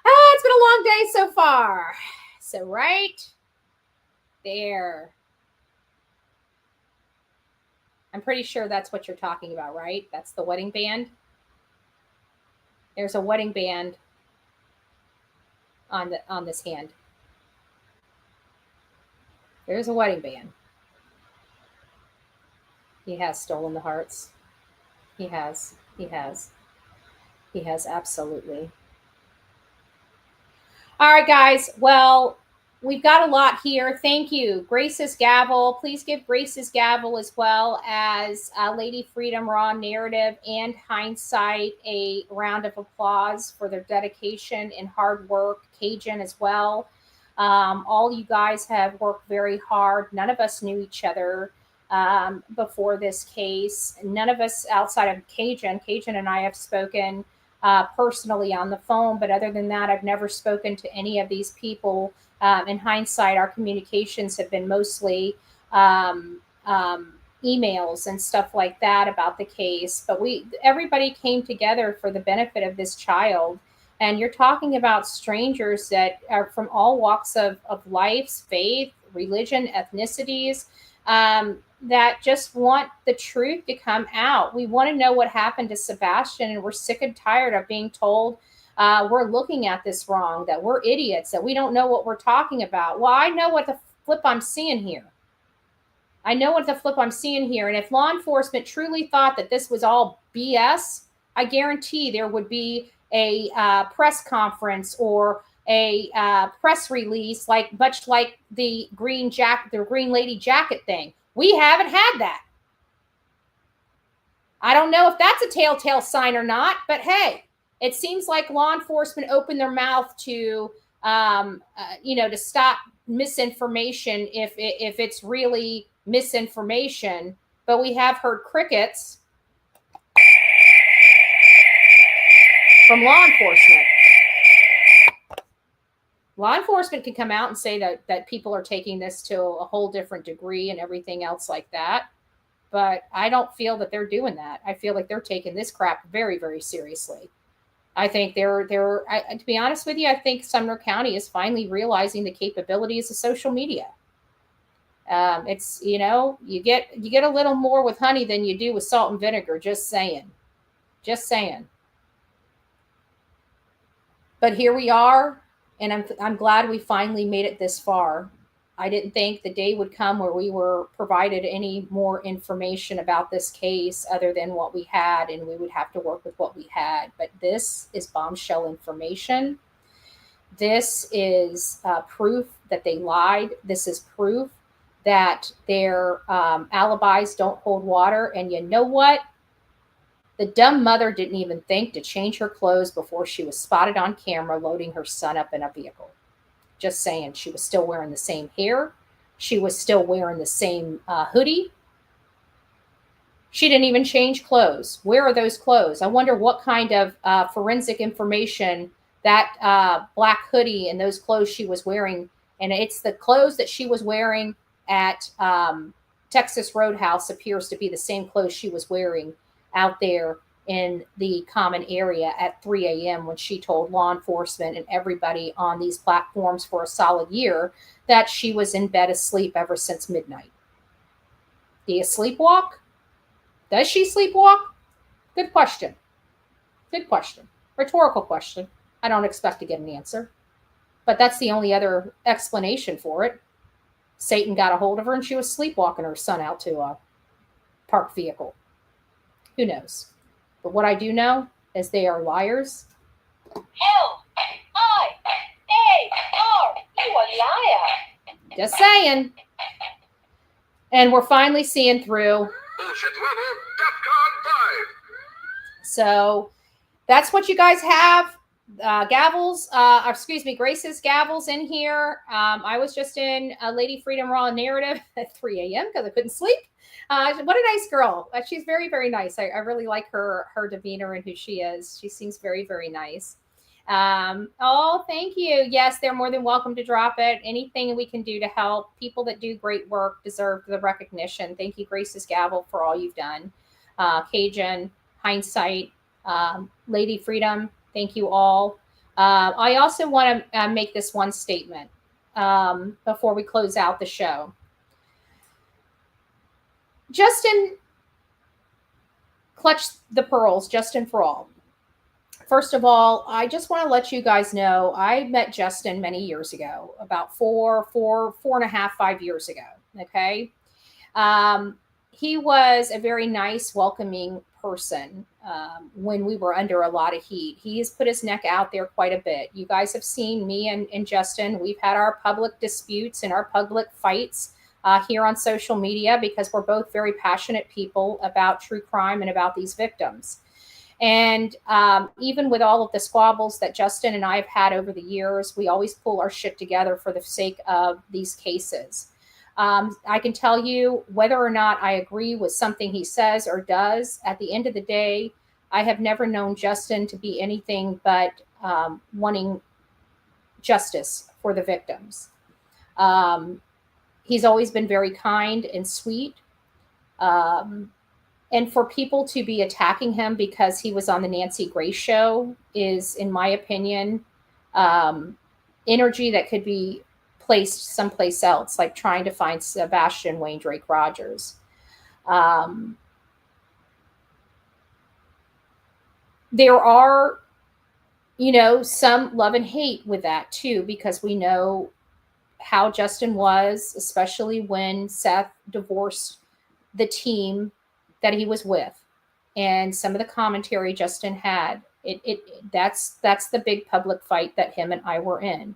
It's been a long day so far. So right there. I'm pretty sure that's what you're talking about, right? That's the wedding band. There's a wedding band on this hand. There's a wedding band. He has stolen the hearts. He has. He has. He has absolutely. All right, guys. Well, we've got a lot here. Thank you. Grace's gavel. Please give Grace's gavel as well as Lady Freedom Raw Narrative and Hindsight a round of applause for their dedication and hard work. Cajun as well. All you guys have worked very hard. None of us knew each other before this case. None of us outside of Cajun. Cajun and I have spoken personally on the phone, but other than that, I've never spoken to any of these people. In hindsight, our communications have been mostly emails and stuff like that about the case. But everybody came together for the benefit of this child. And you're talking about strangers that are from all walks of life, faith, religion, ethnicities, that just want the truth to come out. We want to know what happened to Sebastian, and we're sick and tired of being told we're looking at this wrong, that we're idiots, that we don't know what we're talking about. Well, I know what the flip I'm seeing here. I know what the flip I'm seeing here. And if law enforcement truly thought that this was all BS, I guarantee there would be a press conference or a press release, much like the green lady jacket thing. We haven't had that. I don't know if that's a telltale sign or not, but hey, it seems like law enforcement opened their mouth to, to stop misinformation if it's really misinformation. But we have heard crickets from law enforcement. Law enforcement can come out and say that people are taking this to a whole different degree and everything else like that. But I don't feel that they're doing that. I feel like they're taking this crap very, very seriously. I think to be honest with you, I think Sumner County is finally realizing the capabilities of social media. It's, you get a little more with honey than you do with salt and vinegar. Just saying. But here we are. And I'm glad we finally made it this far. I didn't think the day would come where we were provided any more information about this case other than what we had, and we would have to work with what we had. But this is bombshell information. This is proof that they lied. This is proof that their alibis don't hold water. And you know what? The dumb mother didn't even think to change her clothes before she was spotted on camera loading her son up in a vehicle. Just saying, she was still wearing the same hair. She was still wearing the same hoodie. She didn't even change clothes. Where are those clothes? I wonder what kind of forensic information that black hoodie and those clothes she was wearing. And it's the clothes that she was wearing at Texas Roadhouse appears to be the same clothes she was wearing out there in the common area at 3 a.m. when she told law enforcement and everybody on these platforms for a solid year that she was in bed asleep ever since midnight. Do you sleepwalk? Does she sleepwalk? Good question. Rhetorical question. I don't expect to get an answer. But that's the only other explanation for it. Satan got a hold of her and she was sleepwalking her son out to a parked vehicle. Who knows? But what I do know is they are liars. L-I-A-R. You a liar. Just saying. And we're finally seeing through. So that's what you guys have. Grace's gavels in here. I was just in Lady Freedom Raw Narrative at 3 a.m. because I couldn't sleep. What a nice girl. She's very, very nice. I really like her demeanor and who she is. She seems very, very nice. Oh, thank you. Yes, they're more than welcome to drop it. Anything we can do to help. People that do great work deserve the recognition. Thank you, Grace's Gavel, for all you've done. Cajun, Hindsight, Lady Freedom, thank you all. I also want to make this one statement before we close out the show. Justin clutched the pearls, Justin for all. First of all, I just want to let you guys know I met Justin many years ago, about 4.5, 5 years ago. Okay. He was a very nice, welcoming person when we were under a lot of heat. He has put his neck out there quite a bit. You guys have seen me and Justin. We've had our public disputes and our public fights here on social media because we're both very passionate people about true crime and about these victims. And even with all of the squabbles that Justin and I have had over the years, we always pull our shit together for the sake of these cases. I can tell you whether or not I agree with something he says or does, at the end of the day, I have never known Justin to be anything but wanting justice for the victims. He's always been very kind and sweet. And for people to be attacking him because he was on the Nancy Grace show is, in my opinion, energy that could be placed someplace else, like trying to find Sebastian Wayne Drake Rogers. There are, some love and hate with that too, because we know how Justin was, especially when Seth divorced the team that he was with, and some of the commentary Justin had. That's the big public fight that him and I were in.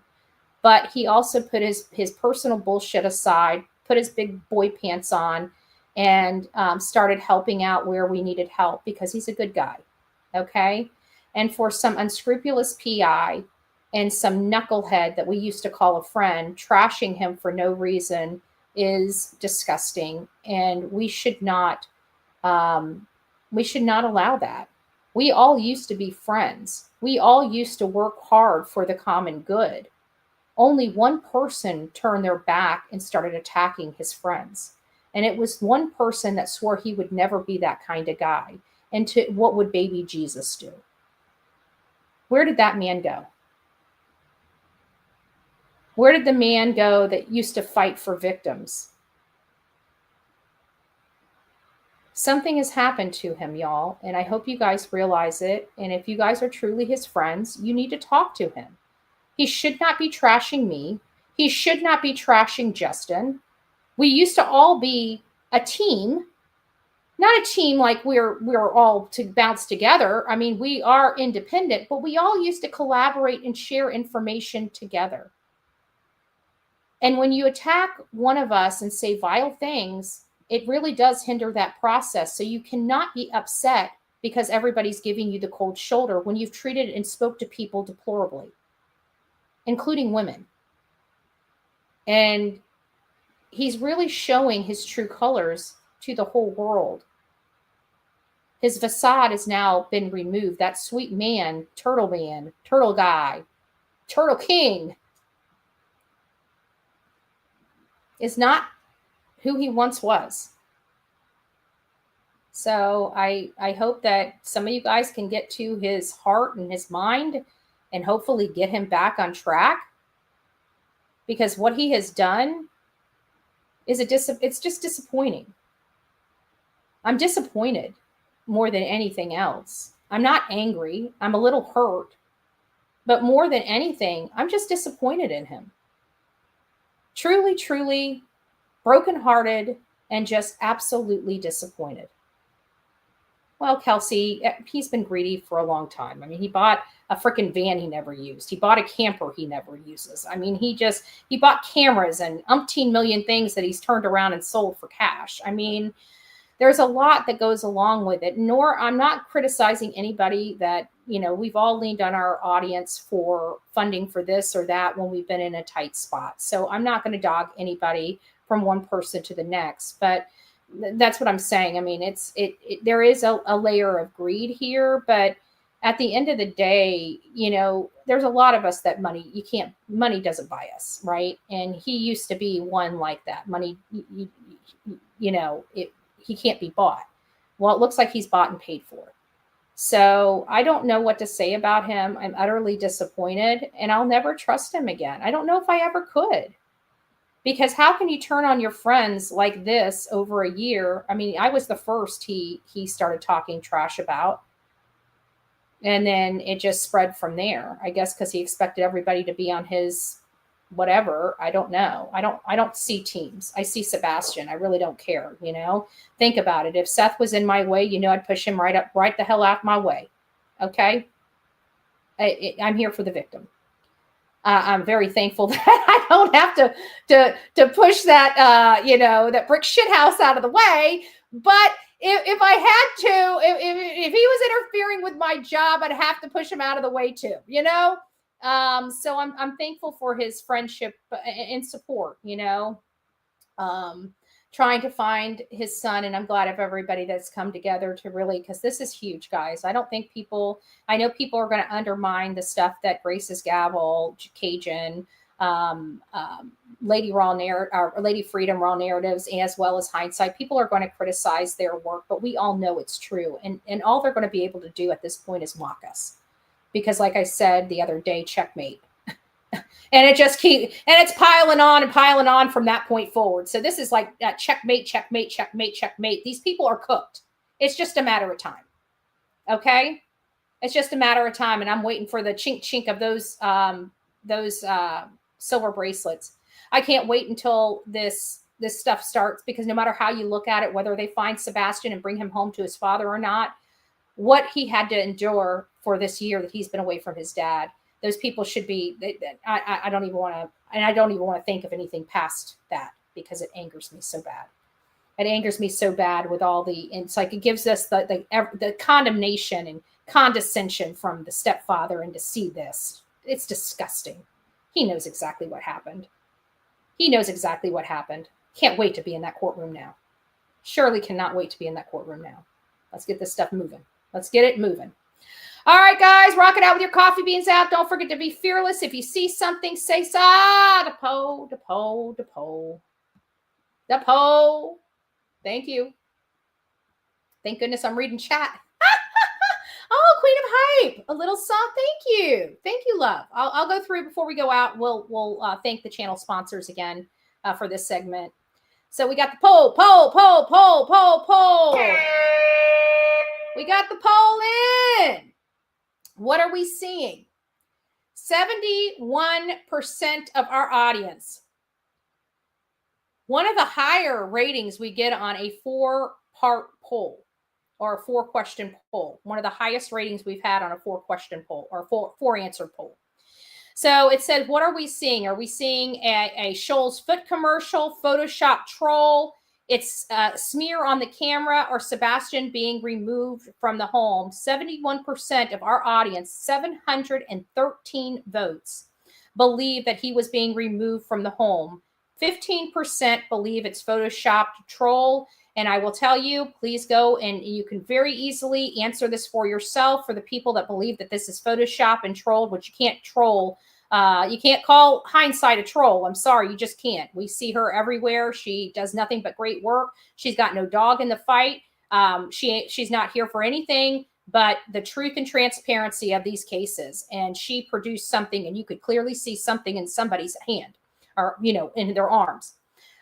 But he also put his personal bullshit aside, put his big boy pants on, and started helping out where we needed help because he's a good guy. Okay. And for some unscrupulous PI and some knucklehead that we used to call a friend, trashing him for no reason is disgusting. And we should not allow that. We all used to be friends. We all used to work hard for the common good. Only one person turned their back and started attacking his friends. And it was one person that swore he would never be that kind of guy. And what would baby Jesus do? Where did that man go? Where did the man go that used to fight for victims? Something has happened to him, y'all, and I hope you guys realize it. And if you guys are truly his friends, you need to talk to him. He should not be trashing me. He should not be trashing Justin. We used to all be a team, not a team like we're all to bounce together. I mean, we are independent, but we all used to collaborate and share information together. And when you attack one of us and say vile things, it really does hinder that process. So you cannot be upset because everybody's giving you the cold shoulder when you've treated and spoke to people deplorably, including women. And he's really showing his true colors to the whole world. His facade has now been removed. That sweet man, turtle guy, turtle king, is not who he once was. So I hope that some of you guys can get to his heart and his mind and hopefully get him back on track, because what he has done is it's just disappointing. I'm disappointed more than anything else. I'm not angry. I'm a little hurt, but more than anything, I'm just disappointed in him. Truly, truly brokenhearted and just absolutely disappointed. Well, Kelsey, he's been greedy for a long time. I mean, he bought a freaking van he never used. He bought a camper he never uses. I mean, he bought cameras and umpteen million things that he's turned around and sold for cash. I mean, there's a lot that goes along with it. Nor I'm not criticizing anybody that, we've all leaned on our audience for funding for this or that when we've been in a tight spot. So I'm not going to dog anybody from one person to the next, but that's what I'm saying. I mean, there is a layer of greed here, but at the end of the day, you know, there's a lot of us that money doesn't buy us, right? And he used to be one like that. Money, you know, he can't be bought. Well, it looks like he's bought and paid for. So I don't know what to say about him. I'm utterly disappointed, and I'll never trust him again. I don't know if I ever could. Because how can you turn on your friends like this over a year? I mean, I was the first he started talking trash about. And then it just spread from there. I guess because he expected everybody to be on his whatever. I don't know. I don't see teams. I see Sebastian. I really don't care, you know? Think about it. If Seth was in my way, you know, I'd push him right the hell out my way. Okay? I'm here for the victim. I'm very thankful that I don't have to push that you know, that brick shit house out of the way. But if I had to, if he was interfering with my job, I'd have to push him out of the way too. You know, so I'm thankful for his friendship and support. You know, trying to find his son, and I'm glad of everybody that's come together to really, because this is huge, guys. I know people are going to undermine the stuff that Grace's Gavel, Cajun, Lady Freedom Raw Narratives, as well as Hindsight. People are going to criticize their work, but we all know it's true. And all they're going to be able to do at this point is mock us. Because like I said the other day, checkmate. And it's piling on from that point forward. So this is like checkmate, checkmate, checkmate, checkmate. These people are cooked. It's just a matter of time. Okay? It's just a matter of time. And I'm waiting for the chink of those silver bracelets. I can't wait until this stuff starts, because no matter how you look at it, whether they find Sebastian and bring him home to his father or not, what he had to endure for this year that he's been away from his dad, those people should be, I don't even want to think of anything past that, because it angers me so bad. It angers me so bad with all it's like it gives us the condemnation and condescension from the stepfather, and to see this, it's disgusting. He knows exactly what happened. Can't wait to be in that courtroom now. Surely cannot wait to be in that courtroom now. Let's get this stuff moving. Let's get it moving. All right, guys, rock it out with your coffee beans out. Don't forget to be fearless. If you see something, say, DePoe. Thank you. Thank goodness I'm reading chat. Oh, Queen of Hype, a little song. Thank you, love. I'll go through before we go out. We'll thank the channel sponsors again for this segment. So we got the poll. We got the poll in. What are we seeing? 71% of our audience. One of the higher ratings we get on a 4-part poll, or a 4-question poll. One of the highest ratings we've had on a 4-question poll, or 4-answer poll. So it said, what are we seeing? Are we seeing a Shoals Foot commercial, Photoshop troll? It's a smear on the camera, or Sebastian being removed from the home. 71% of our audience, 713 votes, believe that he was being removed from the home. 15% believe it's Photoshopped troll. And I will tell you, please go and you can very easily answer this for yourself. For the people that believe that this is Photoshop and trolled, which you can't troll. You can't call Hindsight a troll. I'm sorry, you just can't. We see her everywhere. She does nothing but great work. She's got no dog in the fight. She's not here for anything but the truth and transparency of these cases. And she produced something, and you could clearly see something in somebody's hand, or, you know, in their arms.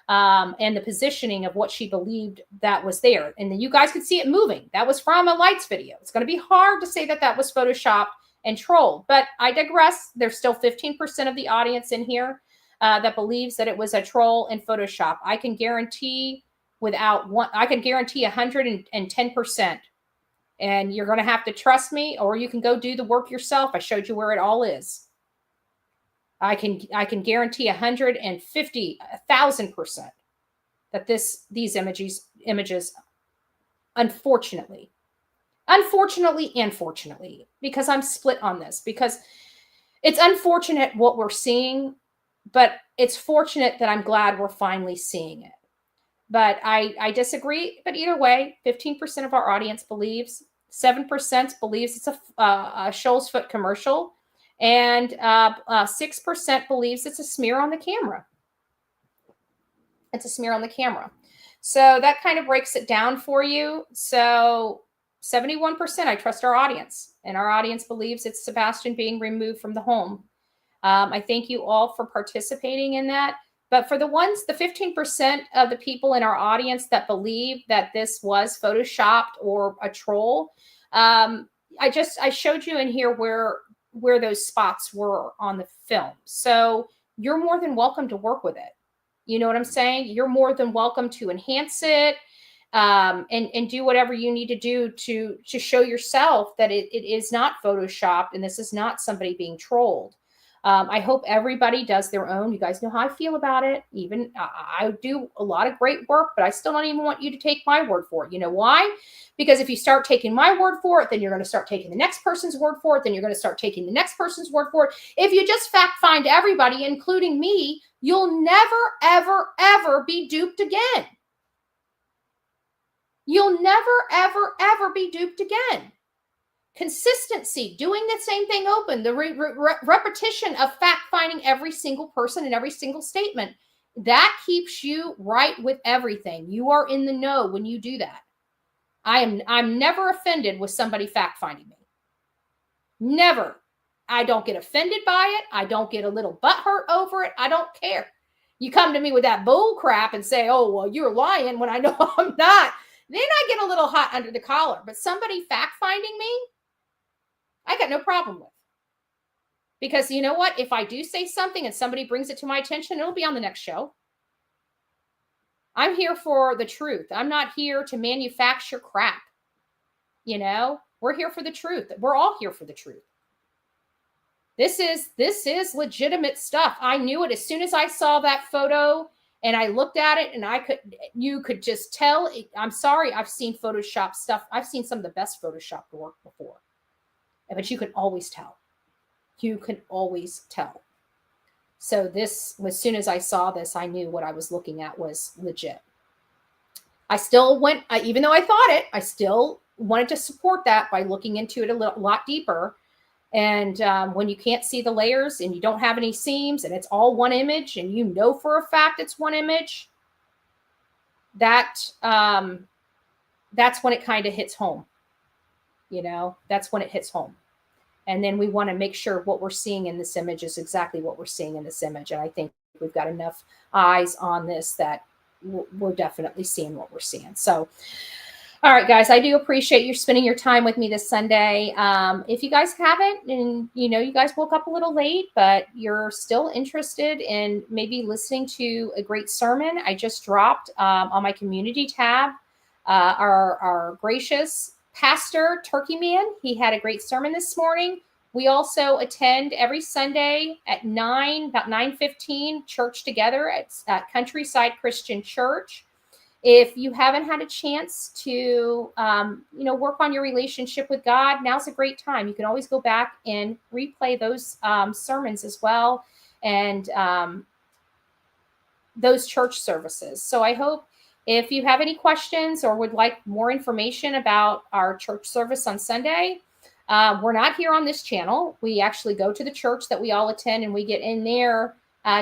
And the positioning of what she believed that was there. And then you guys could see it moving. That was from a lights video. It's going to be hard to say that that was Photoshopped and trolled, but I digress. There's still 15% of the audience in here that believes that it was a troll and Photoshop. I can guarantee 110%. And you're going to have to trust me, or you can go do the work yourself. I showed you where it all is. I can guarantee 150,000% that these images, unfortunately, and fortunately, because I'm split on this, because it's unfortunate what we're seeing, but it's fortunate that I'm glad we're finally seeing it. But I disagree. But either way, 15% of our audience believes 7% believes it's a Shoals Foot commercial, and 6% believes it's a smear on the camera. It's a smear on the camera. So that kind of breaks it down for you. So 71%, I trust our audience, and our audience believes it's Sebastian being removed from the home. I thank you all for participating in that. But for the 15% of the people in our audience that believe that this was photoshopped or a troll, I showed you in here where those spots were on the film. So you're more than welcome to work with it. You know what I'm saying? You're more than welcome to enhance it and do whatever you need to do to show yourself that it is not photoshopped and this is not somebody being trolled. I hope everybody does their own. You guys know how I feel about it. Even I do a lot of great work, but I still don't even want you to take my word for it. You know why? Because if you start taking my word for it, then you're going to start taking the next person's word for it. Then you're going to start taking the next person's word for it. If you just fact find everybody, including me, you'll never, ever, ever be duped again. You'll never, ever, ever be duped again. Consistency, doing the same thing open, the repetition of fact-finding every single person and every single statement, that keeps you right with everything. You are in the know when you do that. I'm never offended with somebody fact-finding me. Never. I don't get offended by it. I don't get a little butthurt over it. I don't care. You come to me with that bull crap and say, oh, well, you're lying when I know I'm not. Then I get a little hot under the collar. But somebody fact-finding me, I got no problem with. Because you know what? If I do say something and somebody brings it to my attention, it'll be on the next show. I'm here for the truth. I'm not here to manufacture crap. You know, we're here for the truth. We're all here for the truth. This is legitimate stuff. I knew it as soon as I saw that photo and I looked at it, and you could just tell. I'm sorry, I've seen Photoshop stuff. I've seen some of the best Photoshop work before. But you can always tell. You can always tell. So this, as soon as I saw this, I knew what I was looking at was legit. I still went, even though I thought it, I still wanted to support that by looking into it a lot deeper. And when you can't see the layers and you don't have any seams and it's all one image and you know for a fact it's one image, that's when it kind of hits home. You know, that's when it hits home. And then we want to make sure what we're seeing in this image is exactly what we're seeing in this image. And I think we've got enough eyes on this that we're definitely seeing what we're seeing. So, all right, guys, I do appreciate you spending your time with me this Sunday. If you guys haven't, and you guys woke up a little late, but you're still interested in maybe listening to a great sermon, I just dropped on my community tab our gracious Pastor Turkey Man. He had a great sermon this morning. We also attend every Sunday at about 9:15 church together at Countryside Christian Church. If you haven't had a chance to, work on your relationship with God, now's a great time. You can always go back and replay those sermons as well, and those church services. So I hope if you have any questions or would like more information about our church service on Sunday, we're not here on this channel. We actually go to the church that we all attend, and we get in their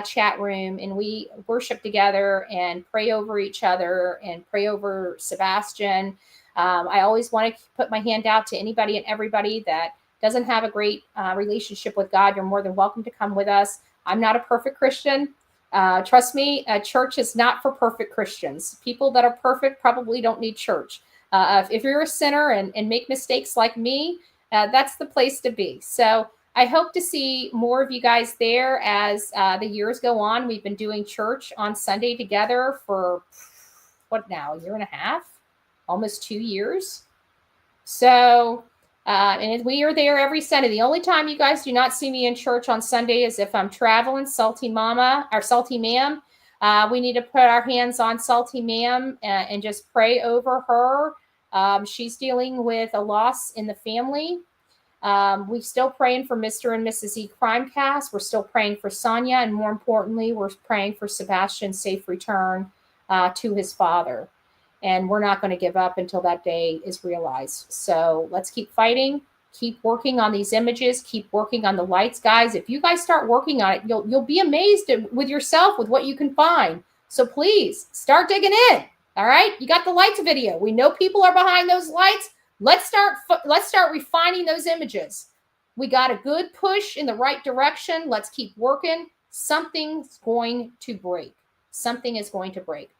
chat room and we worship together and pray over each other and pray over Sebastian. I always want to put my hand out to anybody and everybody that doesn't have a great relationship with God. You're more than welcome to come with us. I'm not a perfect Christian. Trust me, church is not for perfect Christians. People that are perfect probably don't need church. If you're a sinner and make mistakes like me, that's the place to be. So I hope to see more of you guys there as the years go on. We've been doing church on Sunday together for, a year and a half? Almost 2 years. So, and we are there every Sunday. The only time you guys do not see me in church on Sunday is if I'm traveling. Salty Mama, or Salty Ma'am. We need to put our hands on Salty Ma'am and just pray over her. She's dealing with a loss in the family. We're still praying for Mr. and Mrs. E Crimecast. We're still praying for Sonia. And more importantly, we're praying for Sebastian's safe return to his father. And we're not going to give up until that day is realized. So let's keep fighting, keep working on these images, keep working on the lights, guys. If you guys start working on it, you'll be amazed with yourself with what you can find. So please start digging in. All right, you got the lights video. We know people are behind those lights. Let's start refining those images. We got a good push in the right direction. Let's keep working. Something's going to break. Something is going to break.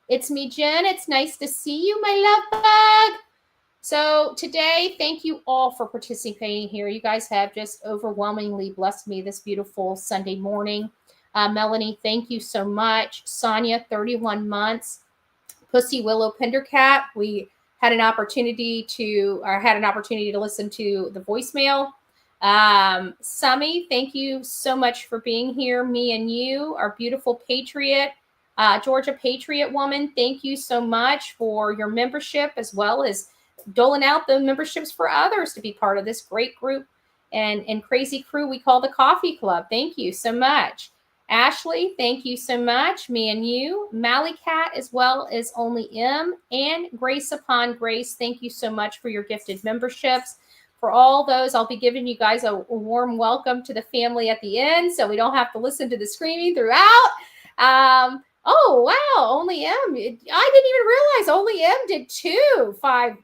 It's me, Jen. It's nice to see you, my love bug. So today, thank you all for participating here. You guys have just overwhelmingly blessed me this beautiful Sunday morning. Melanie, thank you so much. Sonia, 31 months. Pussy Willow Pendercat, we had an opportunity to listen to the voicemail. Summy, thank you so much for being here. Me and you, our beautiful patriot. Georgia Patriot Woman, thank you so much for your membership, as well as doling out the memberships for others to be part of this great group and crazy crew we call the Coffee Club. Thank you so much. Ashley, thank you so much. Me and you. Mally Cat, as well as Only M, and Grace Upon Grace, thank you so much for your gifted memberships. For all those, I'll be giving you guys a warm welcome to the family at the end, so we don't have to listen to the screaming throughout. Oh, wow. Only M. I didn't even realize Only M did 5.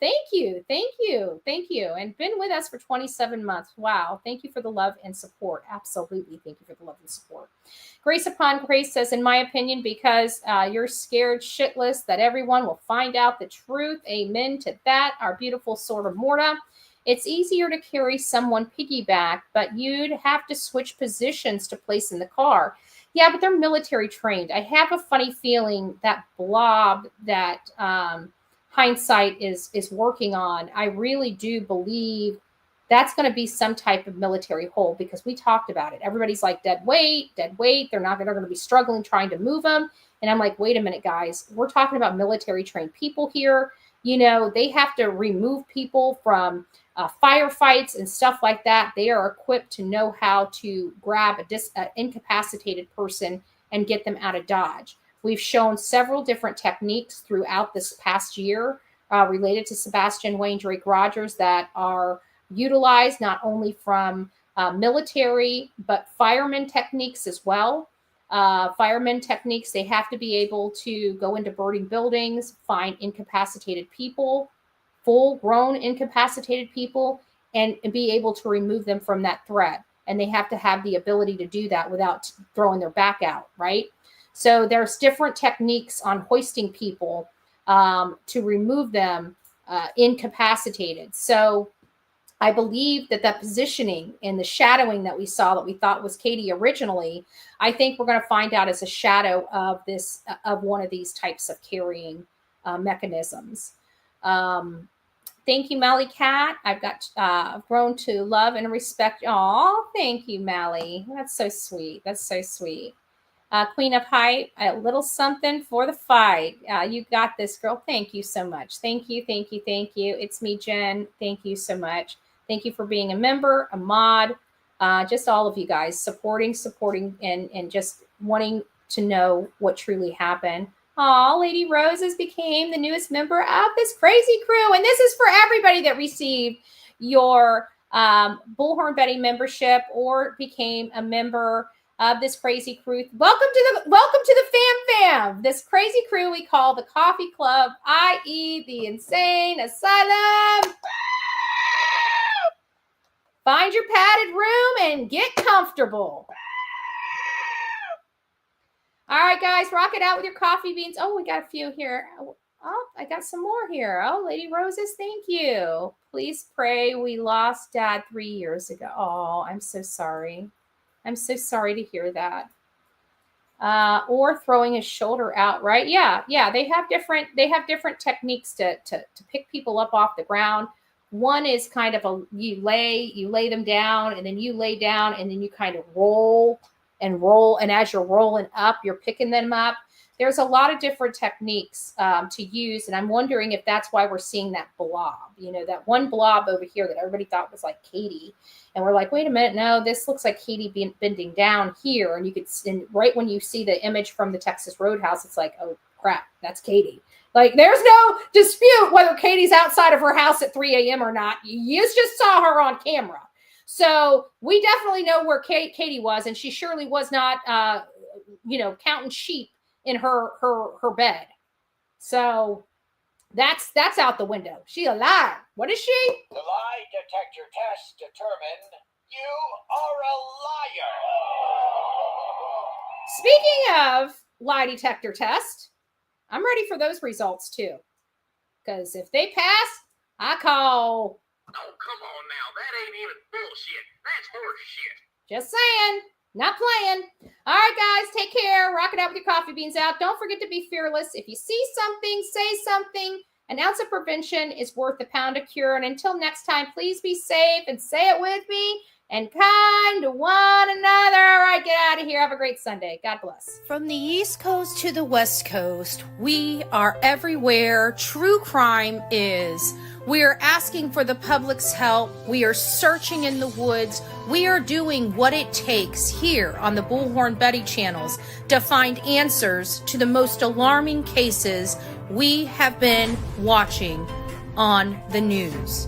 Thank you. Thank you. Thank you. And been with us for 27 months. Wow. Thank you for the love and support. Absolutely. Thank you for the love and support. Grace Upon Grace says, in my opinion, because you're scared shitless that everyone will find out the truth. Amen to that. Our beautiful Sorta Morta. It's easier to carry someone piggyback, but you'd have to switch positions to place in the car. Yeah, but they're military trained. I have a funny feeling that blob that Hindsight is working on, I really do believe that's going to be some type of military hold, because we talked about it. Everybody's like dead weight. They're going to be struggling trying to move them. And I'm like, wait a minute, guys, we're talking about military trained people here. You know, they have to remove people from firefights and stuff like that. They are equipped to know how to grab an incapacitated person and get them out of Dodge. We've shown several different techniques throughout this past year related to Sebastian Drake Rogers that are utilized not only from military, but fireman techniques as well. Fireman techniques, they have to be able to go into burning buildings, find incapacitated people, full-grown incapacitated people, and be able to remove them from that threat. And they have to have the ability to do that without throwing their back out, right? So there's different techniques on hoisting people to remove them incapacitated. So I believe that positioning and the shadowing that we saw that we thought was Katie originally, I think we're going to find out as a shadow of this, of one of these types of carrying mechanisms. Thank you, Mally Cat. I've got grown to love and respect. Oh, thank you, Mally. That's so sweet. That's so sweet. Queen of Hype, a little something for the fight. You got this, girl. Thank you so much. Thank you, thank you, thank you. It's me, Jen. Thank you so much. Thank you for being a member, a mod, just all of you guys supporting, and just wanting to know what truly happened. Oh, Lady Roses became the newest member of this crazy crew. And this is for everybody that received your Bullhorn Betty membership or became a member of this crazy crew. Welcome to the fam. This crazy crew we call the Coffee Club, i.e. the Insane Asylum. Find your padded room and get comfortable. All right, guys, rock it out with your coffee beans. Oh, we got a few here. Oh, I got some more here. Oh, Lady Roses, thank you. Please pray. We lost Dad 3 years ago. Oh, I'm so sorry. I'm so sorry to hear that. Or throwing his shoulder out, right? Yeah. They have different techniques to pick people up off the ground. One is kind of you lay them down, and then you lay down, and then you kind of roll. And as you're rolling up, you're picking them up. There's a lot of different techniques to use. And I'm wondering if that's why we're seeing that blob, that one blob over here that everybody thought was like Katie. And we're like, wait a minute, no, this looks like Katie bending down here. And you could, right when you see the image from the Texas Roadhouse, it's like, oh, crap, that's Katie. Like, there's no dispute whether Katie's outside of her house at 3 a.m. or not. You just saw her on camera. So we definitely know where Katie was, and she surely was not, counting sheep in her bed. So that's out the window. She a liar. What is she? The lie detector test determined you are a liar. Speaking of lie detector test, I'm ready for those results too. Because if they pass, I call. Oh, come on now. That ain't even bullshit. That's horse shit. Just saying. Not playing. All right, guys. Take care. Rock it out with your coffee beans out. Don't forget to be fearless. If you see something, say something. An ounce of prevention is worth a pound of cure. And until next time, please be safe and say it with me. And kind to one another. All right, get out of here. Have a great Sunday. God bless. From the East Coast to the West Coast, we are everywhere true crime is. We are asking for the public's help. We are searching in the woods. We are doing what it takes here on the Bullhorn Betty channels to find answers to the most alarming cases we have been watching on the news.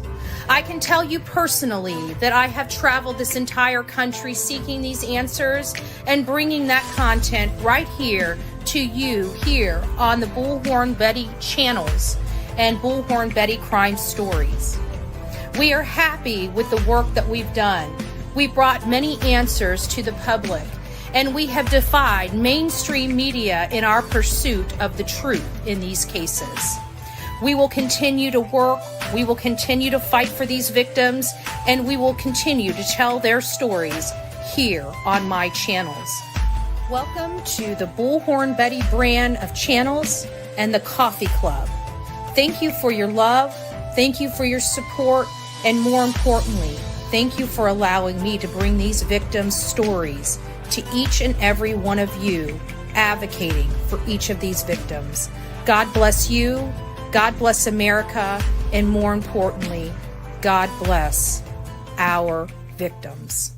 I can tell you personally that I have traveled this entire country seeking these answers and bringing that content right here to you here on the Bullhorn Betty channels and Bullhorn Betty Crime Stories. We are happy with the work that we've done. We brought many answers to the public, and we have defied mainstream media in our pursuit of the truth in these cases. We will continue to work, we will continue to fight for these victims, and we will continue to tell their stories here on my channels. Welcome to the Bullhorn Betty brand of channels and the Coffee Club. Thank you for your love, thank you for your support, and more importantly, thank you for allowing me to bring these victims' stories to each and every one of you, advocating for each of these victims. God bless you. God bless America, and more importantly, God bless our victims.